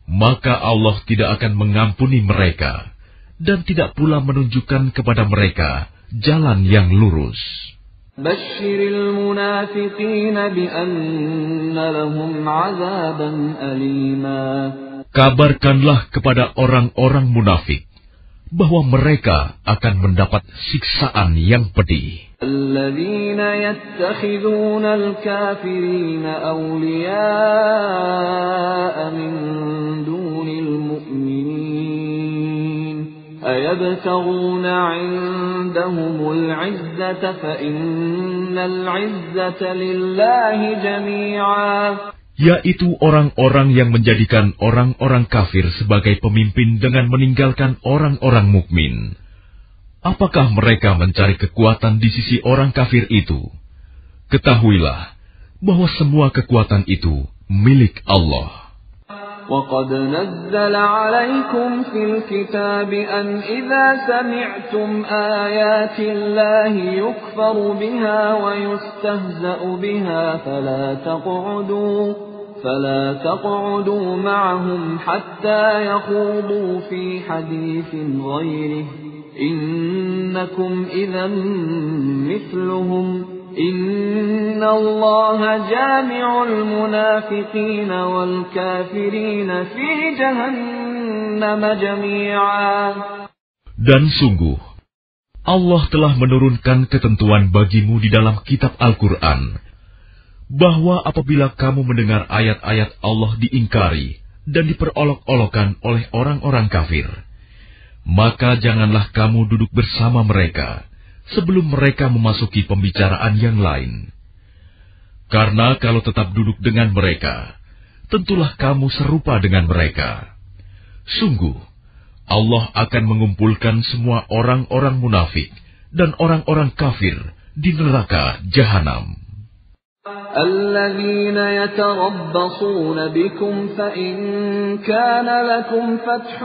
maka Allah tidak akan mengampuni mereka dan tidak pula menunjukkan kepada mereka jalan yang lurus. Basyiril munafiqina bi anna lahum 'adzaban alima. Kabarkanlah kepada orang-orang munafik bahwa mereka akan mendapat siksaan yang pedih. Alladzina yattakhiduna al-kafirina awliya'a min dunil mu'minin ayabtaghuna 'indahumul 'izzata fa innal 'izzata lillahi jami'a. Yaitu orang-orang yang menjadikan orang-orang kafir sebagai pemimpin dengan meninggalkan orang-orang mukmin. Apakah mereka mencari kekuatan di sisi orang kafir itu? Ketahuilah bahwa semua kekuatan itu milik Allah. وَقَدْ نَزَّلَ عَلَيْكُمْ فِي الْكِتَابِ أَنْ إِذَا سَمِعْتُمْ آيَاتِ اللَّهِ يُكْفَرُ بِهَا وَيُسْتَهْزَأُ بِهَا فلا تقعدوا معهم حتى يخوضوا في حديث غيره إنكم إذا مثلهم إن الله جامع المنافقين والكافرين في جهنم جميعا. Dan sungguh, Allah telah menurunkan ketentuan bagimu di dalam kitab Al-Quran, bahwa apabila kamu mendengar ayat-ayat Allah diingkari dan diperolok-olokkan oleh orang-orang kafir, maka janganlah kamu duduk bersama mereka sebelum mereka memasuki pembicaraan yang lain. Karena kalau tetap duduk dengan mereka, tentulah kamu serupa dengan mereka. Sungguh, Allah akan mengumpulkan semua orang-orang munafik dan orang-orang kafir di neraka Jahanam. الذين يتربصون بكم فإن كان لكم فتح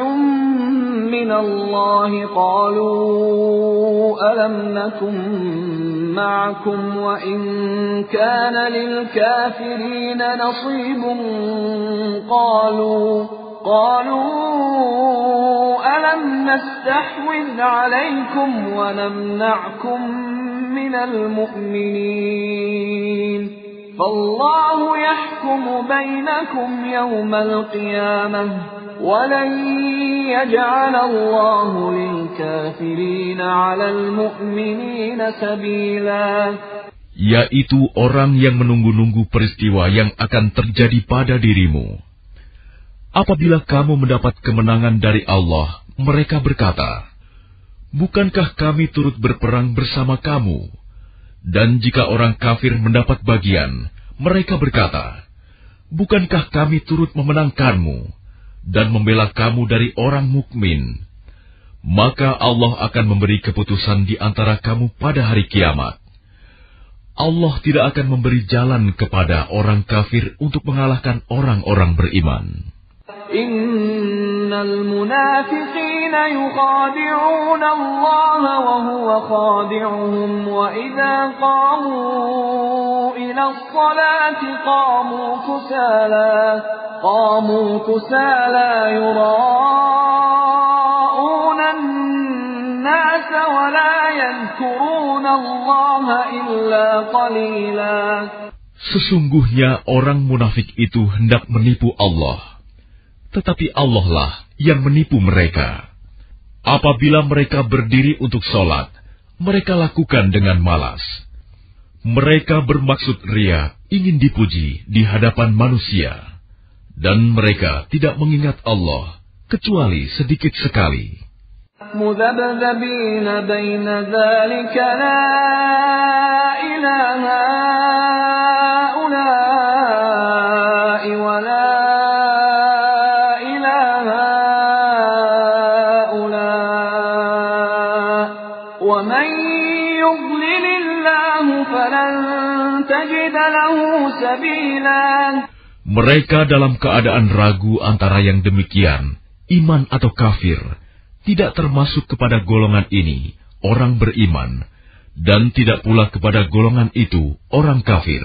من الله قالوا ألم نكن معكم وإن كان للكافرين نصيب قالوا ألم نستحوذ عليكم ونمنعكم من المؤمنين فالله يحكم بينكم يوم القيامة ولن يجعل الله للكافرين على المؤمنين سبيلا. Yaitu orang yang menunggu-nunggu peristiwa yang akan terjadi pada dirimu. Apabila kamu mendapat kemenangan dari Allah, mereka berkata, bukankah kami turut berperang bersama kamu? Dan jika orang kafir mendapat bagian, mereka berkata, bukankah kami turut memenangkanmu dan membela kamu dari orang mukmin? Maka Allah akan memberi keputusan di antara kamu pada hari kiamat. Allah tidak akan memberi jalan kepada orang kafir untuk mengalahkan orang-orang beriman. Innal munafiqina yukhadi'una Allah wa huwa khadi'uhum wa idza qamu ila as-salati qamu kusala yura'una an-nas wa la yadhkuruna Allah illa qalila. Sesungguhnya orang munafik itu hendak menipu Allah, tetapi Allah lah yang menipu mereka. Apabila mereka berdiri untuk sholat, mereka lakukan dengan malas. Mereka bermaksud ria, ingin dipuji di hadapan manusia. Dan mereka tidak mengingat Allah, kecuali sedikit sekali. Mudhabdhabina baina dzalika la ilaha ula'i wa la Mereka dalam keadaan ragu antara yang demikian, iman atau kafir, tidak termasuk kepada golongan ini, orang beriman, dan tidak pula kepada golongan itu, orang kafir.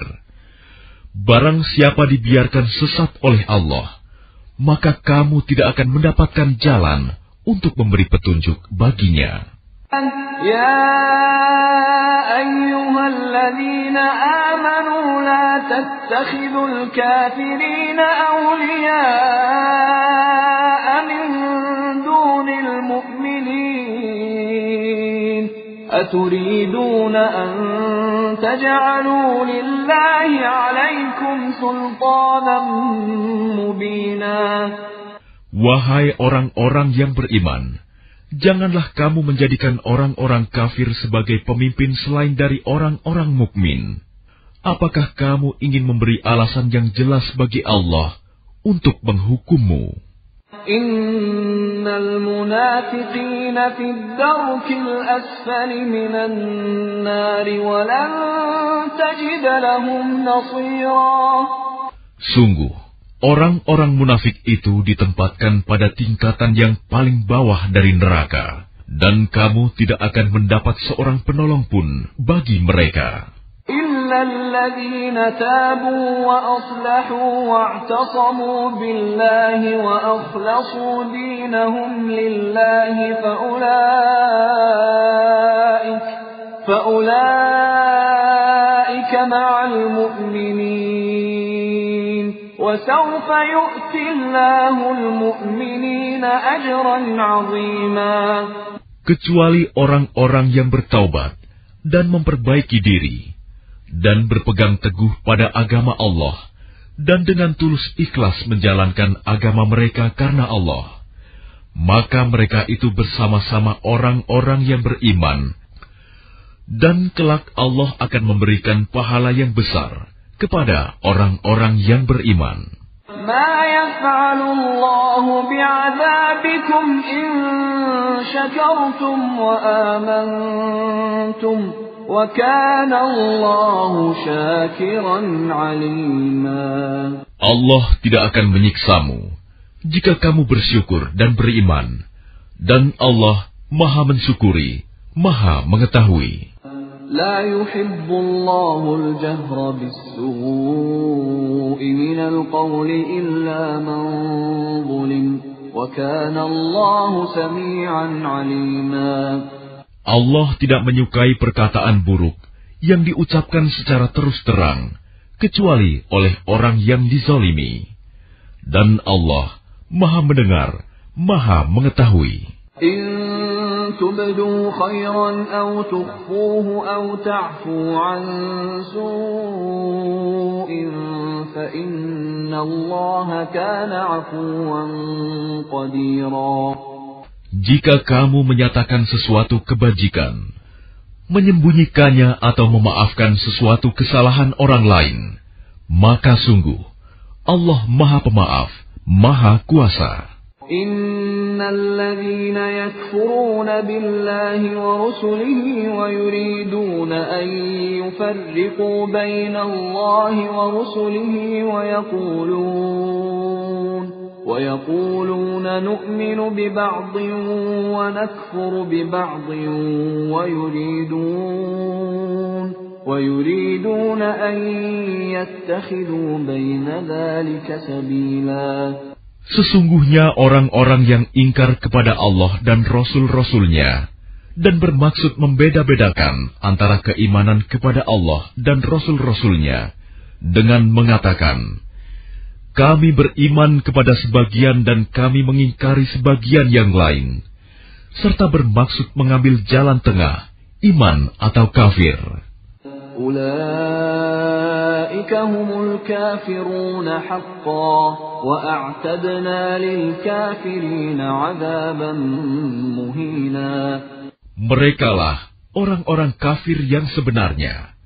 Barang siapa dibiarkan sesat oleh Allah, maka kamu tidak akan mendapatkan jalan untuk memberi petunjuk baginya. Ya ayyuhalladzina amanu la tattakhidul kafirina awliya'a min dunil mu'minin aturiduna an taj'alu lillahi 'alaykum sultanan mubina. Wahai orang-orang yang beriman, janganlah kamu menjadikan orang-orang kafir sebagai pemimpin selain dari orang-orang mukmin. Apakah kamu ingin memberi alasan yang jelas bagi Allah untuk menghukummu? Innal munafiqina fid darkil asfali minan nari wa lan tajid lahum nasira. Sungguh, orang-orang munafik itu ditempatkan pada tingkatan yang paling bawah dari neraka, dan kamu tidak akan mendapat seorang penolong pun bagi mereka. إلا الذين تابوا وأصلحوا واعتصموا بالله وأخلصوا دينهم لله فأولئك مع المؤمنين وسوف يؤتي الله المؤمنين أجرا عظيما. Kecuali orang-orang yang bertaubat dan memperbaiki diri, dan berpegang teguh pada agama Allah, dan dengan tulus ikhlas menjalankan agama mereka karena Allah, maka mereka itu bersama-sama orang-orang yang beriman, dan kelak Allah akan memberikan pahala yang besar kepada orang-orang yang beriman. ما يفعل الله بعذابكم إن شكرتم وآمنتم وكان الله شاكرا عليما. Allah tidak akan menyiksamu jika kamu bersyukur dan beriman, dan Allah Maha mensyukuri, Maha mengetahui. لا يحب الله الجهر بالسوء من القول إلا من ظلم وكان الله سميعا عليما. Allah tidak menyukai perkataan buruk yang diucapkan secara terus terang, kecuali oleh orang yang dizalimi. Dan Allah Maha mendengar, Maha mengetahui. تبدوا خيرا أو تخفوه أو تعفوا عن سوء فإن الله كان عفوا قديرا. Jika kamu menyatakan sesuatu kebajikan, menyembunyikannya atau memaafkan sesuatu kesalahan orang lain, maka sungguh Allah Maha Pemaaf, Maha Kuasa. إن الذين يكفرون بالله ورسله ويريدون أن يفرقوا بين الله ورسله ويقولون نؤمن ببعض ونكفر ببعض ويريدون أن يتخذوا بين ذلك سبيلا. Sesungguhnya orang-orang yang ingkar kepada Allah dan Rasul-Rasulnya dan bermaksud membeda-bedakan antara keimanan kepada Allah dan Rasul-Rasulnya dengan mengatakan, kami beriman kepada sebagian dan kami mengingkari sebagian yang lain, serta bermaksud mengambil jalan tengah, iman atau kafir. أولئك هم الكافرون حقا وأعتدنا للكافرين عذابا مهينا. Merekalah orang-orang kafir yang sebenarnya,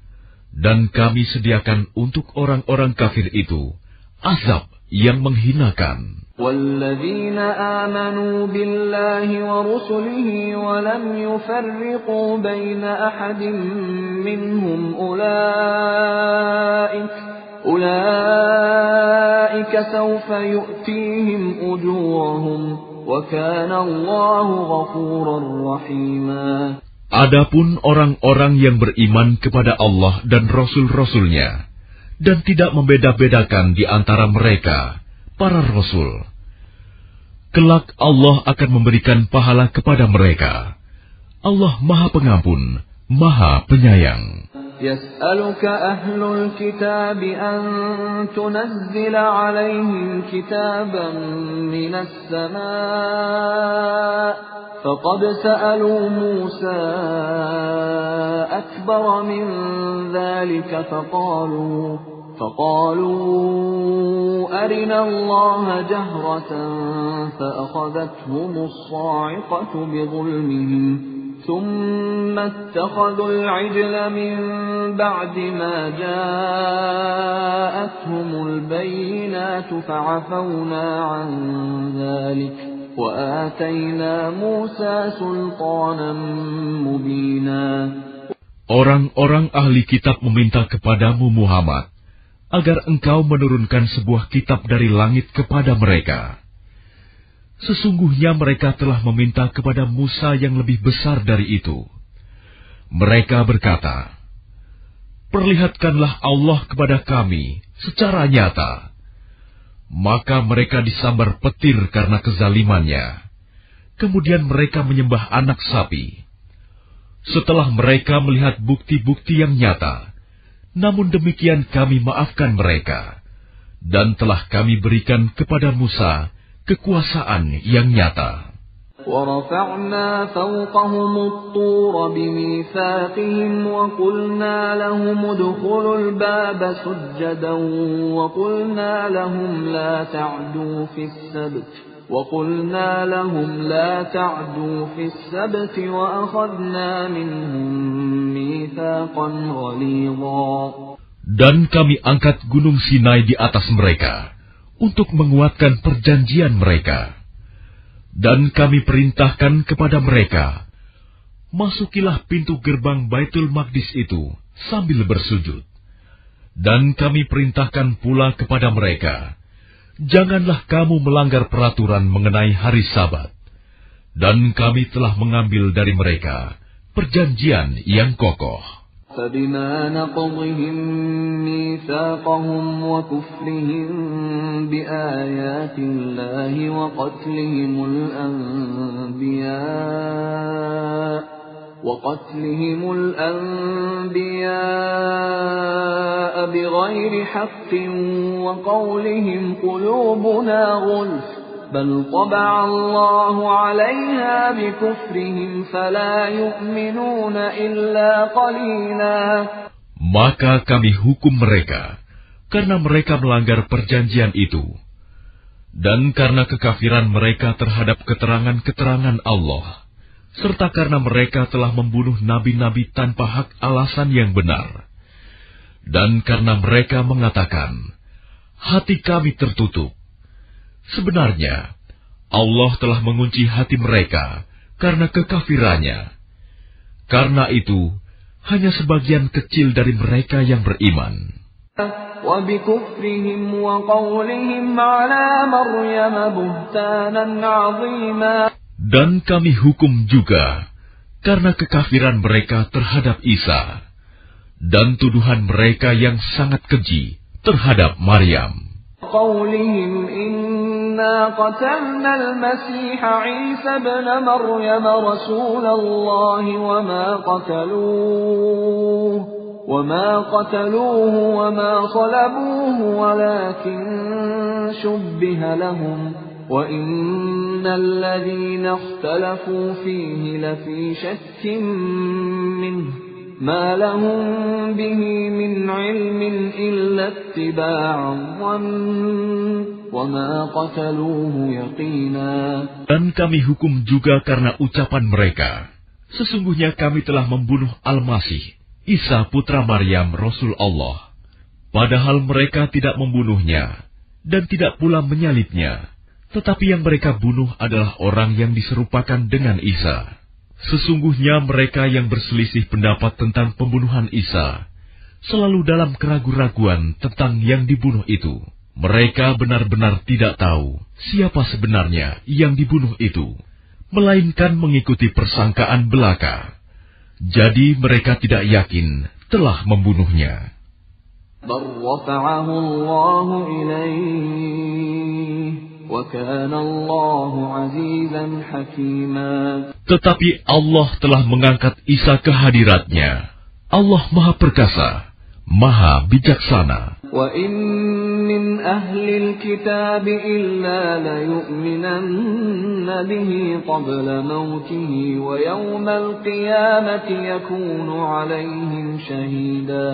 dan kami sediakan untuk orang-orang kafir itu azab yang menghinakan. والذين آمنوا بالله ورسله ولم يفرقوا بين أحد منهم أولئك سوف يؤتيهم أجورهم وكان الله غفورا رحيما. Adapun orang-orang yang beriman kepada Allah dan Rasul-Rasulnya dan tidak membeda-bedakan di antara mereka, para Rasul, kelak Allah akan memberikan pahala kepada mereka. Allah Maha Pengampun, Maha Penyayang. يسألك أهل الكتاب أن تنزل عليهم كتابا من السماء فقد سألوا موسى أكبر من ذلك فقالوا أرنا الله جهرة فأخذتهم الصاعقة بظلمهم ثم اتخذوا العجل من بعد ما جاءتهم البينات فعفونا عن ذلك وآتينا موسى سلطانا مبينا. Orang-orang ahli kitab meminta kepadamu Muhammad agar engkau menurunkan sebuah kitab dari langit kepada mereka. Sesungguhnya mereka telah meminta kepada Musa yang lebih besar dari itu. Mereka berkata, perlihatkanlah Allah kepada kami secara nyata. Maka mereka disambar petir karena kezalimannya. Kemudian mereka menyembah anak sapi. Setelah mereka melihat bukti-bukti yang nyata, namun demikian kami maafkan mereka, dan telah kami berikan kepada Musa kekuasaan yang nyata. وَرَفَعْنَا فَوْقَهُمُ الطُّورَ بِمِيثَاقِهِمْ وَقُلْنَا لَهُمُ ادْخُلُوا الْبَابَ سُجَّدًا وَقُلْنَا لَهُمْ لَا تَعْدُوا فِي السَّبْتِ وَأَخَذْنَا مِنْهُمْ مِيثَاقًا غَلِيظًا. Dan kami angkat gunung Sinai di atas mereka untuk menguatkan perjanjian mereka. Dan kami perintahkan kepada mereka, masukilah pintu gerbang Baitul Maqdis itu sambil bersujud. Dan kami perintahkan pula kepada mereka, janganlah kamu melanggar peraturan mengenai hari Sabat. Dan kami telah mengambil dari mereka perjanjian yang kokoh. فَبِمَا نَقْضِهِمْ مِيثَاقَهُمْ وَكُفْرِهِمْ بِآيَاتِ اللَّهِ وَقَتْلِهِمُ الْأَنْبِيَاءَ بِغَيْرِ حَقٍّ وَقَوْلِهِمْ قُلُوبُنَا غُلْفٌ بَلْ طَبَعَ اللَّهُ عَلَيْهَا بِكُفْرِهِمْ فَلَا يُؤْمِنُونَ إِلَّا قَلِيلًا. Maka kami hukum mereka karena mereka melanggar perjanjian itu, dan karena kekafiran mereka terhadap keterangan-keterangan Allah, serta karena mereka telah membunuh nabi-nabi tanpa hak alasan yang benar, dan karena mereka mengatakan, hati kami tertutup. Sebenarnya, Allah telah mengunci hati mereka karena kekafirannya. Karena itu, hanya sebagian kecil dari mereka yang beriman. وَبِكُفْرِهِمْ وَقَوْلِهِمْ عَلَى مَرْيَمَ بُهْتَانًا عَظِيمًا. Dan kami hukum juga karena kekafiran mereka terhadap Isa, dan tuduhan mereka yang sangat keji terhadap Maryam. قَوْلِهِمْ إِنَّا قَتَلْنَا الْمَسِيحَ عِيسَى ابْنَ مَرْيَمَ رَسُولَ اللَّهِ وَمَا قَتَلُوهُ وَمَا صَلَبُوهُ وَلَكِنْ شُبِّهَ لَهُمْ وَإِنَّ الَّذِينَ اخْتَلَفُوا فِيهِ لَفِي شَكٍّ مِّنْهُ مَا لَهُم بِهِ مِنْ عِلْمٍ إِلَّا اتِّبَاعَ الظَّنِّ وَمَا قَتَلُوهُ يَقِينًا. Dan kami hukum juga karena ucapan mereka, sesungguhnya kami telah membunuh Al-Masih, Isa putra Maryam Rasul Allah. Padahal mereka tidak membunuhnya dan tidak pula menyalibnya, tetapi yang mereka bunuh adalah orang yang diserupakan dengan Isa. Sesungguhnya mereka yang berselisih pendapat tentang pembunuhan Isa selalu dalam keraguan-raguan tentang yang dibunuh itu. Mereka benar-benar tidak tahu siapa sebenarnya yang dibunuh itu, melainkan mengikuti persangkaan belaka. Jadi mereka tidak yakin telah membunuhnya. بَلْ رَفَعَهُ اللَّهُ إِلَيْهِ وَكَانَ اللَّهُ عَزِيزًا حَكِيمًا. Tetapi Allah telah mengangkat Isa ke hadiratnya. Allah Maha Perkasa, Maha Bijaksana. وَإِن مِّنْ أَهْلِ الْكِتَابِ إِلَّا لَيُؤْمِنَنَّ بِهِ قَبْلَ مَوْتِهِ وَيَوْمَ الْقِيَامَةِ يَكُونُ عَلَيْهِمْ شَهِيدًا.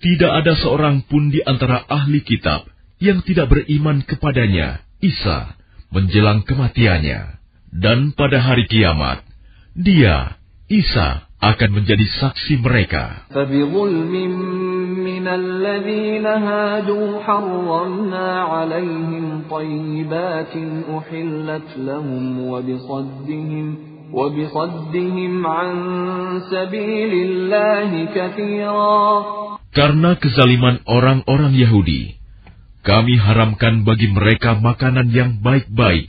Tidak ada seorang pun di antara ahli kitab yang tidak beriman kepadanya, Isa, menjelang kematiannya. Dan pada hari kiamat, dia, Isa, akan menjadi saksi mereka. فَبِظُلْمٍ مِّنَ الَّذِينَ هَادُوا حَرَّمْنَا عَلَيْهِمْ طَيِّبَاتٍ أُحِلَّتْ لَهُمْ وَبِصَدِّهِمْ عَن سَبِيلِ اللَّهِ كَثِيرًا. Karena kezaliman orang-orang Yahudi, kami haramkan bagi mereka makanan yang baik-baik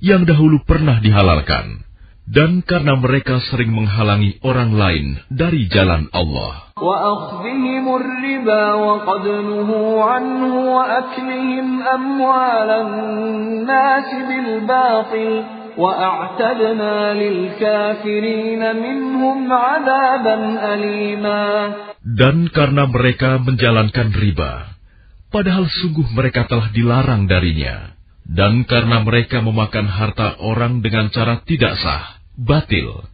yang dahulu pernah dihalalkan, Dan karena mereka sering menghalangi orang lain dari jalan Allah. وَأَخْذِهِمُ الرِّبَا وَقَدْ نُهُوا عَنْهُ وَأَكْلِهِمْ أَمْوَالَ النَّاسِ بِالْبَاطِلِ وَأَعْتَدْنَا لِلْكَافِرِينَ مِنْهُمْ عَذَابًا أَلِيمًا. Dan karena mereka menjalankan riba, padahal sungguh mereka telah dilarang darinya. Dan karena mereka memakan harta orang dengan cara tidak sah, batil,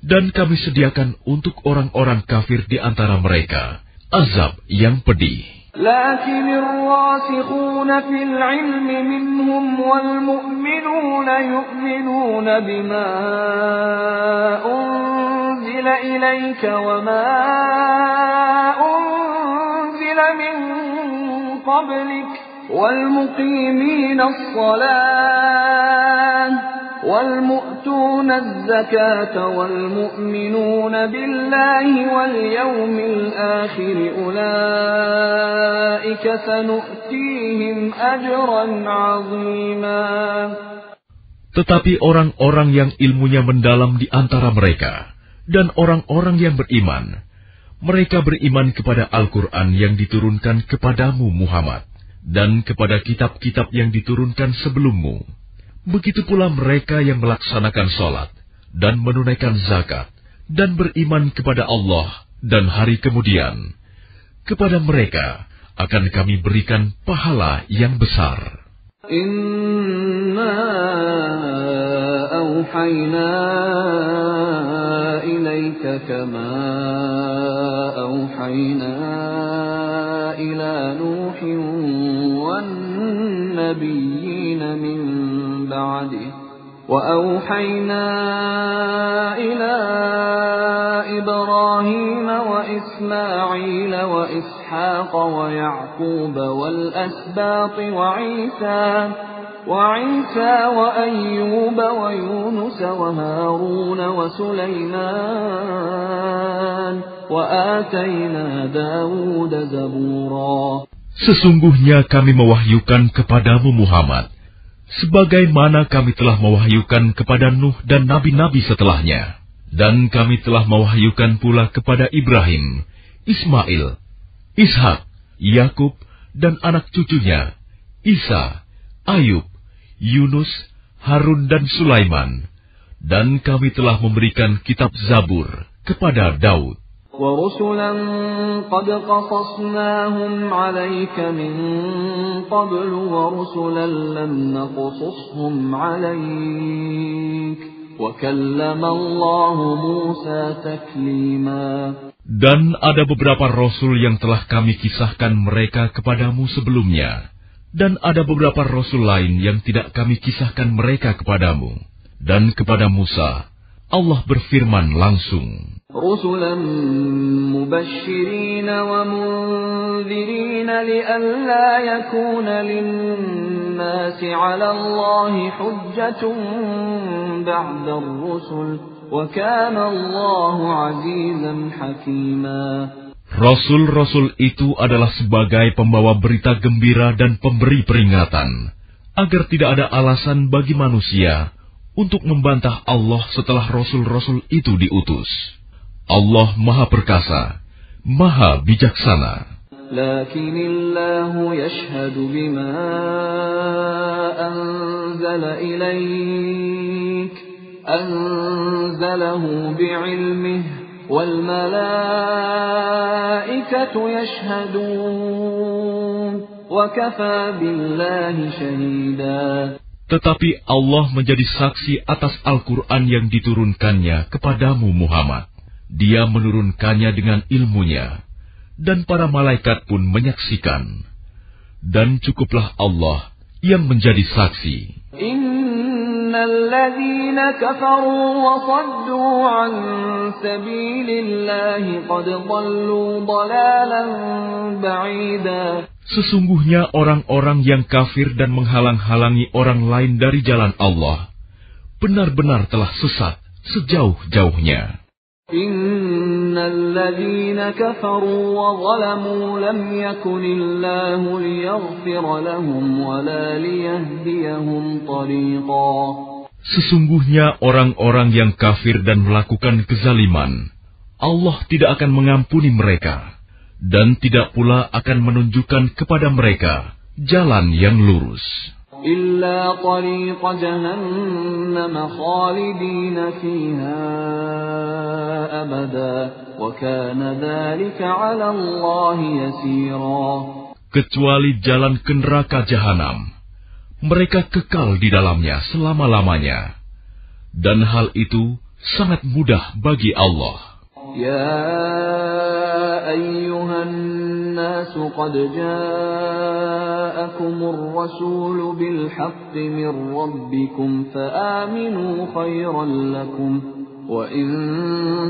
dan kami sediakan untuk orang-orang kafir di antara mereka azab yang pedih. لكن الراسخون في العلم منهم والمؤمنون يؤمنون بما أنزل إليك وما أنزل من قبلك والمقيمين الصلاة والمؤتون الزكاة والمؤمنون بالله واليوم الآخر أولئك سنؤتيهم أجرا عظيما. Tetapi orang-orang yang ilmunya mendalam di antara mereka dan orang-orang yang beriman, mereka beriman kepada Al-Quran yang diturunkan kepadamu Muhammad dan kepada kitab-kitab yang diturunkan sebelummu. Begitu pula mereka yang melaksanakan sholat dan menunaikan zakat dan beriman kepada Allah dan hari kemudian. Kepada mereka akan kami berikan pahala yang besar. Inna awhayna ilaika kama awhayna ila Nuhin wan nabiyyin min ba'dih wa awhayna ila Ibrahim wa Ismail wa Ishaq wa Ya'qub wal asbaq وعيسى وأيوب ويونس وهارون وسليمان وآتينا داود زبورا. Sesungguhnya kami mewahyukan kepadamu Muhammad, sebagaimana kami telah mewahyukan kepada Nuh dan nabi-nabi setelahnya. Dan kami telah mewahyukan pula kepada Ibrahim, Ismail, Ishak, Yakub dan anak cucunya, Isa, Ayub, Yunus, Harun dan Sulaiman, dan kami telah memberikan kitab Zabur kepada Daud. وَرُسُلًا قَدْ قَصَصْنَاهُمْ عَلَيْكَ مِنْ قَبْلُ وَرُسُلًا لَمْ نَقْصُصْهُمْ عَلَيْكَ وَكَلَّمَ اللَّهُ مُوسَى تَكْلِيمًا. Dan ada beberapa rasul yang telah kami kisahkan mereka kepadamu sebelumnya. Dan ada beberapa rasul lain yang tidak kami kisahkan mereka kepadamu. Dan kepada Musa, Allah berfirman langsung. رُسُلًا مُبَشِّرِينَ وَمُنذِرِينَ لِئَلَّا يَكُونَ لِلنَّاسِ عَلَى اللَّهِ حُجَّةٌ بَعْدَ الرُّسُلِ وَكَانَ اللَّهُ عَزِيزًا حَكِيمًا. Rasul-rasul itu adalah sebagai pembawa berita gembira dan pemberi peringatan, agar tidak ada alasan bagi manusia untuk membantah Allah setelah rasul-rasul itu diutus. Allah Maha Perkasa, Maha Bijaksana. Lakinillahu yashhadu bima anzala ilaik, anzalahu bi'ilmihi. وَالْمَلَائِكَةُ يَشْهَدُونَ وَكَفَى بِاللَّهِ شَهِيدًا. Tetapi Allah menjadi saksi atas Al-Quran yang diturunkannya kepadamu Muhammad. Dia menurunkannya dengan ilmunya, dan para malaikat pun menyaksikan. Dan cukuplah Allah yang menjadi saksi. الذين كفروا وصدوا عن سبيل الله قد ضلوا ضلالا بعيدا. Sesungguhnya orang-orang yang kafir dan menghalang-halangi orang lain dari jalan Allah benar-benar telah sesat sejauh-jauhnya. Innalladzina kafaru wa zalamu lam yakunillahu liyaghfira lahum wa la liyahdiyahum tariqa. Sesungguhnya orang-orang yang kafir dan melakukan kezaliman, Allah tidak akan mengampuni mereka, dan tidak pula akan menunjukkan kepada mereka jalan yang lurus. إلا طريق جهنم خالدين فيها أبدا وكان ذلك على الله يسيرا. Kecuali jalan ke neraka jahanam, mereka kekal di dalamnya selama-lamanya, dan hal itu sangat mudah bagi Allah. يا أيها الناس قد جاءكم الرسول بالحق من ربكم فآمنوا خيرا لكم وإن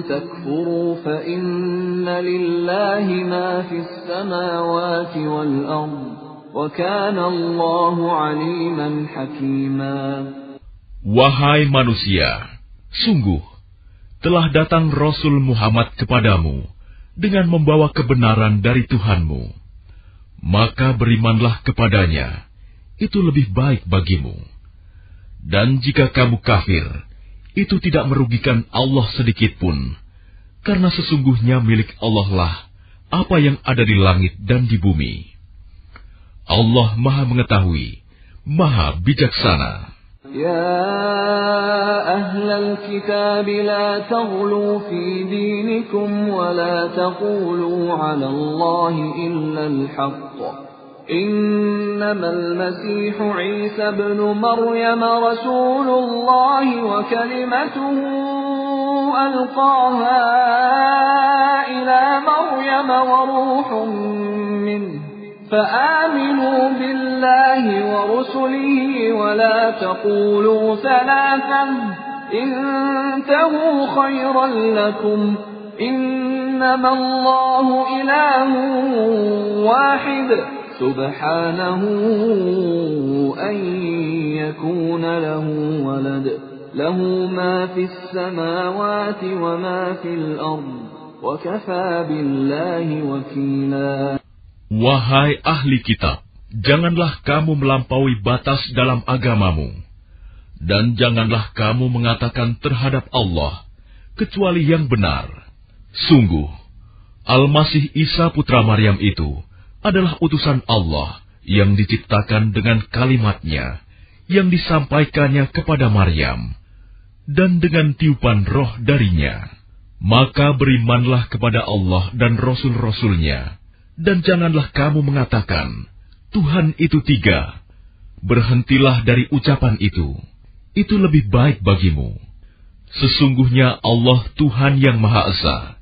تكفروا فإن لله ما في السماوات والأرض وكان الله عليما حكيما. Wahai manusia, sungguh telah datang Rasul Muhammad kepadamu dengan membawa kebenaran dari Tuhanmu. Maka berimanlah kepadanya, itu lebih baik bagimu. Dan jika kamu kafir, itu tidak merugikan Allah sedikit pun, karena sesungguhnya milik Allah lah apa yang ada di langit dan di bumi. Allah Maha Mengetahui, Maha Bijaksana. يا أهل الكتاب لا تغلوا في دينكم ولا تقولوا على الله إلا الحق إنما المسيح عيسى ابن مريم رسول الله وكلمته ألقاها إلى مريم وروح منه فآمنوا بالله ورسله ولا تقولوا ثلاثا انتهوا خيرا لكم إنما الله إله واحد سبحانه أن يكون له ولد له ما في السماوات وما في الأرض وكفى بالله وكيلا. Wahai ahli kitab, janganlah kamu melampaui batas dalam agamamu, dan janganlah kamu mengatakan terhadap Allah kecuali yang benar. Sungguh, Al-Masih Isa putra Maryam itu adalah utusan Allah yang diciptakan dengan kalimat-Nya yang disampaikannya kepada Maryam, dan dengan tiupan roh darinya. Maka berimanlah kepada Allah dan Rasul-Rasul-Nya, dan janganlah kamu mengatakan, Tuhan itu tiga. Berhentilah dari ucapan itu. Itu lebih baik bagimu. Sesungguhnya Allah Tuhan yang Maha Esa.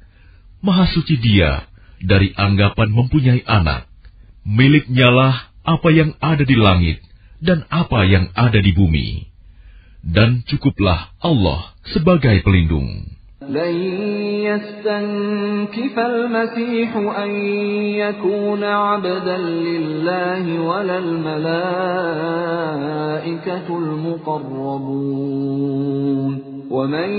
Maha suci Dia dari anggapan mempunyai anak. Miliknya lah apa yang ada di langit dan apa yang ada di bumi. Dan cukuplah Allah sebagai pelindung. لن يستنكف المسيح أن يكون عبدا لله ولا الملائكة المقربون ومن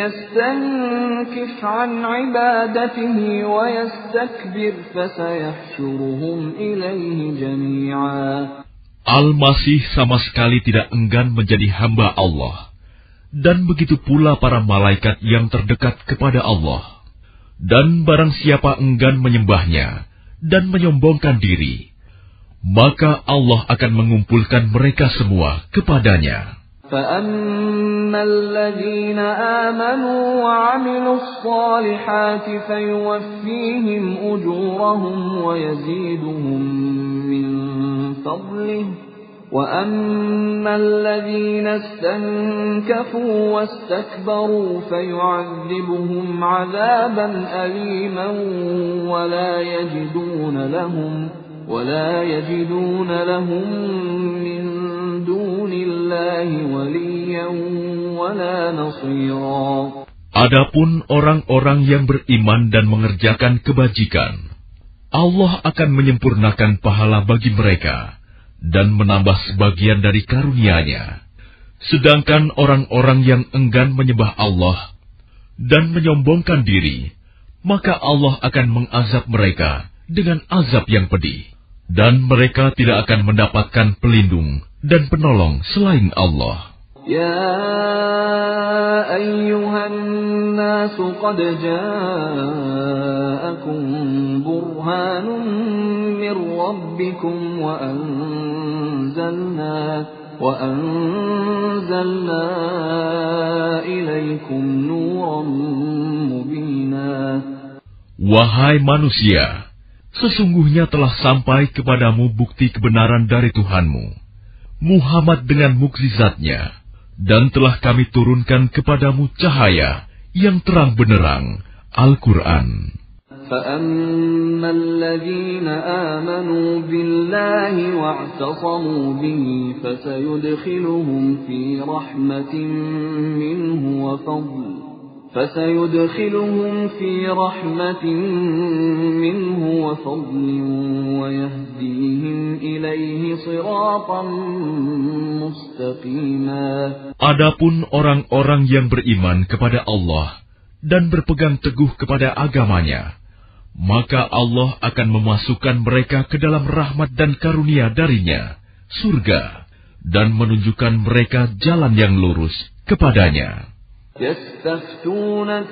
يستنكف عن عبادته ويستكبر فسيحشرهم إليه جميعا. Al-Masih sama sekali tidak enggan menjadi hamba Allah. Dan begitu pula para malaikat yang terdekat kepada Allah. Dan barang siapa enggan menyembahnya dan menyombongkan diri, maka Allah akan mengumpulkan mereka semua kepadanya. فَأَمَّا الَّذِينَ آمَنُوا وَعَمِلُوا الصَّالِحَاتِ فَيُوَفِّيهِمْ أُجُورَهُمْ وَيَزِيدُهُم مِّن فَضْلِهِ وَأَمَّا الَّذِينَ اسْتَنكَفُوا وَاسْتَكْبَرُوا فَيُعَذِّبُهُمْ عَذَابًا أَلِيمًا وَلَا يَجِدُونَ لَهُم مِّن دُونِ اللَّهِ وَلِيًّا وَلَا نَصِيرًا. Adapun orang-orang yang beriman dan mengerjakan kebajikan, Allah akan menyempurnakan pahala bagi mereka dan menambah sebagian dari karunia-Nya. Sedangkan orang-orang yang enggan menyembah Allah dan menyombongkan diri, maka Allah akan mengazab mereka dengan azab yang pedih, dan mereka tidak akan mendapatkan pelindung dan penolong selain Allah. يا أيها الناس قد جاءكم برهان من ربكم وأنزلنا إليكم نورا مبينا. Wahai manusia, sesungguhnya telah sampai kepadamu bukti kebenaran dari Tuhanmu, Muhammad dengan mukjizatnya, dan telah kami turunkan kepadamu cahaya yang terang benderang, Al-Quran. فَأَمَّا الَّذِينَ آمَنُوا بِاللَّهِ وَاعْتَصَمُوا بِهِ فَسَيُدْخِلُهُمْ في رحمة منه وفضل ويهديهم إليه صراطا مستقيما. Adapun orang-orang yang beriman kepada Allah dan berpegang teguh kepada agamanya, maka Allah akan memasukkan mereka ke dalam rahmat dan karunia darinya, surga, dan menunjukkan mereka jalan yang lurus kepadanya. يستفتونك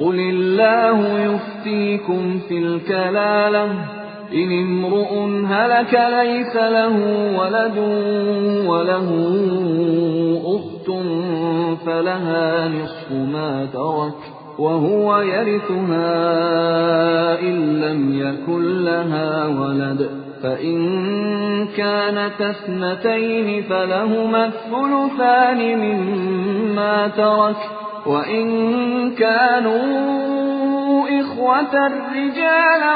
قل الله يفتيكم في الكلالة إن امرؤ هلك ليس له ولد وله أخت فلها نصف ما ترك وهو يرثها إن لم يكن لها ولد فإن كانت اثنتين فلهما الثلثان مما ترك وإن كانوا إخوة رجالا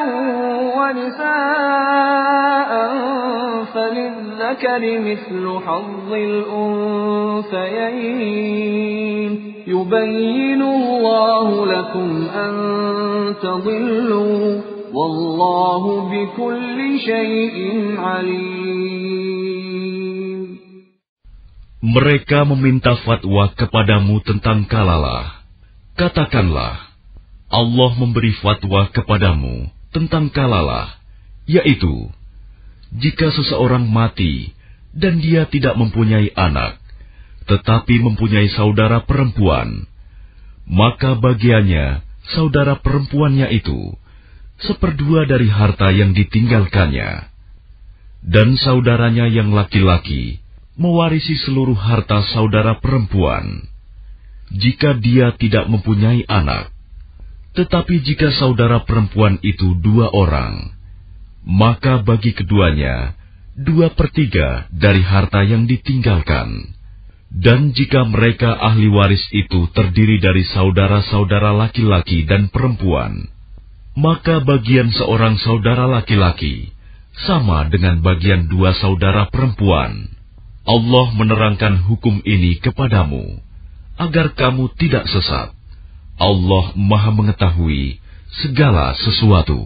ونساء فللذكر مثل حظ الأنثيين يبين الله لكم أن تضلوا والله بكل شيء عليم. Mereka meminta fatwa kepadamu tentang kalalah. Katakanlah, Allah memberi fatwa kepadamu tentang kalalah, yaitu, jika seseorang mati dan dia tidak mempunyai anak, tetapi mempunyai saudara perempuan, maka bagiannya saudara perempuannya itu 1/2 dari harta yang ditinggalkannya, dan saudaranya yang laki-laki mewarisi seluruh harta saudara perempuan, jika dia tidak mempunyai anak. Tetapi jika saudara perempuan itu 2 orang, maka bagi keduanya 2/3 dari harta yang ditinggalkan. Dan jika mereka ahli waris itu terdiri dari saudara-saudara laki-laki dan perempuan, maka bagian seorang saudara laki-laki sama dengan bagian 2 saudara perempuan. Allah menerangkan hukum ini kepadamu, agar kamu tidak sesat. Allah Maha Mengetahui segala sesuatu.